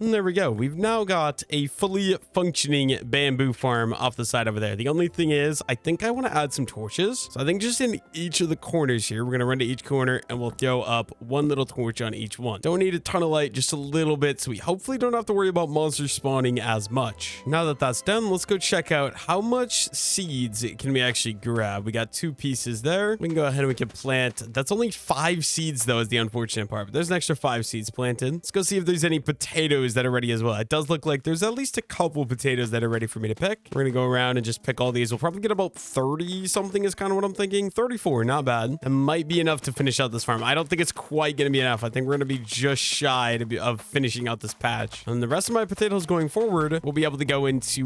And there we go. We've now got a fully functioning bamboo farm off the side over there. The only thing is, I think I want to add some torches. So I think just in each of the corners here, we're going to run to each corner and we'll throw up one little torch on each one. Don't need a ton of light, just a little bit, so we hopefully don't have to worry about monsters spawning as much. Now that that's done, let's go check out how much seeds can we actually grab. We got 2 pieces there. We can go ahead and we can plant. That's only 5 seeds though, is the unfortunate part, but there's an extra 5 seeds planted. Let's go see if there's any potatoes that are ready as well. It does look like there's at least a couple potatoes that are ready for me to pick. We're gonna go around and just pick all these. We'll probably get about 30 something is kind of what I'm thinking. 34, not bad. It might be enough to finish out this farm. I don't think it's quite gonna be enough. I think we're gonna be just shy of finishing out this patch. And the rest of my potatoes going forward, we'll be able to go into,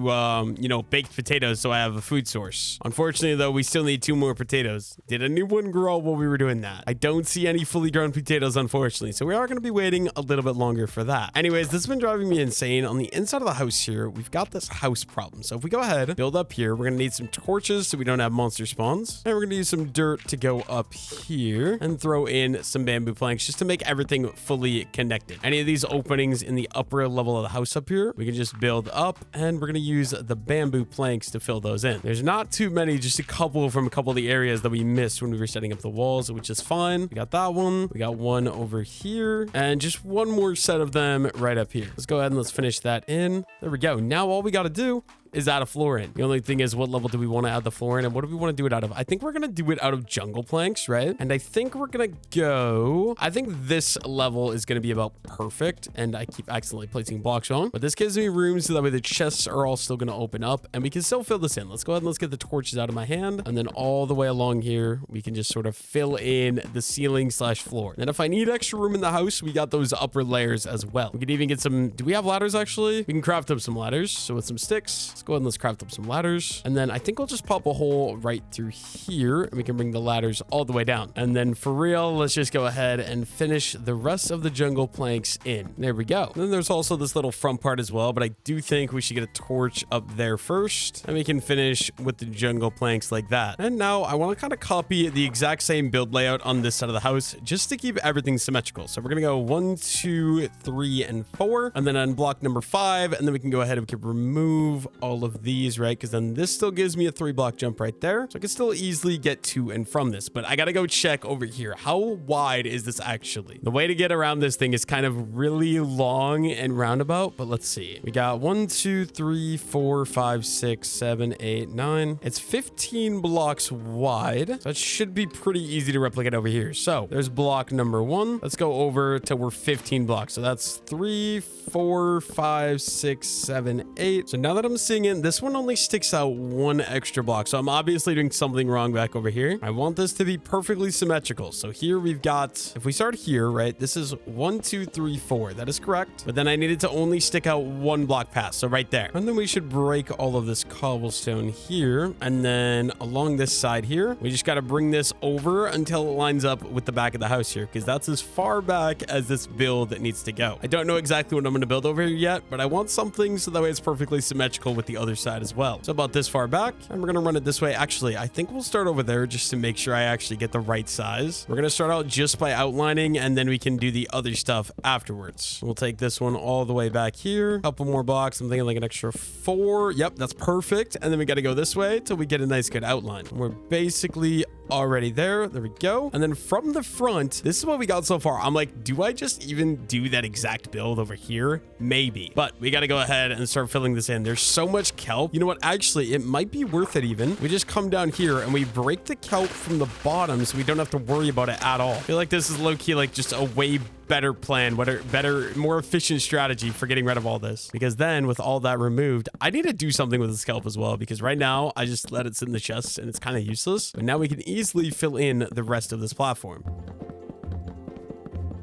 you know, baked potatoes, so I have a food source. Unfortunately though, we still need 2 more potatoes. Did a new one grow while we were doing that? I don't see any fully grown potatoes, unfortunately, so we are going to be waiting a little bit longer for that. Anyways, this has been driving me insane. On the inside of the house here, we've got this house problem. So if we go ahead, build up here, we're going to need some torches so we don't have monster spawns. And we're going to use some dirt to go up here and throw in some bamboo planks just to make everything fully connected. Any of these openings in the upper level of the house up here, we can just build up, and we're going to use the bamboo planks to fill those in. There's not too many, just a couple from a couple of the areas that we missed when we were setting up the walls, which is fine. We got that one. We got one over here, and just one more set of them right up here. Let's go ahead and let's finish that in. There we go. Now all we got to do is add a floor in. The only thing is, what level do we want to add the floor in, and what do we want to do it out of? I think we're going to do it out of jungle planks, right? And I think we're going to go, I think this level is going to be about perfect, and I keep accidentally placing blocks on, but this gives me room so that way the chests are all still going to open up and we can still fill this in. Let's go ahead and let's get the torches out of my hand, and then all the way along here, we can just sort of fill in the ceiling slash floor. And if I need extra room in the house, we got those upper layers as well. We could even get some, do we have ladders actually? We can craft up some ladders. So with some sticks, let's go ahead and let's craft up some ladders. And then I think we'll just pop a hole right through here, and we can bring the ladders all the way down. And then for real, let's just go ahead and finish the rest of the jungle planks in. There we go. And then there's also this little front part as well, but I do think we should get a torch up there first, and we can finish with the jungle planks like that. And now I want to kind of copy the exact same build layout on this side of the house just to keep everything symmetrical. So we're going to go 1, 2, 3, and 4, and then on block number 5, and then we can go ahead and we can remove all of these, right? Because then this still gives me a 3-block jump right there. So I can still easily get to and from this, but I got to go check over here. How wide is this actually? The way to get around this thing is kind of really long and roundabout, but let's see. We got 1, 2, 3, 4, 5, 6, 7, 8, 9. It's 15 blocks wide. So it should be pretty easy to replicate over here. So there's block number 1. Let's go over till we're 15 blocks. So that's 3, 4, 5, 6, 7, 8. So now that I'm seeing it, this one only sticks out 1 extra block. So I'm obviously doing something wrong back over here. I want this to be perfectly symmetrical. So here we've got, if we start here, right, this is 1, 2, 3, 4. That is correct. But then I needed to only stick out 1 block past. So right there. And then we should break all of this cobblestone here. And then along this side here, we just got to bring this over until it lines up with the back of the house here, because that's as far back as this build needs to go. I don't know exactly what I'm going to build over here yet, but I want something so that way it's perfectly symmetrical with the other side as well. So about this far back, and we're going to run it this way. Actually, I think we'll start over there just to make sure I actually get the right size. We're going to start out just by outlining, and then we can do the other stuff afterwards. We'll take this one all the way back here. A couple more blocks. I'm thinking like an extra 4. Yep, that's perfect. And then we got to go this way till we get a nice good outline. We're basically already there. There we go. And then from the front, this is what we got so far. I'm like, do I just even do that exact build over here? Maybe, but we got to go ahead and start filling this in. There's so much kelp. You know what? Actually, it might be worth it even. We just come down here and we break the kelp from the bottom so we don't have to worry about it at all. I feel like this is low-key like just a way better plan, better, more efficient strategy for getting rid of all this. Because then with all that removed, I need to do something with the scalp as well, because right now I just let it sit in the chest and it's kind of useless. But now we can easily fill in the rest of this platform.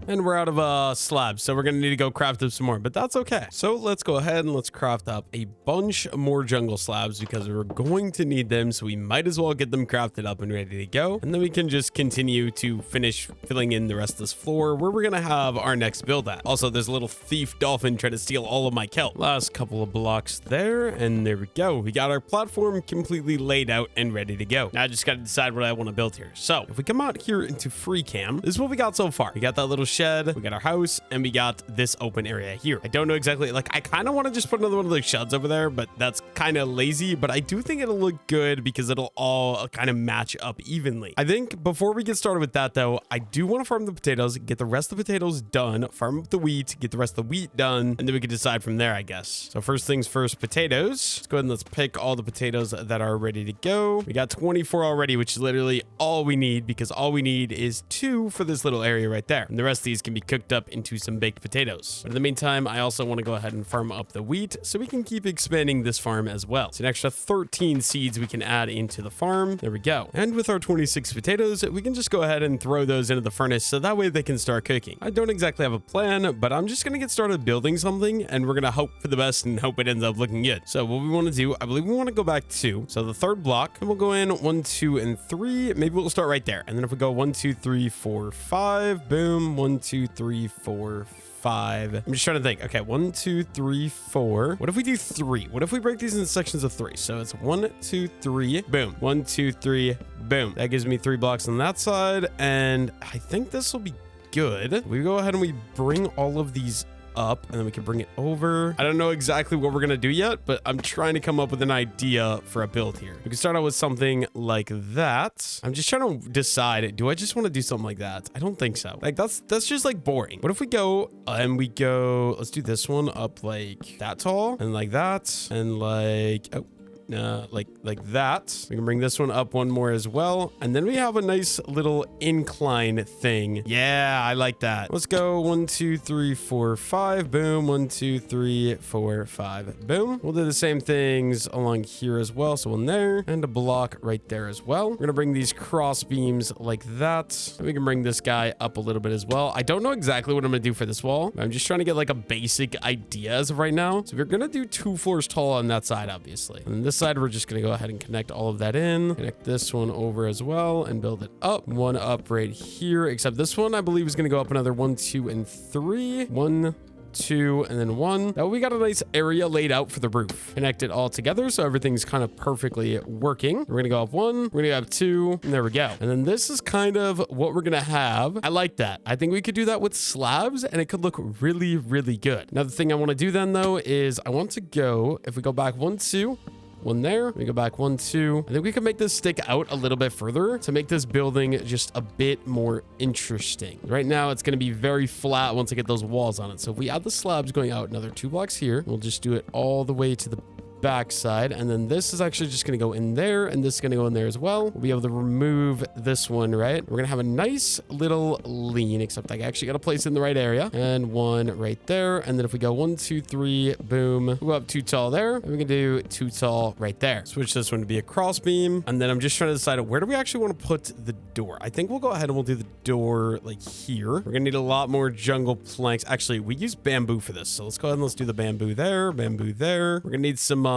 And we're out of slabs, so we're gonna need to go craft up some more, but that's okay. So let's go ahead and let's craft up a bunch more jungle slabs because we're going to need them, so we might as well get them crafted up and ready to go. And then we can just continue to finish filling in the rest of this floor where we're gonna have our next build at. Also, there's a little thief dolphin trying to steal all of my kelp. Last couple of blocks there, and there we go. We got our platform completely laid out and ready to go. Now I just gotta decide what I want to build here. So if we come out here into free cam, this is what we got so far. We got that little shed, we got our house, and we got this open area here. I don't know exactly, like, I kind of want to just put another one of those sheds over there, but that's kind of lazy. But I do think it'll look good because it'll all kind of match up evenly. I think before we get started with that, though, I do want to farm the potatoes, get the rest of the potatoes done, farm up the wheat, get the rest of the wheat done, and then we can decide from there, I guess. So first things first, potatoes. Let's go ahead and let's pick all the potatoes that are ready to go. We got 24 already, which is literally all we need, because all we need is 2 for this little area right there. And the rest of these can be cooked up into some baked potatoes. But in the meantime, I also want to go ahead and farm up the wheat so we can keep expanding this farm as well. So an extra 13 seeds we can add into the farm. There we go. And with our 26 potatoes, we can just go ahead and throw those into the furnace so that way they can start cooking. I don't exactly have a plan, but I'm just going to get started building something, and we're going to hope for the best and hope it ends up looking good. So what we want to do, I believe we want to go back 2. So the third block, and we'll go in 1, 2, and 3. Maybe we'll start right there. And then if we go 1, 2, 3, 4, 5, boom, 1, 2, 3, 4, 5. I'm just trying to think. Okay, 1, 2, 3, 4. What if we do 3? What if we break these into sections of 3? So it's 1, 2, 3, boom. 1, 2, 3, boom. That gives me 3 blocks on that side, and I think this will be good. We go ahead and we bring all of these up, and then we can bring it over. I don't know exactly what we're gonna do yet, but I'm trying to come up with an idea for a build here. We can start out with something like that. I'm just trying to decide, do I just want to do something like that? I don't think so. Like that's just like boring. What if we go and we go, let's do this one up like that tall, and like that, and like, oh, like that. We can bring this one up one more as well, and then we have a nice little incline thing. Yeah, I like that. Let's go 1, 2, 3, 4, 5, boom. 1, 2, 3, 4, 5, boom. We'll do the same things along here as well. So one there and a block right there as well. We're gonna bring these cross beams like that, and we can bring this guy up a little bit as well. I don't know exactly what I'm gonna do for this wall. I'm just trying to get like a basic idea as of right now. So we're gonna do 2 floors tall on that side, obviously, and this side we're just gonna go ahead and connect all of that in, connect this one over as well, and build it up. One up right here, except this one I believe is gonna go up another 1, 2, and 3. 1, 2, and then 1. Now we got a nice area laid out for the roof. Connect it all together so everything's kind of perfectly working. We're gonna go up 1, we're gonna go up 2, and there we go. And then this is kind of what we're gonna have. I like that. I think we could do that with slabs, and it could look really, really good. Another thing I want to do then though is I want to go, if we go back 1, 2, 1 there, we go back 1, 2. I think we can make this stick out a little bit further to make this building just a bit more interesting. Right now it's going to be very flat once I get those walls on it. So if we add the slabs going out another 2 blocks here, we'll just do it all the way to the backside, and then this is actually just going to go in there, and this is going to go in there as well. We'll be able to remove this one, right? We're going to have a nice little lean, except I actually got to place it in the right area, and 1 right there. And then if we go 1, 2, 3, boom, we'll go up 2 tall there, and we can do 2 tall right there. Switch this one to be a cross beam, and then I'm just trying to decide where do we actually want to put the door. I think we'll go ahead and we'll do the door like here. We're gonna need a lot more jungle planks. Actually, we use bamboo for this, so let's go ahead and let's do the bamboo there, bamboo there. We're gonna need some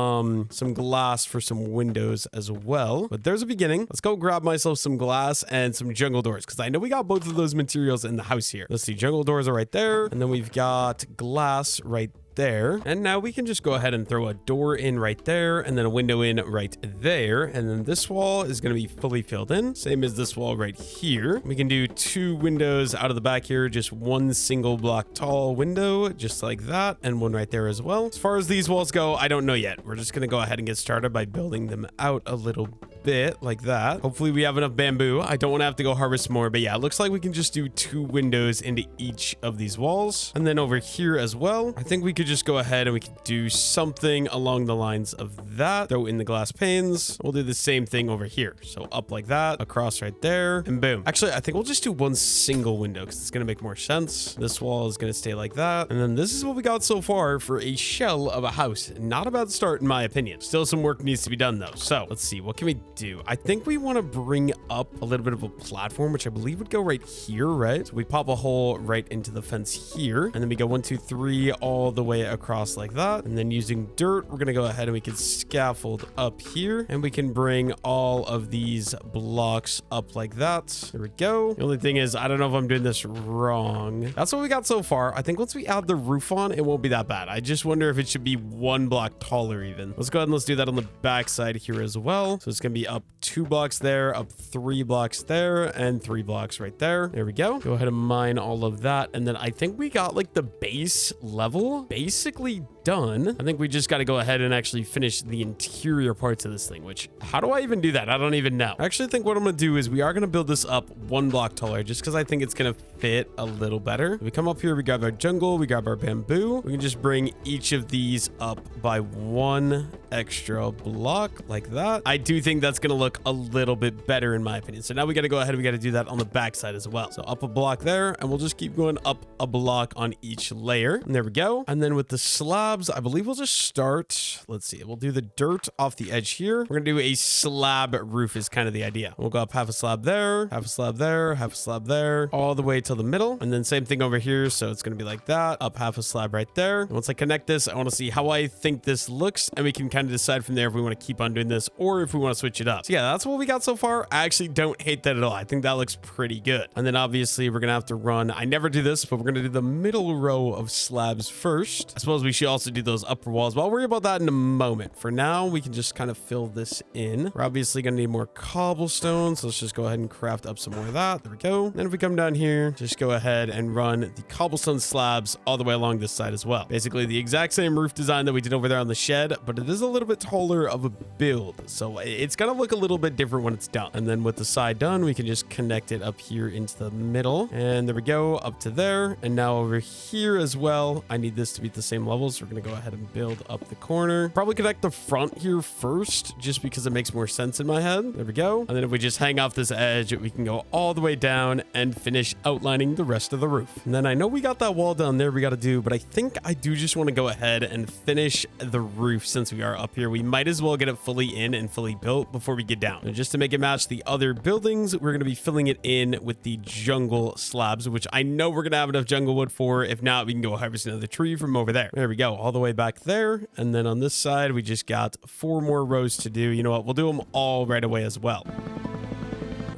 glass for some windows as well, but there's a beginning. Let's go grab myself some glass and some jungle doors, because I know we got both of those materials in the house here. Let's see, jungle doors are right there, and then we've got glass right there. And now we can just go ahead and throw a door in right there, and then a window in right there. And then this wall is going to be fully filled in, same as this wall right here. We can do 2 windows out of the back here, just 1 single block tall window, just like that, and 1 right there as well. As far as these walls go, I don't know yet. We're just going to go ahead and get started by building them out a little bit like that. Hopefully we have enough bamboo. I don't want to have to go harvest more, but yeah, it looks like we can just do 2 windows into each of these walls. And then over here as well, I think we could just go ahead and we could do something along the lines of that. Throw in the glass panes. We'll do the same thing over here. So up like that, across right there, and boom. Actually, I think we'll just do 1 single window because it's going to make more sense. This wall is going to stay like that. And then this is what we got so far for a shell of a house. Not a bad start in my opinion. Still some work needs to be done though. So let's see, what can we do? I think we want to bring up a little bit of a platform, which I believe would go right here, right? So we pop a hole right into the fence here, and then we go 1, 2, 3 all the way across like that. And then using dirt, we're gonna go ahead and we can scaffold up here, and we can bring all of these blocks up like that. There we go. The only thing is, I don't know if I'm doing this wrong. That's what we got so far. I think once we add the roof on, it won't be that bad. I just wonder if it should be 1 block taller even. Let's go ahead and let's do that on the back side here as well. So it's gonna be be up 2 blocks there, up 3 blocks there, and 3 blocks right there. There we go. Go ahead and mine all of that. And then I think we got like the base level basically done. I think we just got to go ahead and actually finish the interior parts of this thing, which how do I even do that? I don't even know. I actually think what I'm going to do is we are going to build this up 1 block taller just because I think it's going to fit a little better. We come up here, we grab our jungle, we grab our bamboo. We can just bring each of these up by 1 extra block like that. I do think that's going to look a little bit better in my opinion. So now we got to go ahead and we got to do that on the back side as well. So up a block there, and we'll just keep going up a block on each layer. And there we go. And then with the slabs, I believe we'll just start, let's see, we'll do the dirt off the edge here. We're going to do a slab roof is kind of the idea. We'll go up half a slab there, half a slab there, half a slab there, all the way till the middle. And then same thing over here. So it's going to be like that, up half a slab right there. And once I connect this, I want to see how I think this looks, and we can kind of decide from there if we want to keep on doing this or if we want to switch it up. So yeah, that's what we got so far. I actually don't hate that at all. I think that looks pretty good. And then obviously we're going to have to run, I never do this, but we're going to do the middle row of slabs first. I suppose we should also do those upper walls, but I'll worry about that in a moment. For now, we can just kind of fill this in. We're obviously going to need more cobblestone, so let's just go ahead and craft up some more of that. There we go. Then if we come down here, just go ahead and run the cobblestone slabs all the way along this side as well. Basically the exact same roof design that we did over there on the shed, but it is a little bit taller of a build, so it's going to look a little bit different when it's done. And then with the side done, we can just connect it up here into the middle, and there we go, up to there. And now over here as well, I need this to be at the same level, so we're going to go ahead and build up the corner. Probably connect the front here first, just because it makes more sense in my head. There we go. And then if we just hang off this edge, we can go all the way down and finish outlining the rest of the roof. And then I know we got that wall down there we got to do, but I think I do just want to go ahead and finish the roof since we are up here. We might as well get it fully in and fully built before we get down. And just to make it match the other buildings, we're going to be filling it in with the jungle slabs, which I know we're going to have enough jungle wood for. If not, we can go harvest another tree from over there. There we go, all the way back there. And then on this side, we just got 4 more rows to do. You know what? We'll do them all right away as well.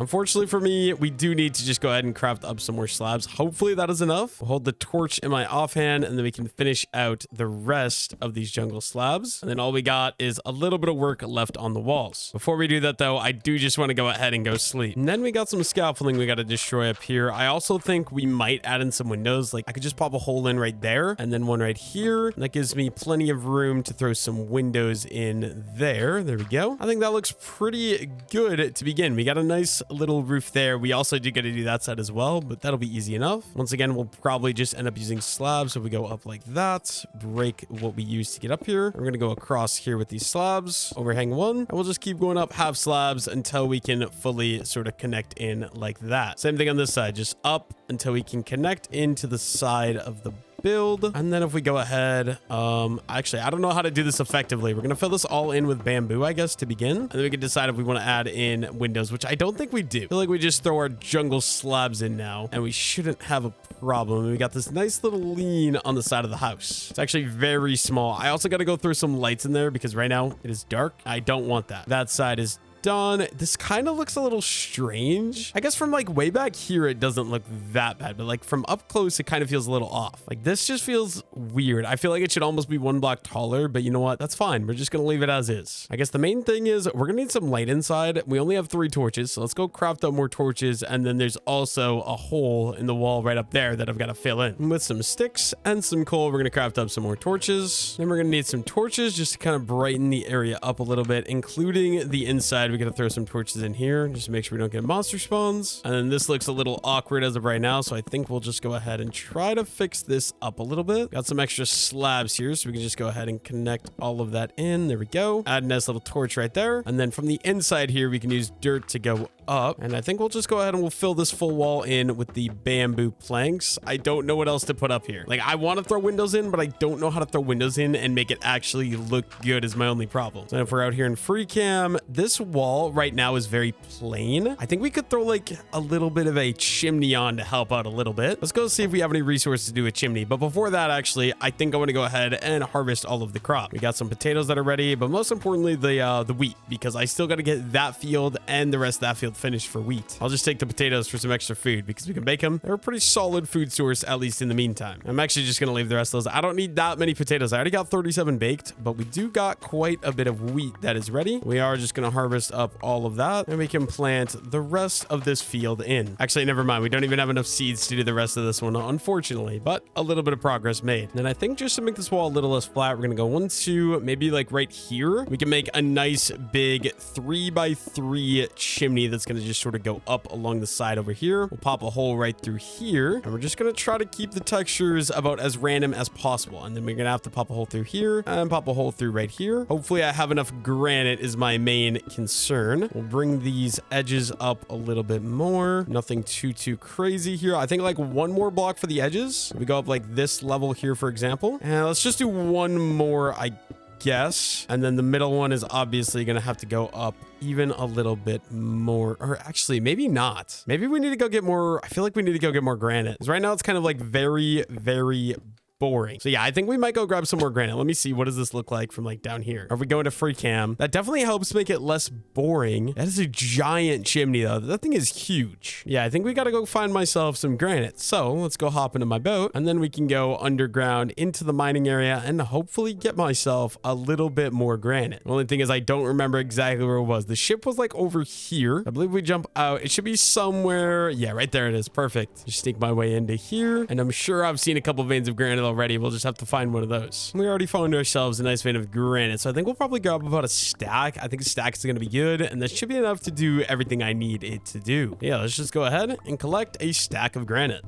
Unfortunately for me, we do need to just go ahead and craft up some more slabs. Hopefully that is enough. We'll hold the torch in my offhand, and then we can finish out the rest of these jungle slabs. And then all we got is a little bit of work left on the walls. Before we do that though, I do just want to go ahead and go sleep. And then we got some scaffolding we got to destroy up here. I also think we might add in some windows. Like I could just pop a hole in right there and then one right here. That gives me plenty of room to throw some windows in there. There we go. I think that looks pretty good to begin. We got a nice little roof there. We also do got to do that side as well, but that'll be easy enough. Once again, we'll probably just end up using slabs. So we go up like that, break what we used to get up here. We're going to go across here with these slabs, overhang one, and we'll just keep going up half slabs until we can fully sort of connect in like that. Same thing on this side, just up until we can connect into the side of the build. And then if we go ahead, actually, I don't know how to do this effectively. We're going to fill this all in with bamboo, I guess, to begin. And then we can decide if we want to add in windows, which I don't think we do. I feel like we just throw our jungle slabs in now, and we shouldn't have a problem. And we got this nice little lean on the side of the house. It's actually very small. I also got to go throw some lights in there because right now it is dark. I don't want that. That side is done. This kind of looks a little strange. I guess from like way back here, it doesn't look that bad, but like from up close, it kind of feels a little off. Like this just feels weird. I feel like it should almost be 1 block taller, but you know what? That's fine. We're just going to leave it as is. I guess the main thing is we're going to need some light inside. We only have 3 torches, so let's go craft up more torches. And then there's also a hole in the wall right up there that I've got to fill in. And with some sticks and some coal, we're going to craft up some more torches. Then we're going to need some torches just to kind of brighten the area up a little bit, including the inside. We got to throw some torches in here just to make sure we don't get monster spawns. And then this looks a little awkward as of right now, so I think we'll just go ahead and try to fix this up a little bit. Got some extra slabs here, so we can just go ahead and connect all of that in. There we go. Add a nice little torch right there. And then from the inside here, we can use dirt to go up. And I think we'll just go ahead and we'll fill this full wall in with the bamboo planks. I don't know what else to put up here. Like I want to throw windows in, but I don't know how to throw windows in and make it actually look good is my only problem. So if we're out here in free cam, this wall right now is very plain. I think we could throw like a little bit of a chimney on to help out a little bit. Let's go see if we have any resources to do a chimney. But before that, actually, I think I want to go ahead and harvest all of the crop. We got some potatoes that are ready, but most importantly, the wheat, because I still got to get that field and the rest of that field finished for wheat. I'll just take the potatoes for some extra food because we can bake them. They're a pretty solid food source, at least in the meantime. I'm actually just going to leave the rest of those. I don't need that many potatoes. I already got 37 baked, but we do got quite a bit of wheat that is ready. We are just going to harvest up all of that, and we can plant the rest of this field in. Actually, never mind. We don't even have enough seeds to do the rest of this one, unfortunately, but a little bit of progress made. And I think just to make this wall a little less flat, we're going to go 1, 2, maybe like right here. We can make a nice big 3x3 chimney that's going to just sort of go up along the side over here. We'll pop a hole right through here, and we're just going to try to keep the textures about as random as possible. And then we're going to have to pop a hole through here and pop a hole through right here. Hopefully I have enough granite is my main concern. We'll bring these edges up a little bit more. Nothing too crazy here. I think like one more block for the edges. We go up like this level here, for example. And let's just do one more, I guess. And then the middle one is obviously going to have to go up even a little bit more, or actually maybe not. Maybe we need to go get more. I feel like we need to go get more granite, because right now it's kind of like very boring. So yeah, I think we might go grab some more granite. Let me see. What does this look like from like down here? Are we going to free cam? That definitely helps make it less boring. That is a giant chimney though. That thing is huge. Yeah, I think we got to go find myself some granite. So let's go hop into my boat, and then we can go underground into the mining area and hopefully get myself a little bit more granite. The only thing is I don't remember exactly where it was. The ship was like over here. I believe we jump out. It should be somewhere. Yeah, right there it is. Perfect. Just sneak my way into here, and I'm sure I've seen a couple veins of granite already. We'll just have to find one of those. We already found ourselves a nice vein of granite, so I think we'll probably grab about a stack. I think a stack is going to be good, and that should be enough to do everything I need it to do. Yeah, let's just go ahead and collect a stack of granite.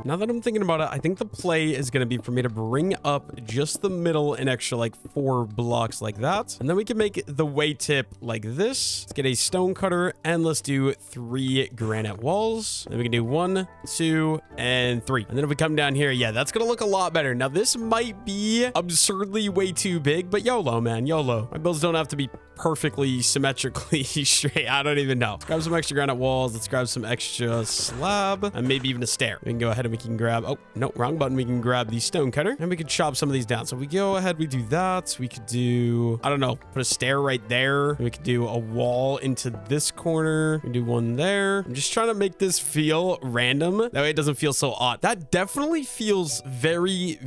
Now that I'm thinking about it, I think the play is going to be for me to bring up just the middle an extra like 4 blocks like that. And then we can make the way tip like this. Let's get a stone cutter, and let's do 3 granite walls. Then we can do 1, 2, and 3. And then if we come down here, yeah, that's going to look a lot better. Now this might be absurdly way too big, but YOLO, man, YOLO. My builds don't have to be perfectly symmetrically straight. I don't even know. Let's grab some extra granite walls. Let's grab some extra slab, and maybe even a stair. We can go ahead and we can grab, oh no, wrong button. We can grab the stone cutter, and we can chop some of these down. So we go ahead, we do that. We could do, I don't know, put a stair right there. We could do a wall into this corner. We can do one there. I'm just trying to make this feel random. That way it doesn't feel so odd. That definitely feels very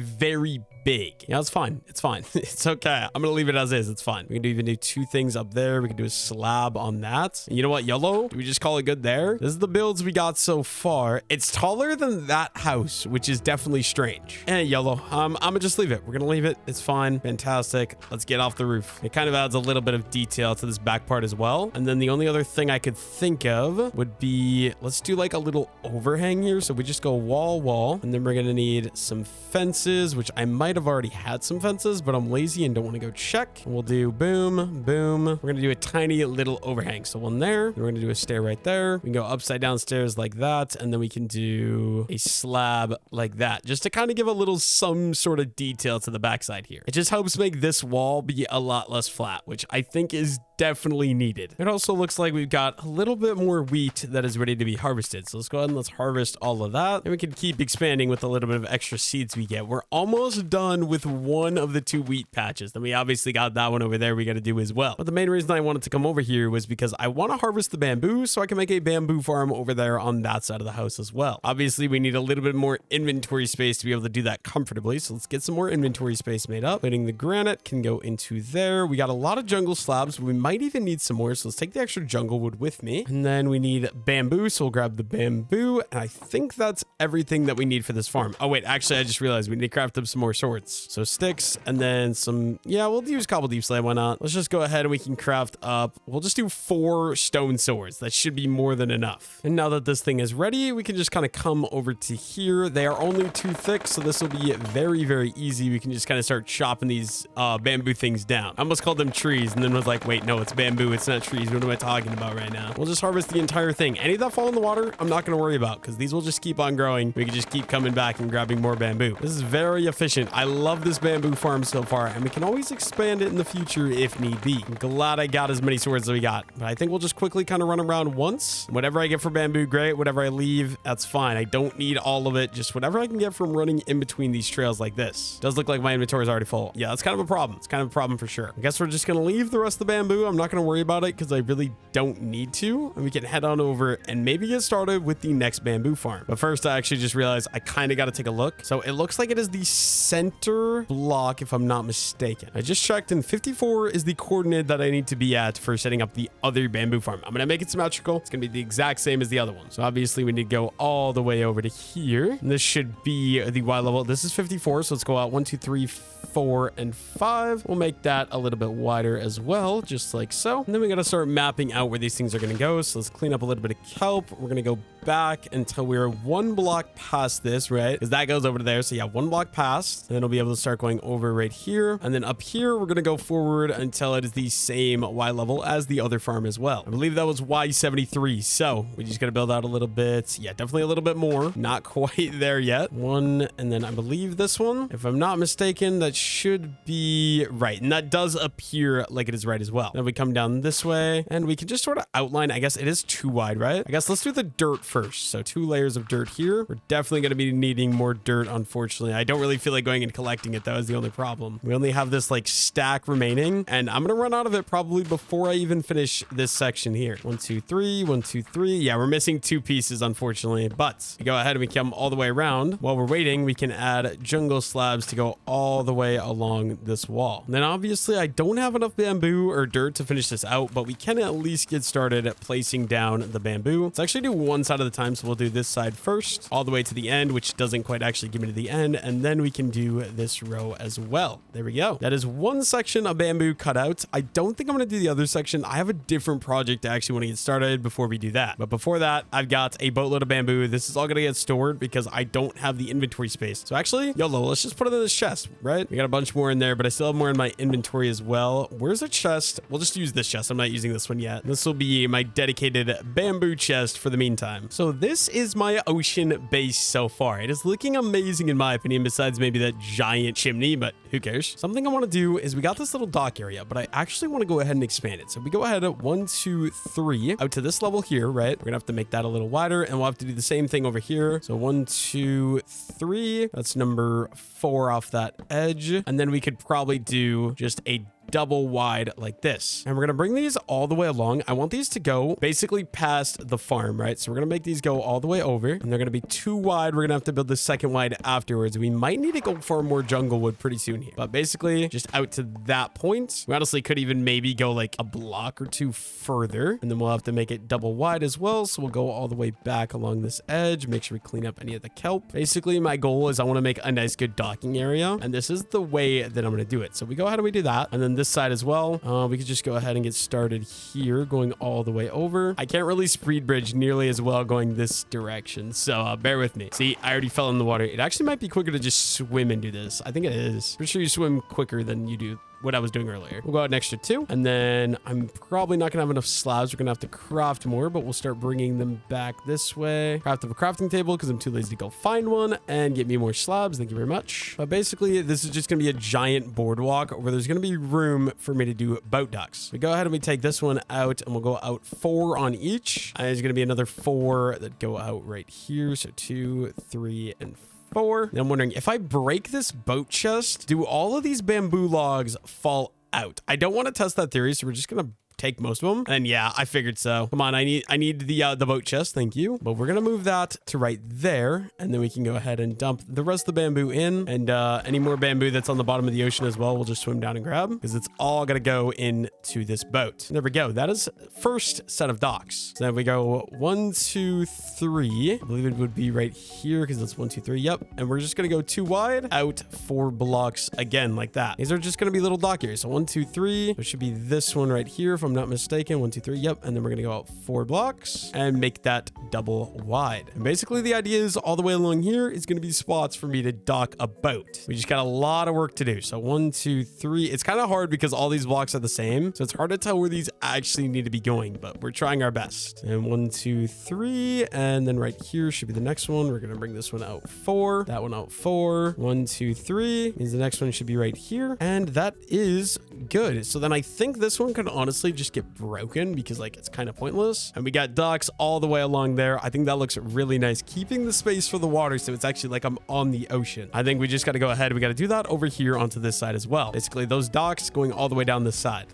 big. Yeah, it's fine. It's fine. It's okay. I'm gonna leave it as is. It's fine. We can even do 2 things up there. We can do a slab on that. And you know what, YOLO? Do we just call it good there? This is the builds we got so far. It's taller than that house, which is definitely strange. And YOLO. I'm gonna just leave it. We're gonna leave it. It's fine. Fantastic. Let's get off the roof. It kind of adds a little bit of detail to this back part as well. And then the only other thing I could think of would be, let's do like a little overhang here. So we just go wall, and then we're gonna need some fences, which I might have already had some fences, but I'm lazy and don't want to go check. We'll do boom. We're going to do a tiny little overhang. So one there. Then we're going to do a stair right there. We can go upside down stairs like that. And then we can do a slab like that, just to kind of give a little some sort of detail to the backside here. It just helps make this wall be a lot less flat, which I think is definitely needed. It also looks like we've got a little bit more wheat that is ready to be harvested. So let's go ahead and let's harvest all of that. And we can keep expanding with a little bit of extra seeds we get. We're almost done with one of the 2 wheat patches. Then we obviously got that one over there we got to do as well. But the main reason I wanted to come over here was because I want to harvest the bamboo so I can make a bamboo farm over there on that side of the house as well. Obviously, we need a little bit more inventory space to be able to do that comfortably. So let's get some more inventory space made up. Putting the granite can go into there. We got a lot of jungle slabs. We might even need some more. So let's take the extra jungle wood with me. And then we need bamboo. So we'll grab the bamboo. And I think that's everything that we need for this farm. Oh, wait. Actually, I just realized we need to craft up some more swords. So sticks and then some, yeah, we'll use cobble deep slate. Why not? Let's just go ahead and we can craft up. We'll just do 4 stone swords. That should be more than enough. And now that this thing is ready, we can just kind of come over to here. They are only 2 thick. So this will be very easy. We can just kind of start chopping these bamboo things down. I almost called them trees and then was like, wait, no, it's bamboo. It's not trees. What am I talking about right now? We'll just harvest the entire thing. Any that fall in the water, I'm not going to worry about because these will just keep on growing. We can just keep coming back and grabbing more bamboo. This is very efficient. I love this bamboo farm so far, and we can always expand it in the future if need be. I'm glad I got as many swords as we got, but I think we'll just quickly kind of run around once. Whatever I get for bamboo, great. Whatever I leave, that's fine. I don't need all of it. Just whatever I can get from running in between these trails like this. Does look like my inventory is already full. Yeah, that's kind of a problem. It's kind of a problem for sure. I guess we're just going to leave the rest of the bamboo bamboo. I'm not going to worry about it because I really don't need to. And we can head on over and maybe get started with the next bamboo farm. But first, I actually just realized I kind of got to take a look. So it looks like it is the center block, if I'm not mistaken. I just checked, and 54 is the coordinate that I need to be at for setting up the other bamboo farm. I'm going to make it symmetrical. It's going to be the exact same as the other one. So obviously we need to go all the way over to here. And this should be the Y level. This is 54. So let's go out 1, 2, 3, 4, and 5. We'll make that a little bit wider as well, just like so. And then we got to start mapping out where these things are going to go. So let's clean up a little bit of kelp. We're going to go back until we're 1 block past this, right? Because that goes over to there. So yeah, 1 block past, and then we'll be able to start going over right here. And then up here, we're going to go forward until it is the same Y level as the other farm as well. I believe that was Y73. So we just got to build out a little bit. Yeah, definitely a little bit more. Not quite there yet. 1, and then I believe this one, if I'm not mistaken, that should be right. And that does appear like it is right as well. Then we come down this way, and we can just sort of outline. I guess it is too wide, right? I guess let's do the dirt first. So 2 layers of dirt here. We're definitely going to be needing more dirt, unfortunately. I don't really feel like going and collecting it, though, is the only problem. We only have this like stack remaining, and I'm going to run out of it probably before I even finish this section here. 1, 2, 3, 1, 2, 3. Yeah, we're missing 2 pieces, unfortunately, but we go ahead and we come all the way around. While we're waiting, we can add jungle slabs to go all the way along this wall. And then obviously I don't have enough bamboo or dirt to finish this out, but we can at least get started at placing down the bamboo. Let's actually do one side at a time. So we'll do this side first, all the way to the end, which doesn't quite actually give me to the end. And then we can do this row as well. There we go. That is one section of bamboo cut out. I don't think I'm going to do the other section. I have a different project I actually want to get started before we do that. But before that, I've got a boatload of bamboo. This is all going to get stored because I don't have the inventory space. So actually, YOLO, let's just put it in this chest, right? We got a bunch more in there, but I still have more in my inventory as well. Where's a chest? We'll just use this chest. I'm not using this one yet. This will be my dedicated bamboo chest for the meantime. So this is my ocean base so far. It is looking amazing in my opinion, besides maybe that giant chimney, but who cares? Something I want to do is we got this little dock area, but I actually want to go ahead and expand it. So we go ahead at 1, 2, 3 out to this level here, right? We're gonna have to make that a little wider, and we'll have to do the same thing over here. So 1, 2, 3. That's number 4 off that edge. And then we could probably do just a double wide like this, and we're gonna bring these all the way along. I want these to go basically past the farm, right? So we're gonna make these go all the way over, and they're gonna be too wide. We're gonna have to build the second wide afterwards. We might need to go for more jungle wood pretty soon here, but basically just out to that point. We honestly could even maybe go like a block or 2 further, and then we'll have to make it double wide as well. So we'll go all the way back along this edge, make sure we clean up any of the kelp. Basically my goal is I want to make a nice good docking area, and this is the way that I'm going to do it. So we go ahead and we do that, and then this side as well. We could just go ahead and get started here, going all the way over. I can't really speed bridge nearly as well going this direction, so bear with me. See, I already fell in the water. It actually might be quicker to just swim and do this. I think it is. Pretty sure you swim quicker than you do what I was doing earlier. We'll go out an extra 2, and then I'm probably not gonna have enough slabs. We're gonna have to craft more, but we'll start bringing them back this way. Craft up a crafting table because I'm too lazy to go find one, and get me more slabs. Thank you very much. But basically, this is just gonna be a giant boardwalk where there's gonna be room for me to do boat docks. We go ahead and we take this one out, and we'll go out 4 on each. And there's gonna be another 4 that go out right here. So 2, 3, and 4. And I'm wondering, if I break this boat chest, do all of these bamboo logs fall out? I don't want to test that theory, so we're just gonna take most of them. And yeah, I figured so. Come on, I need the boat chest. Thank you. But we're gonna move that to right there, and then we can go ahead and dump the rest of the bamboo in, and any more bamboo that's on the bottom of the ocean as well, we'll just swim down and grab, because it's all gonna go into this boat. There we go. That is first set of docks. So then we go 1, 2, 3. I believe it would be right here because that's 1, 2, 3. Yep. And we're just gonna go 2 wide out 4 blocks again like that. These are just gonna be little dock areas. So 1, 2, 3. There should be this one right here, if I'm not mistaken. 1, 2, 3. Yep. And then we're gonna go out 4 blocks and make that double wide. And basically the idea is all the way along here is gonna be spots for me to dock a boat. We just got a lot of work to do. So 1, 2, 3. It's kind of hard because all these blocks are the same, so it's hard to tell where these actually need to be going, but we're trying our best. And 1, 2, 3, and then right here should be the next one. We're gonna bring this one out 4, that one out 4. 1, 2, 3 means the next one should be right here, and that is good. So then I think this one could honestly just get broken because like it's kind of pointless. And we got docks all the way along there. I think that looks really nice, keeping the space for the water so it's actually like I'm on the ocean. I think we just got to go ahead. We got to do that over here onto this side as well. Basically those docks going all the way down this side.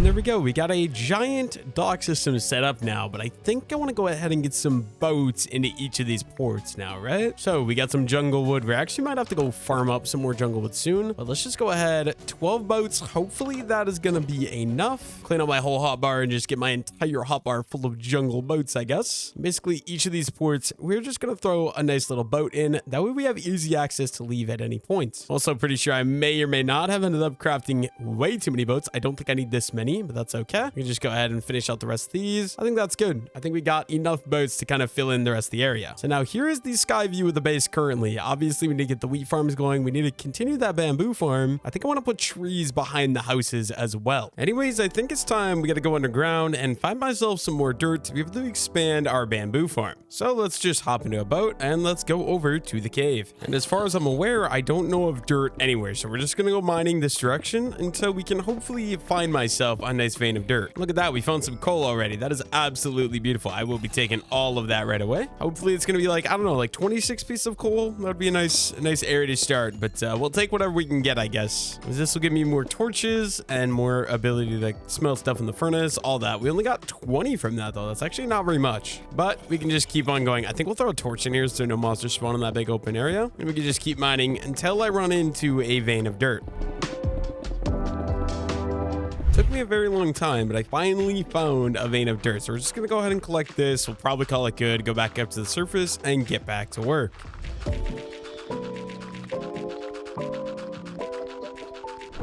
And there we go. We got a giant dock system set up now, but I think I want to go ahead and get some boats into each of these ports now, right? So we got some jungle wood. We actually might have to go farm up some more jungle wood soon, but let's just go ahead. 12 boats. Hopefully that is going to be enough. Clean up my whole hotbar and just get my entire hotbar full of jungle boats, I guess. Basically, each of these ports, we're just going to throw a nice little boat in. That way we have easy access to leave at any point. Also pretty sure I may or may not have ended up crafting way too many boats. I don't think I need this many, but that's okay. We can just go ahead and finish out the rest of these. I think that's good. I think we got enough boats to kind of fill in the rest of the area. So now here is the sky view of the base currently. Obviously, we need to get the wheat farms going. We need to continue that bamboo farm. I think I want to put trees behind the houses as well. Anyways, I think it's time we got to go underground and find myself some more dirt to be able to expand our bamboo farm. So let's just hop into a boat and let's go over to the cave. And as far as I'm aware, I don't know of dirt anywhere. So we're just going to go mining this direction until we can hopefully find myself a nice vein of dirt. Look at that. We found some coal already. That is absolutely beautiful. I will be taking all of that right away. Hopefully it's going to be like, I don't know, like 26 pieces of coal. That would be a nice area to start, but we'll take whatever we can get, I guess. This will give me more torches and more ability to like smelt stuff in the furnace, all that. We only got 20 from that though. That's actually not very much, but we can just keep on going. I think we'll throw a torch in here so no monsters spawn in that big open area, and we can just keep mining until I run into a vein of dirt. Took me a very long time, but I finally found a vein of dirt. So we're just going to go ahead and collect this. We'll probably call it good, go back up to the surface and get back to work.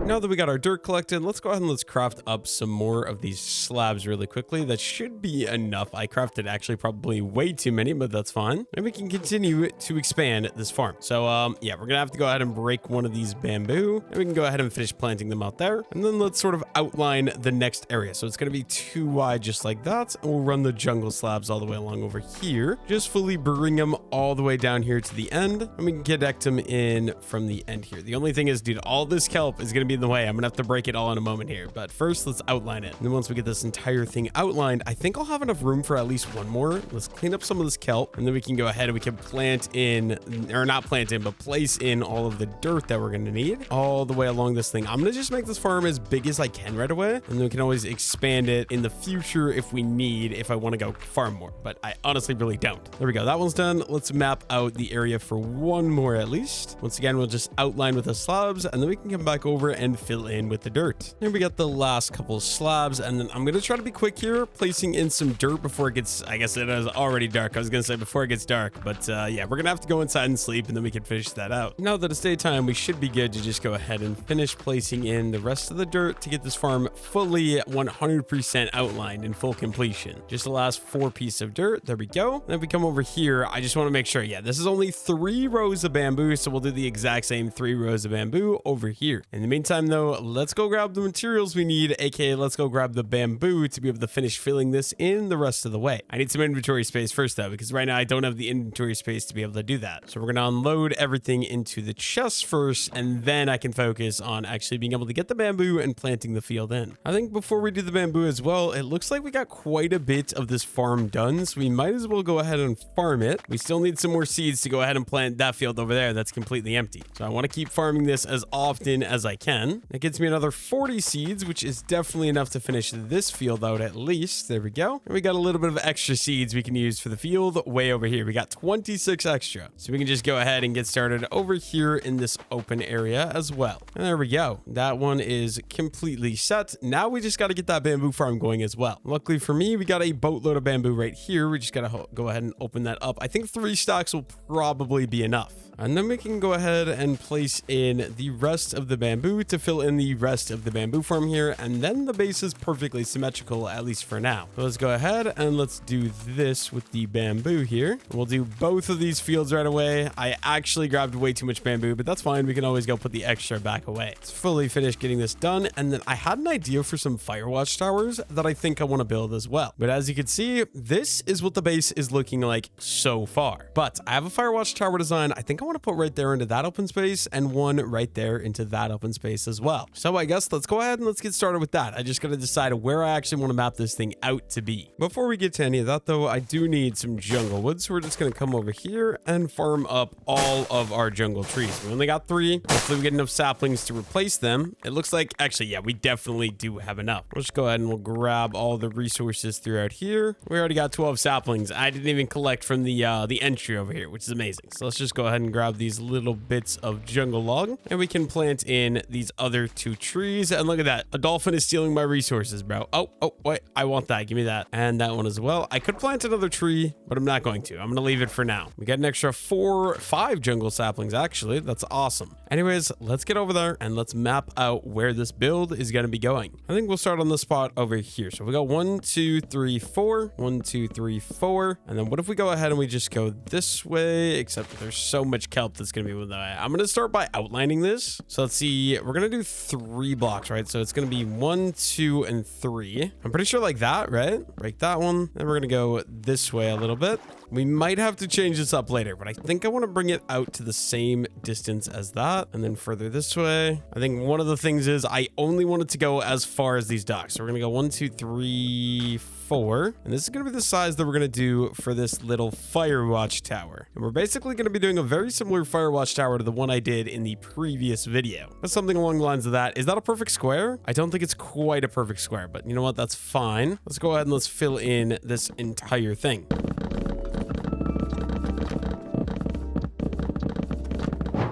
Now that we got our dirt collected, let's go ahead and let's craft up some more of these slabs really quickly. That should be enough. I crafted actually probably way too many, but that's fine. And we can continue to expand this farm. So, yeah, we're going to have to go ahead and break one of these bamboo, and we can go ahead and finish planting them out there. And then let's sort of outline the next area. So it's going to be too wide just like that. And we'll run the jungle slabs all the way along over here. Just fully bring them all the way down here to the end. And we can connect them in from the end here. The only thing is, dude, all this kelp is going to be in the way. I'm gonna have to break it all in a moment here, but first let's outline it. And then once we get this entire thing outlined, I think I'll have enough room for at least one more. Let's clean up some of this kelp, and then we can go ahead and we can plant in, or not plant in, but place in all of the dirt that we're gonna need all the way along this thing. I'm gonna just make this farm as big as I can right away, and then we can always expand it in the future if we need, if I want to go farm more, but I honestly really don't. There we go. That one's done. Let's map out the area for one more at least. Once again, we'll just outline with the slabs, and then we can come back over and fill in with the dirt. Here we got the last couple of slabs, and then I'm going to try to be quick here, placing in some dirt before it gets, I guess it is already dark. I was going to say before it gets dark, but yeah, we're going to have to go inside and sleep, and then we can finish that out. Now that it's daytime, we should be good to just go ahead and finish placing in the rest of the dirt to get this farm fully 100% outlined in full completion. Just the last 4 pieces of dirt. There we go. Then we come over here. I just want to make sure, yeah, this is only 3 rows of bamboo, so we'll do the exact same 3 rows of bamboo over here. In the meantime, though, let's go grab the materials we need, aka let's go grab the bamboo to be able to finish filling this in the rest of the way. I need some inventory space first though, because right now I don't have the inventory space to be able to do that. So we're going to unload everything into the chest first, and then I can focus on actually being able to get the bamboo and planting the field in. I think before we do the bamboo as well, it looks like we got quite a bit of this farm done, so we might as well go ahead and farm it. We still need some more seeds to go ahead and plant that field over there that's completely empty. So I want to keep farming this as often as I can. It gets me another 40 seeds, which is definitely enough to finish this field out at least. There we go. And we got a little bit of extra seeds we can use for the field way over here. We got 26 extra. So we can just go ahead and get started over here in this open area as well. And there we go. That one is completely set. Now we just got to get that bamboo farm going as well. Luckily for me, we got a boatload of bamboo right here. We just got to go ahead and open that up. I think 3 stacks will probably be enough. And then we can go ahead and place in the rest of the bamboo to fill in the rest of the bamboo farm here. And then the base is perfectly symmetrical, at least for now. So let's go ahead and let's do this with the bamboo here. We'll do both of these fields right away. I actually grabbed way too much bamboo, but that's fine. We can always go put the extra back away. It's fully finished getting this done. And then I had an idea for some firewatch towers that I think I want to build as well. But as you can see, this is what the base is looking like so far. But I have a firewatch tower design I think I want to put right there into that open space and one right there into that open space as well. So I guess let's go ahead and let's get started with that. I just got to decide where I actually want to map this thing out to be. Before we get to any of that though, I do need some jungle wood. So we're just going to come over here and farm up all of our jungle trees. We only got 3. Hopefully we get enough saplings to replace them. It looks like, actually, yeah, we definitely do have enough. We'll just go ahead and we'll grab all the resources throughout here. We already got 12 saplings. I didn't even collect from the entry over here, which is amazing. So let's just go ahead and grab these little bits of jungle log and we can plant in these other 2 trees. And look at that. A dolphin is stealing my resources, bro. Oh, wait, I want that. Give me that. And that one as well. I could plant another tree, but I'm not going to. I'm going to leave it for now. We got an extra 5 jungle saplings, actually. That's awesome. Anyways, let's get over there and let's map out where this build is going to be going. I think we'll start on the spot over here. So we got 1, 2, 3, 4, 1, 2, 3, 4. And then what if we go ahead and we just go this way, except there's so much kelp that's going to be with that. I'm going to start by outlining this. So let's see. We're going to do 3 blocks, right? So it's going to be 1, 2, and 3. I'm pretty sure like that, right? Break that one. Then we're going to go this way a little bit. We might have to change this up later, but I think I want to bring it out to the same distance as that. And then further this way. I think one of the things is I only want it to go as far as these docks. So we're going to go 1, 2, 3, 4. And this is going to be the size that we're going to do for this little fire watch tower. And we're basically going to be doing a very similar fire watch tower to the one I did in the previous video. But something along the lines of that. Is that a perfect square? I don't think it's quite a perfect square, but you know what? That's fine. Let's go ahead and let's fill in this entire thing.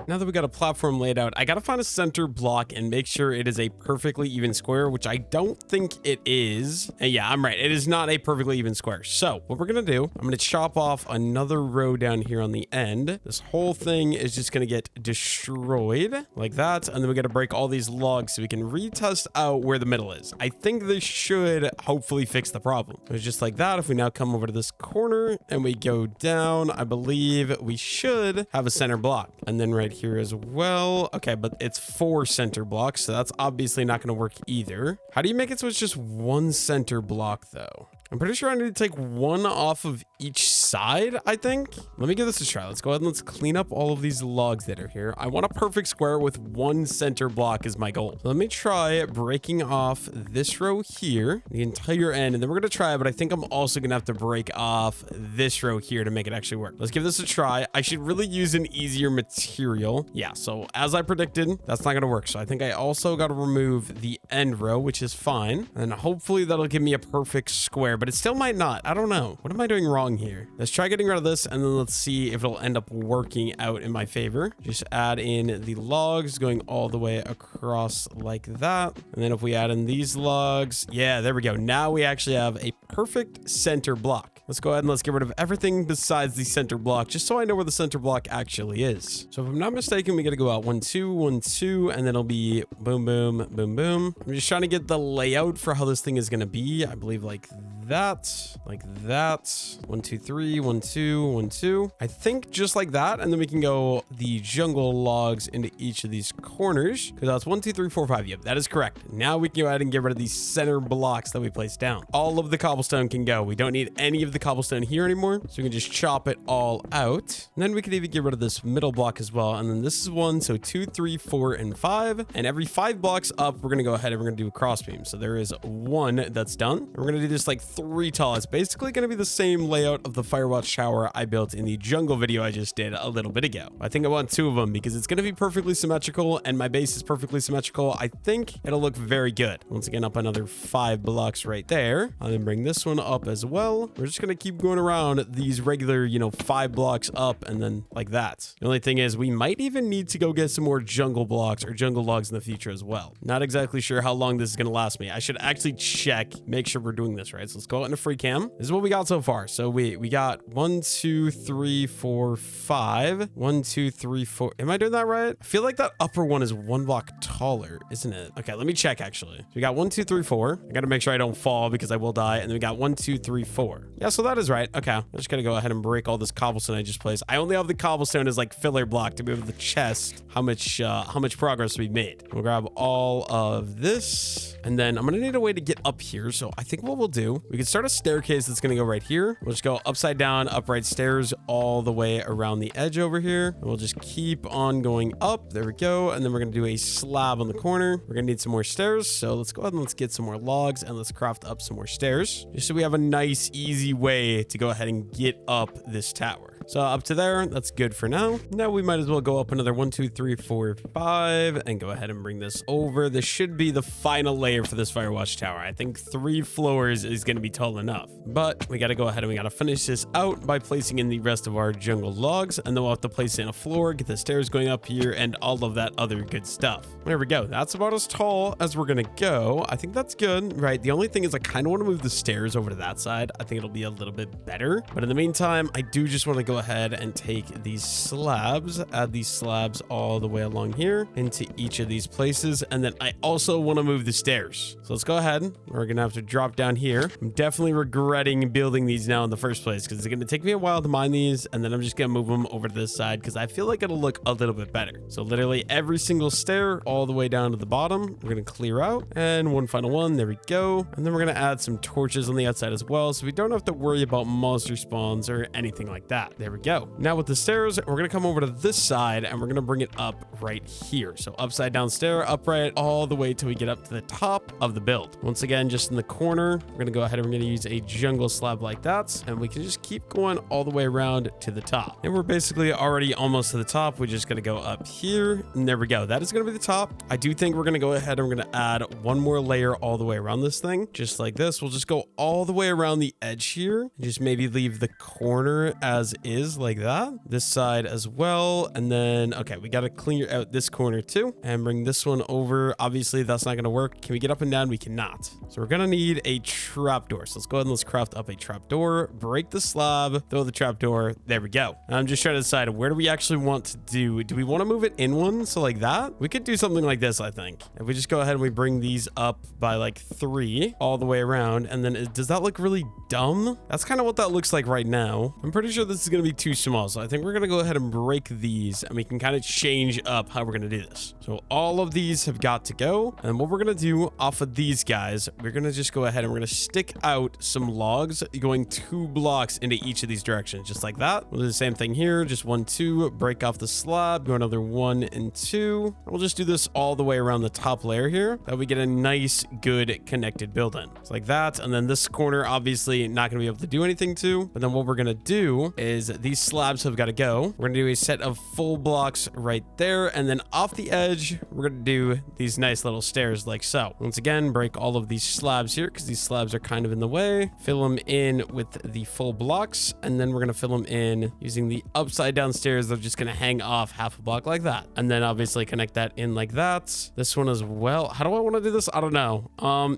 Now that we got a platform laid out, I gotta find a center block and make sure it is a perfectly even square, which I don't think it is. And yeah, I'm right. It is not a perfectly even square. So what we're gonna do, I'm gonna chop off another row down here on the end. This whole thing is just gonna get destroyed like that. And then we gotta break all these logs so we can retest out where the middle is. I think this should hopefully fix the problem. It's just like that. If we now come over to this corner and we go down, I believe we should have a center block. And then right here as well. Okay, but it's 4 center blocks, so that's obviously not going to work either. How do you make it so it's just 1 center block though? I'm pretty sure I need to take 1 off of each side, I think. Let me give this a try. Let's go ahead and let's clean up all of these logs that are here. I want a perfect square with 1 center block is my goal. So let me try breaking off this row here, the entire end, and then we're going to try, but I think I'm also going to have to break off this row here to make it actually work. Let's give this a try. I should really use an easier material. Yeah, so as I predicted, that's not going to work. So I think I also got to remove the end row, which is fine. And hopefully that'll give me a perfect square, but it still might not. I don't know. What am I doing wrong here? Let's try getting rid of this and then let's see if it'll end up working out in my favor. Just add in the logs going all the way across like that. And then if we add in these logs, yeah, there we go. Now we actually have a perfect center block. Let's go ahead and let's get rid of everything besides the center block, just so I know where the center block actually is. So if I'm not mistaken, we got to go out 1, 2, 1, 2, and then it'll be boom, boom, boom, boom. I'm just trying to get the layout for how this thing is going to be. I believe like that, like that. 1, 2, 3, 1, 2, 1, 2. I think just like that. And then we can go the jungle logs into each of these corners because that's 1, 2, 3, 4, 5. Yep, that is correct. Now we can go ahead and get rid of these center blocks that we placed down. All of the cobblestone can go. We don't need any of the cobblestone here anymore, so we can just chop it all out. And then we could even get rid of this middle block as well. And then this is 1, so 2, 3, 4, and 5. And every 5 blocks up, we're gonna go ahead and we're gonna do a crossbeam. So there is 1 that's done. And we're gonna do this like 3 tall. It's basically gonna be the same layout of the Firewatch tower I built in the jungle video I just did a little bit ago. I think I want 2 of them because it's gonna be perfectly symmetrical and my base is perfectly symmetrical. I think it'll look very good. Once again, up another 5 blocks right there. I'll then bring this one up as well. We're just gonna keep going around these regular, 5 blocks up and then like that. The only thing is we might even need to go get some more jungle blocks or jungle logs in the future as well. Not exactly sure how long this is going to last me. I should actually check, make sure we're doing this right. So let's go out into free cam. This is what we got so far. So we got 1, 2, 3, 4, 5. 1, 2, 3, 4. Am I doing that right? I feel like that upper one is 1 block taller, isn't it? Okay, let me check actually. So we got 1, 2, 3, 4. I got to make sure I don't fall because I will die. And then we got 1, 2, 3, 4. Yeah, so that is right. Okay, I'm just going to go ahead and break all this cobblestone I just placed. I only have the cobblestone as like filler block to be able to chest how much progress we made. We'll grab all of this. And then I'm going to need a way to get up here. So I think what we'll do, We can start a staircase that's going to go right here. We'll just go upside down, upright stairs all the way around the edge over here. And we'll just keep on going up. There we go. And then we're going to do a slab on the corner. We're going to need some more stairs. So let's go ahead and let's get some more logs and let's craft up some more stairs, just so we have a nice, easy way to go ahead and get up this tower. So up to there, that's good for now. Now we might as well go up another 1, 2, 3, 4, 5 and go ahead and bring this over. This should be the final layer for this Firewatch tower. I think 3 floors is going to be tall enough, but we got to go ahead and we got to finish this out by placing in the rest of our jungle logs, and then we'll have to place in a floor, get the stairs going up here, and all of that other good stuff. There we go. That's about as tall as we're going to go. I think that's good, right? The only thing is I kind of want to move the stairs over to that side. I think it'll be a little bit better, but in the meantime, I do just want to go ahead and take these slabs, add these slabs all the way along here into each of these places, and then I also want to move the stairs. So let's go ahead. We're gonna have to drop down here. I'm definitely regretting building these now in the first place because it's gonna take me a while to mine these, and then I'm just gonna move them over to this side because I feel like it'll look a little bit better. So literally every single stair all the way down to the bottom, we're gonna clear out, and one final one. There we go. And then we're gonna add some torches on the outside as well, so we don't have to worry about monster spawns or anything like that. There we go. Now with the stairs, we're going to come over to this side and we're going to bring it up right here. So upside down stair, upright, all the way till we get up to the top of the build. Once again, just in the corner, we're going to go ahead and we're going to use a jungle slab like that. And we can just keep going all the way around to the top. And we're basically already almost to the top. We're just going to go up here. And there we go. That is going to be the top. I do think we're going to go ahead and we're going to add one more layer all the way around this thing. Just like this. We'll just go all the way around the edge here. And just maybe leave the corner as is, like that. This side as well. And then, okay, we got to clear out this corner too and bring this one over. Obviously, that's not going to work. Can we get up and down? We cannot. So we're going to need a trapdoor. So let's go ahead and let's craft up a trapdoor, break the slab, throw the trapdoor. There we go. I'm just trying to decide where do we actually want to do. Do we want to move it in one? So like that? We could do something like this, I think. If we just go ahead and we bring these up by like 3 all the way around. And then does that look really dumb? That's kind of what that looks like right now. I'm pretty sure this is going to be too small. So I think we're going to go ahead and break these and we can kind of change up how we're going to do this. So all of these have got to go. And what we're going to do off of these guys, we're going to just go ahead and we're going to stick out some logs going 2 blocks into each of these directions, just like that. We'll do the same thing here. Just 1, 2, break off the slab, go another 1 and 2. We'll just do this all the way around the top layer here, that we get a nice, good connected build-in. It's like that. And then this corner, obviously not going to be able to do anything to, but then what we're going to do is these slabs have got to go. We're going to do a set of full blocks right there. And then off the edge, we're going to do these nice little stairs like so. Once again, break all of these slabs here because these slabs are kind of in the way. Fill them in with the full blocks. And then we're going to fill them in using the upside down stairs. They're just going to hang off half a block like that. And then obviously connect that in like that. This one as well. How do I want to do this? I don't know.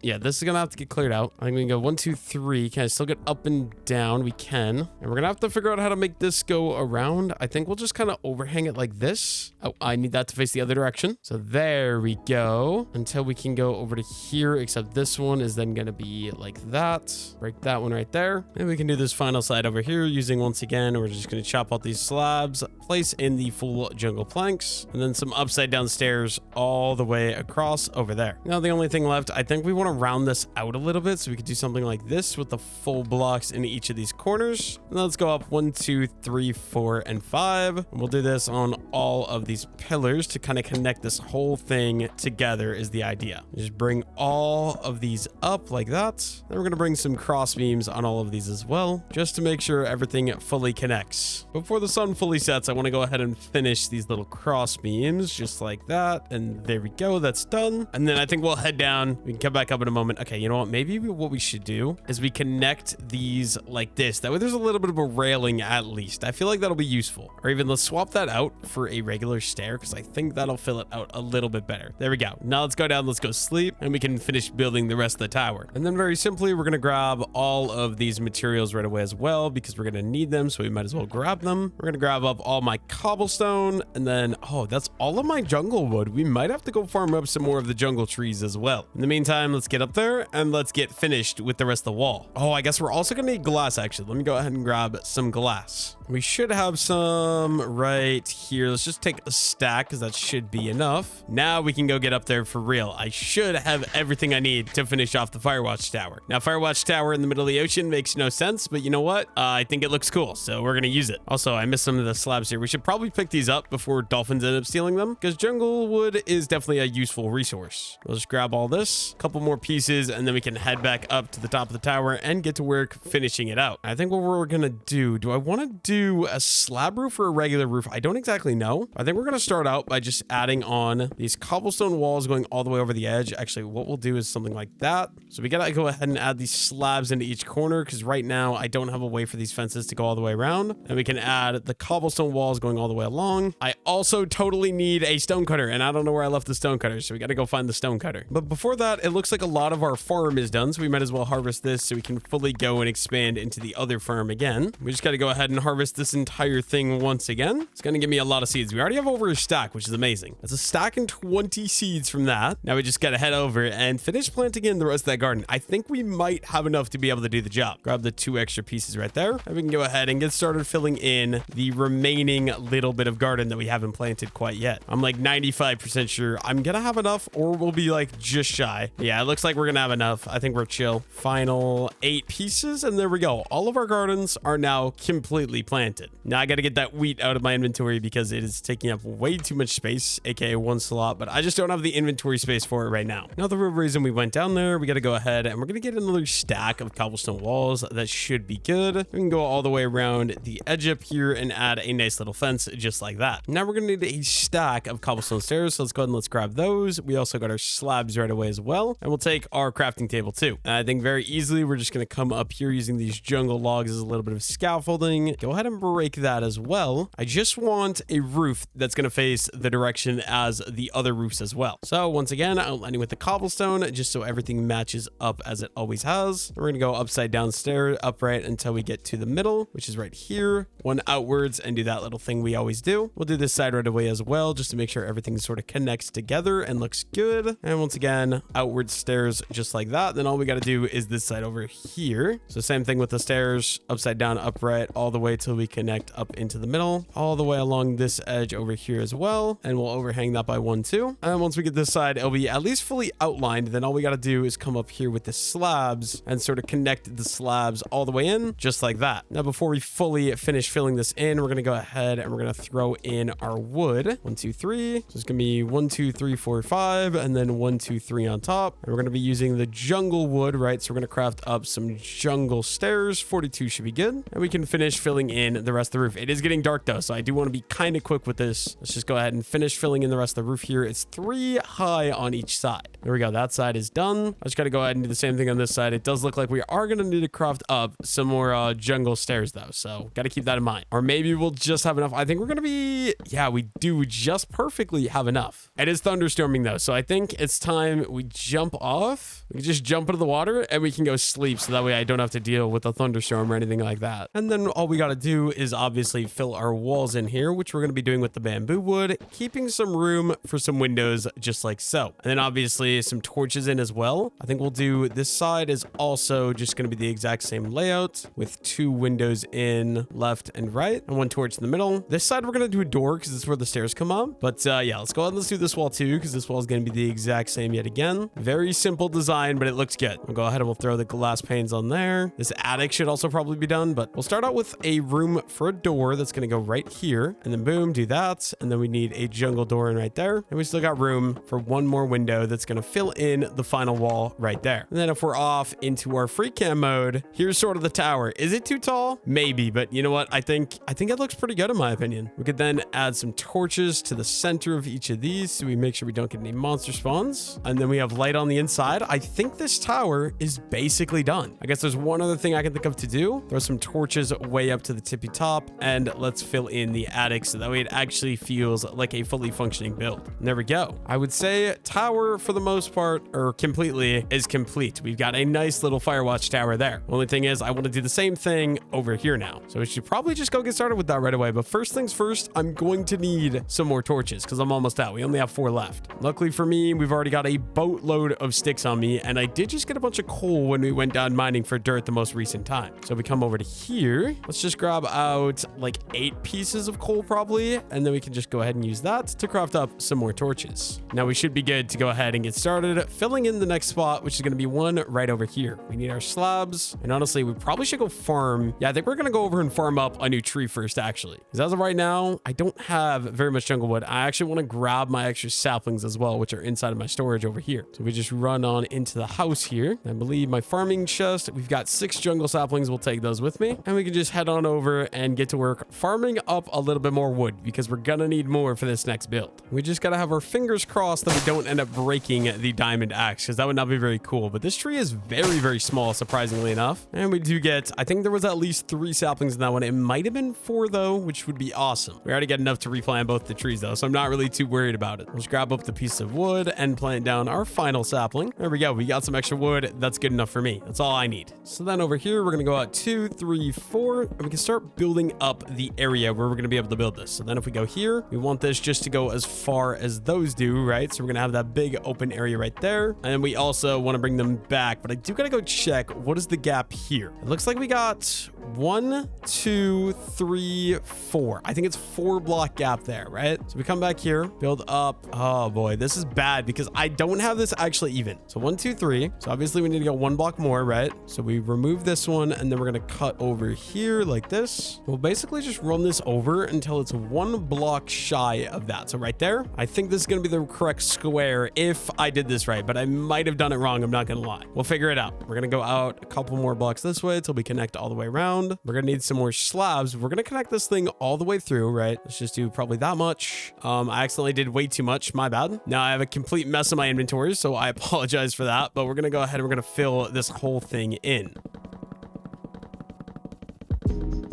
Yeah, this is going to have to get cleared out. I think we can go 1, 2, 3. Can I still get up and down? We can. And we're going to have to figure out how to make this go around. I think we'll just kind of overhang it like this. Oh, I need that to face the other direction. So there we go. Until we can go over to here, except this one is then going to be like that. Break that one right there. And we can do this final side over here using, once again, we're just going to chop out these slabs, place in the full jungle planks, and then some upside down stairs all the way across over there. Now, the only thing left, I think we want to round this out a little bit so we could do something like this with the full blocks in each of these corners. And let's go up 1, 2, 3, 4, and 5. And we'll do this on all of these pillars to kind of connect this whole thing together is the idea. Just bring all of these up like that. Then we're going to bring some cross beams on all of these as well, just to make sure everything fully connects. Before the sun fully sets, I want to go ahead and finish these little cross beams just like that. And there we go. That's done. And then I think we'll head down. We can come back up in a moment. Okay, you know what? Maybe what we should do is we connect these like this. That way there's a little bit of a railing at least. I feel like that'll be useful. Or even let's swap that out for a regular stair because I think that'll fill it out a little bit better. There we go. Now let's go down. Let's go sleep and we can finish building the rest of the tower. And then very simply, we're going to grab all of these materials right away as well because we're going to need them. So we might as well grab them. We're going to grab up all my cobblestone and then, oh, that's all of my jungle wood. We might have to go farm up some more of the jungle trees as well. In the meantime, let's get up there and let's get finished with the rest of the wall. Oh, I guess we're also going to need glass actually. Let me go ahead and grab some glass. We should have some right here. Let's just take a stack because that should be enough. Now we can go get up there for real. I should have everything I need to finish off the Firewatch tower. Now, Firewatch tower in the middle of the ocean makes no sense, but you know what? I think it looks cool, so we're gonna use it. Also, I missed some of the slabs here. We should probably pick these up before dolphins end up stealing them, because jungle wood is definitely a useful resource. We'll just grab all this, a couple more pieces, and then we can head back up to the top of the tower and get to work finishing it out. I think what we're gonna do I want to do a slab roof or a regular roof? I don't exactly know. I think we're gonna start out by just adding on these cobblestone walls going all the way over the edge. Actually, what we'll do is something like that. So we gotta go ahead and add these slabs into each corner, because right now I don't have a way for these fences to go all the way around. And we can add the cobblestone walls going all the way along. I also totally need a stone cutter, and I don't know where I left the stone cutter, so we gotta go find the stone cutter. But before that, it looks like a lot of our farm is done, so we might as well harvest this so we can fully go and expand into the other farm again. We just gotta go ahead and harvest this entire thing once again. It's gonna give me a lot of seeds. We already have over a stack, which is amazing. That's a stack and 20 seeds from that. Now we just gotta head over and finish planting in the rest of that garden. I think we might have enough to be able to do the job. Grab the 2 extra pieces right there, and we can go ahead and get started filling in the remaining little bit of garden that we haven't planted quite yet. I'm like 95% sure I'm gonna have enough, or we'll be like just shy. Yeah, it looks like we're gonna have enough. I think we're chill. Final 8 pieces, and there we go. All of our gardens are now completely planted. Now I gotta get that wheat out of my inventory because it is taking up way too much space, aka 1 slot, but I just don't have the inventory space for it right now. Now, the real reason we went down there, we gotta go ahead and we're gonna get another stack of cobblestone walls. That should be good. We can go all the way around the edge up here and add a nice little fence just like that. Now we're gonna need a stack of cobblestone stairs, so let's go ahead and let's grab those. We also got our slabs right away as well, and we'll take our crafting table too. And I think very easily we're just gonna come up here using these jungle logs as a little bit of scaffolding. Go ahead and break that as well. I just want a roof that's gonna face the direction as the other roofs as well. So once again, outlining with the cobblestone just so everything matches up as it always has. We're gonna go upside down stair upright until we get to the middle, which is right here, one outwards, and do that little thing we always do. We'll do this side right away as well, just to make sure everything sort of connects together and looks good. And once again, outward stairs just like that. Then all we got to do is this side over here. So same thing with the stairs, upside down upright all the way till we connect up into the middle, all the way along this edge over here as well. And we'll overhang that by 1 too. And once we get this side, it'll be at least fully outlined. Then all we got to do is come up here with the slabs and sort of connect the slabs all the way in just like that. Now, before we fully finish filling this in, we're going to go ahead and we're going to throw in our wood. 1, 2, 3. So it's going to be 1, 2, 3, 4, 5, and then 1, 2, 3 on top. And we're going to be using the jungle wood, right? So we're going to craft up some jungle stairs. 42 should be good. And we can finish filling in the rest of the roof. It is getting dark though, so I do want to be kind of quick with this. Let's just go ahead and finish filling in the rest of the roof here. It's 3 high on each side. There we go. That side is done. I just got to go ahead and do the same thing on this side. It does look like we are going to need to craft up some more jungle stairs though, so got to keep that in mind. Or maybe we'll just have enough. I think we're going to be, yeah, we do just perfectly have enough. It is thunderstorming though, so I think it's time we jump off. We can just jump into the water and we can go sleep, so that way I don't have to deal with a thunderstorm or anything like that. And then all we got to do is obviously fill our walls in here, which we're going to be doing with the bamboo wood, keeping some room for some windows just like so. And then obviously some torches in as well. I think we'll do this side is also just going to be the exact same layout with 2 windows in left and right and 1 torch in the middle. This side we're going to do a door because it's where the stairs come up. But yeah, let's go ahead and let's do this wall too, because this wall is going to be the exact same yet again. Very simple design, but it looks good. We'll go ahead and we'll throw the glass panes on there. This attic should also probably be done, but we'll start out with a room for a door that's going to go right here, and then boom, do that. And then we need a jungle door in right there. And we still got room for 1 more window that's going to fill in the final wall right there. And then if we're off into our free cam mode, here's sort of the tower. Is it too tall? Maybe, but you know what? I think it looks pretty good in my opinion. We could then add some torches to the center of each of these so we make sure we don't get any monster spawns. And then we have light on the inside. I think this tower is basically done. I guess there's one other thing I can think of to do. Throw some torches way up to the tippy top, and let's fill in the attic so that way it actually feels like a fully functioning build. And there we go. I would say tower for the most part, or completely, is complete. We've got a nice little Firewatch tower there. Only thing is I want to do the same thing over here now. So we should probably just go get started with that right away. But first things first, I'm going to need some more torches because I'm almost out. We only have 4 left. Luckily for me, we've already got a boatload of sticks on me, and I did just get a bunch of coal when we went down mining for dirt the most recent time. So we come over to here. Let's just grab out like 8 pieces of coal probably, and then we can just go ahead and use that to craft up some more torches. Now we should be good to go ahead and get started filling in the next spot, which is going to be one right right over here. We need our slabs. And honestly, we probably should go farm. Yeah, I think we're going to go over and farm up a new tree first, actually. Because as of right now, I don't have very much jungle wood. I actually want to grab my extra saplings as well, which are inside of my storage over here. So we just run on into the house here. I believe my farming chest, we've got 6 jungle saplings. We'll take those with me. And we can just head on over and get to work farming up a little bit more wood because we're going to need more for this next build. We just got to have our fingers crossed that we don't end up breaking the diamond axe because that would not be very cool. But this tree is very, very small, surprisingly enough. And we do get, I think there was at least 3 saplings in that one. It might have been 4 though, which would be awesome. We already get enough to replant both the trees though, so I'm not really too worried about it. Let's grab up the piece of wood and plant down our final sapling. There we go. We got some extra wood. That's good enough for me. That's all I need. So then over here, we're going to go out 2, 3, 4, and we can start building up the area where we're going to be able to build this. So then if we go here, we want this just to go as far as those do, right? So we're going to have that big open area right there. And we also want to bring them back, but I do got to go check what is the gap here. It looks like we got 1, 2, 3, 4. I think it's 4 block gap there, right? So we come back here, build up. Oh boy, this is bad because I don't have this actually even. So 1, 2, 3. So obviously we need to go 1 block more, right? So we remove this one and then we're going to cut over here like this. We'll basically just run this over until it's 1 block shy of that. So right there, I think this is going to be the correct square if I did this right, but I might have done it wrong. I'm not going to lie. We'll figure it out. We're going to go out a couple more blocks this way until we connect all the way around. We're going to need some more slabs. We're going to connect this thing all the way through, right? Let's just do probably that much. I accidentally did way too much. My bad. Now I have a complete mess in my inventory, so I apologize for that, but we're going to go ahead and we're going to fill this whole thing in.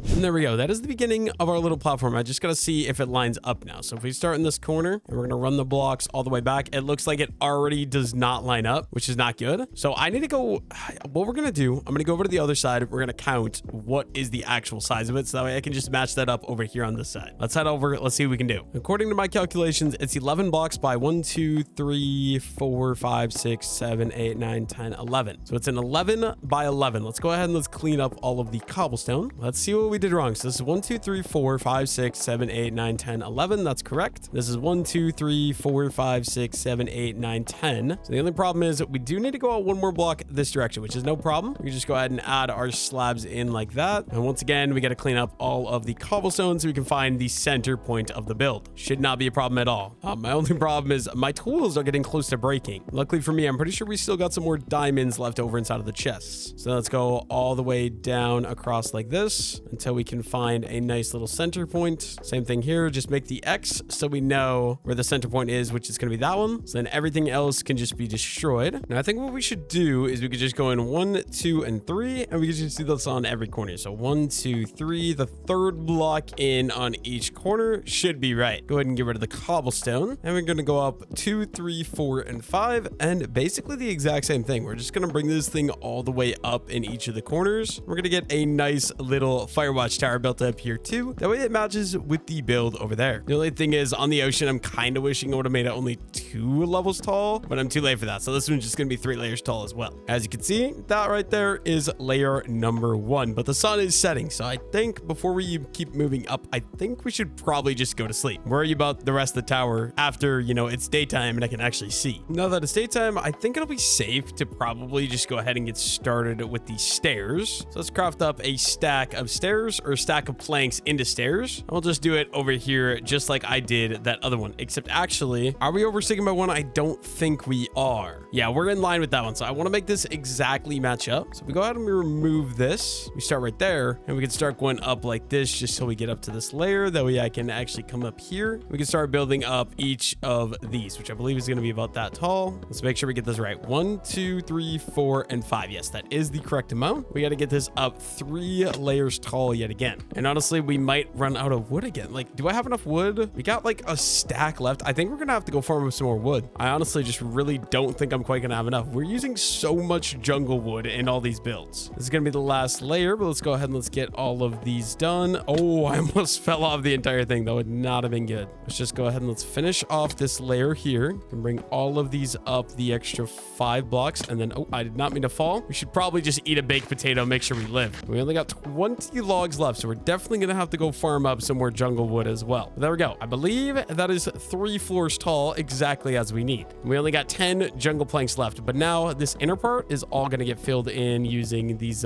And there we go. That is the beginning of our little platform. I just got to see if it lines up now. So if we start in this corner and we're going to run the blocks all the way back, it looks like it already does not line up, which is not good. So I need to go, what we're going to do, I'm going to go over to the other side. We're going to count what is the actual size of it. So that way I can just match that up over here on this side. Let's head over. Let's see what we can do. According to my calculations, it's 11 blocks by 1, 2, 3, 4, 5, 6, 7, 8, 9, 10, 11. So it's an 11 by 11. Let's go ahead and let's clean up all of the cobblestone. Let's see what we did wrong. So this is 1, 2, 3, 4, 5, 6, 7, 8, 9, 10, 11. That's correct. This is 1, 2, 3, 4, 5, 6, 7, 8, 9, 10. So the only problem is we do need to go out 1 more block this direction, which is no problem. We can just go ahead and add our slabs in like that. And once again, we got to clean up all of the cobblestone so we can find the center point of the build. Should not be a problem at all. My only problem is my tools are getting close to breaking. Luckily for me, I'm pretty sure we still got some more diamonds left over inside of the chests. So let's go all the way down across like this until we can find a nice little center point. Same thing here, just make the X so we know where the center point is, which is going to be that one. So then everything else can just be destroyed. Now I think what we should do is we could just go in 1, 2, and 3, and we could just do this on every corner. So 1, 2, 3, the 3rd block in on each corner should be right. Go ahead and get rid of the cobblestone, and we're going to go up 2, 3, 4, and 5, and basically the exact same thing. We're just going to bring this thing all the way up in each of the corners. We're going to get a nice little firewatch tower built up here too. That way it matches with the build over there. The only thing is on the ocean, I'm kind of wishing I would have made it only 2 levels tall, but I'm too late for that. So this one's just going to be 3 layers tall as well. As you can see, that right there is layer number 1, but the sun is setting. So I think before we keep moving up, I think we should probably just go to sleep. Worry about the rest of the tower after, you know, it's daytime and I can actually see. Now that it's daytime, I think it'll be safe to probably just go ahead and get started with the stairs. So let's craft up a stack of stairs or a stack of planks into stairs. I'll just do it over here just like I did that other one, except actually, are we oversticking by 1? I don't think we are. Yeah, we're in line with that one. So I want to make this exactly match up. So we go ahead and we remove this. We start right there and we can start going up like this just so we get up to this layer. That way I can actually come up here. We can start building up each of these, which I believe is going to be about that tall. Let's make sure we get this right. 1, 2, 3, 4, and 5. Yes, that is the correct amount. We got to get this up 3 layers tall yet again. And honestly, we might run out of wood again. Like, do I have enough wood? We got like a stack left. I think we're going to have to go farm some more wood. I honestly just really don't think I'm quite going to have enough. We're using so much jungle wood in all these builds. This is going to be the last layer, but let's go ahead and let's get all of these done. Oh, I almost fell off the entire thing. That would not have been good. Let's just go ahead and let's finish off this layer here and bring all of these up the extra 5 blocks. And then, oh, I did not mean to fall. We should probably just eat a baked potato, make sure we live. We only got 20 logs logs left, so we're definitely gonna have to go farm up some more jungle wood as well. But there we go. I believe that is 3 floors tall, exactly as we need. We only got 10 jungle planks left, but now this inner part is all gonna get filled in using these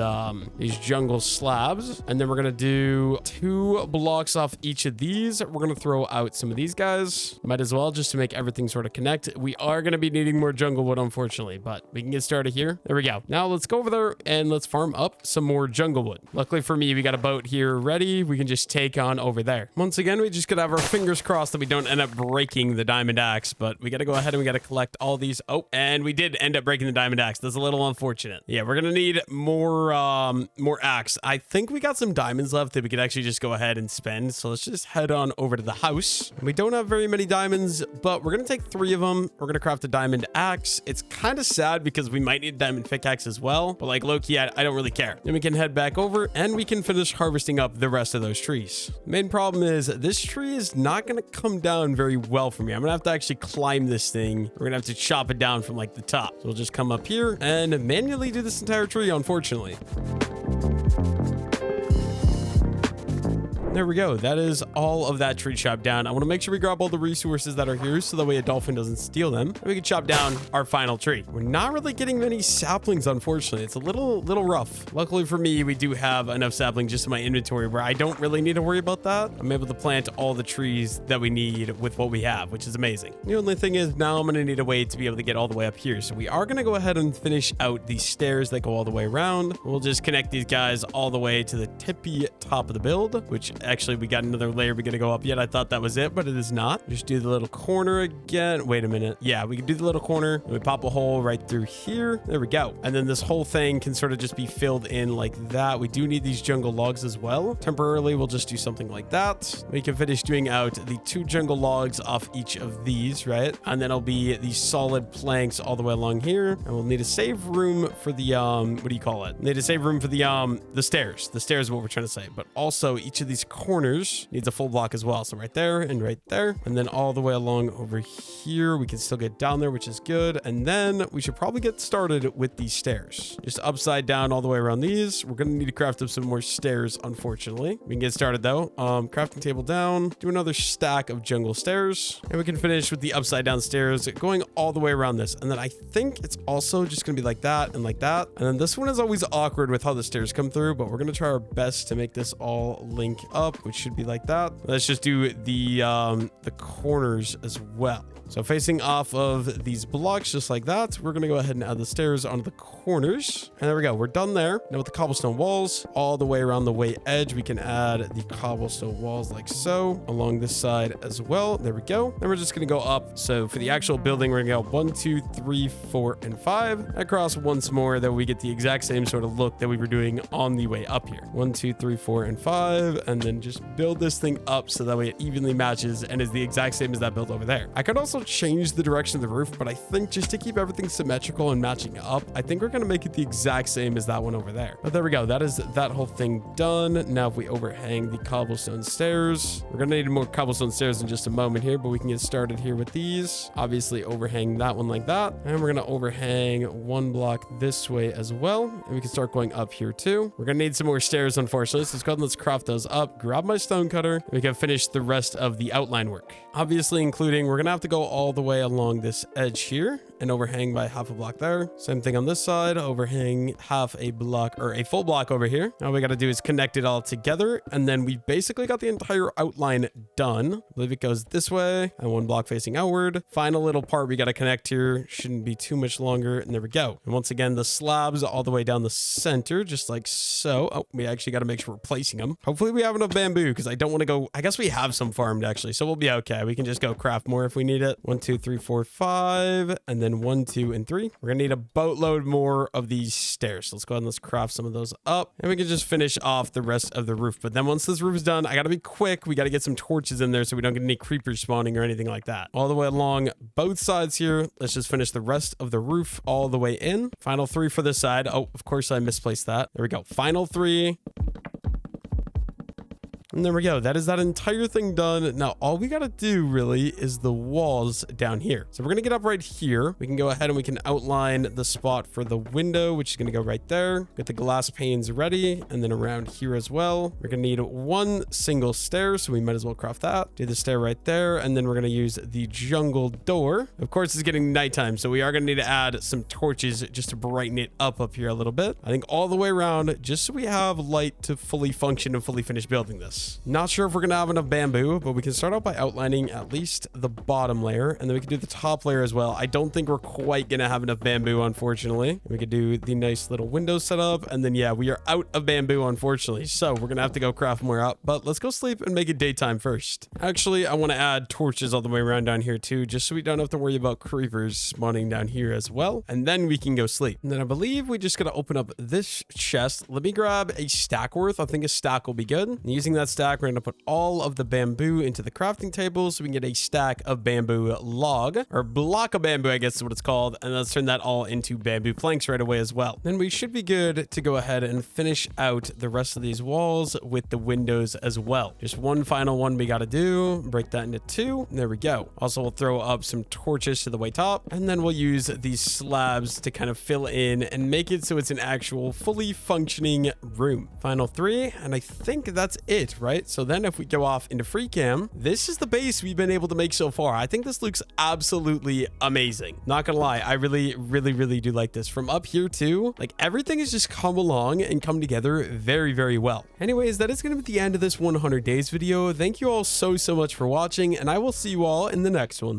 jungle slabs, and then we're gonna do 2 blocks off each of these. We're gonna throw out some of these guys. Might as well, just to make everything sort of connect. We are gonna be needing more jungle wood, unfortunately, but we can get started here. There we go. Now let's go over there and let's farm up some more jungle wood. Luckily for me, we got a boat here ready. We can just take on over there. Once again, we just gotta have our fingers crossed that we don't end up breaking the diamond axe, but we gotta go ahead and we gotta collect all these. Oh, and we did end up breaking the diamond axe. That's a little unfortunate. Yeah, we're gonna need more axe. I think we got some diamonds left that we could actually just go ahead and spend. So let's just head on over to the house. We don't have very many diamonds, but we're gonna take 3 of them. We're gonna craft a diamond axe. It's kind of sad because we might need a diamond pickaxe as well, but like low-key, I don't really care. Then we can head back over and we can finish harvesting up the rest of those trees. Main problem is this tree is not gonna come down very well for me. I'm gonna have to actually climb this thing. We're gonna have to chop it down from like the top. So we'll just come up here and manually do this entire tree, unfortunately. There we go. That is all of that tree chopped down. I want to make sure we grab all the resources that are here so that way a dolphin doesn't steal them. And we can chop down our final tree. We're not really getting many saplings, unfortunately. It's a little rough. Luckily for me, we do have enough saplings just in my inventory where I don't really need to worry about that. I'm able to plant all the trees that we need with what we have, which is amazing. The only thing is now I'm going to need a way to be able to get all the way up here. So we are going to go ahead and finish out these stairs that go all the way around. We'll just connect these guys all the way to the tippy top of the build, which actually we got another layer we're gonna go up yet. I thought that was it, but it is not. Just do the little corner again. Wait a minute. Yeah, we can do the little corner and we pop a hole right through here. There we go. And then this whole thing can sort of just be filled in like that. We do need these jungle logs as well. Temporarily, we'll just do something like that. We can finish doing out the 2 jungle logs off each of these, right? And then it'll be these solid planks all the way along here. And we'll need a save room for the what do you call it? Need a save room for the stairs. The stairs is what we're trying to say. But also each of these corners needs a full block as well. So right there and right there. And then all the way along over here, we can still get down there, which is good. And then we should probably get started with these stairs. Just upside down all the way around these. We're going to need to craft up some more stairs, unfortunately. We can get started though. Crafting table down, do another stack of jungle stairs. And we can finish with the upside down stairs going all the way around this. And then I think it's also just going to be like that and like that. And then this one is always awkward with how the stairs come through, but we're going to try our best to make this all link up, which should be like that. Let's just do the corners as well. So facing off of these blocks just like that, we're going to go ahead and add the stairs onto the corners. And there we go. We're done there. Now with the cobblestone walls all the way around the way edge, we can add the cobblestone walls like so along this side as well. There we go. Then we're just going to go up. So for the actual building, we're going to go 1, 2, 3, 4, and 5 across once more. That we get the exact same sort of look that we were doing on the way up here. 1, 2, 3, 4, and 5. And then just build this thing up so that way it evenly matches and is the exact same as that build over there. I could also change the direction of the roof, but I think just to keep everything symmetrical and matching up, I think we're going to make it the exact same as that one over there. But there we go. That is that whole thing done. Now if we overhang the cobblestone stairs, we're going to need more cobblestone stairs in just a moment here, but we can get started here with these. Obviously overhang that one like that, and we're going to overhang 1 block this way as well, and we can start going up here too. We're going to need some more stairs, unfortunately, so let's go ahead and let's craft those up, grab my stone cutter, and we can finish the rest of the outline work. Obviously including, we're going to have to go all the way along this edge here and overhang by half a block there. Same thing on this side, overhang half a block or a full block over here. Now all we got to do is connect it all together, and then we basically got the entire outline done. I believe it goes this way and 1 block facing outward. Final little part we got to connect here, shouldn't be too much longer, and there we go. And once again, the slabs all the way down the center, just like so. Oh, we actually got to make sure we're placing them. Hopefully we have enough bamboo, because I don't want to go, I guess we have some farmed actually, so we'll be okay. We can just go craft more if we need it. 1, 2, 3, 4, 5, and then 1, 2, and 3. We're gonna need a boatload more of these stairs. So let's go ahead and let's craft some of those up, and we can just finish off the rest of the roof. But then once this roof is done, I gotta be quick. We gotta get some torches in there so we don't get any creepers spawning or anything like that. All the way along both sides here. Let's just finish the rest of the roof all the way in. Final 3 for this side. Oh, of course I misplaced that. There we go. Final 3. And there we go. That is that entire thing done. Now, all we got to do really is the walls down here. So we're going to get up right here. We can go ahead and we can outline the spot for the window, which is going to go right there. Get the glass panes ready. And then around here as well, we're going to need one single stair. So we might as well craft that. Do the stair right there. And then we're going to use the jungle door. Of course, it's getting nighttime, so we are going to need to add some torches just to brighten it up here a little bit. I think all the way around, just so we have light to fully function and fully finish building this. Not sure if we're going to have enough bamboo, but we can start out by outlining at least the bottom layer, and then we can do the top layer as well. I don't think we're quite going to have enough bamboo, unfortunately. We could do the nice little window setup, and then yeah, we are out of bamboo, unfortunately. So we're going to have to go craft more up, but let's go sleep and make it daytime first. Actually, I want to add torches all the way around down here too, just so we don't have to worry about creepers spawning down here as well, and then we can go sleep. And then I believe we just got to open up this chest. Let me grab a stack worth. I think a stack will be good. And using that stack, we're going to put all of the bamboo into the crafting table so we can get a stack of bamboo log, or block of bamboo, I guess is what it's called, and let's turn that all into bamboo planks right away as well. Then we should be good to go ahead and finish out the rest of these walls with the windows as well. Just one final one we got to do. Break that into two. There we go. Also, we'll throw up some torches to the way top, and then we'll use these slabs to kind of fill in and make it so it's an actual fully functioning room. Final three, and I think that's it, right? So then if we go off into free cam, this is the base we've been able to make so far. I think this looks absolutely amazing. Not gonna lie, I really do like this. From up here too, like everything has just come along and come together very well. Anyways, that is gonna be the end of this 100 days video. Thank you all so much for watching, and I will see you all in the next one.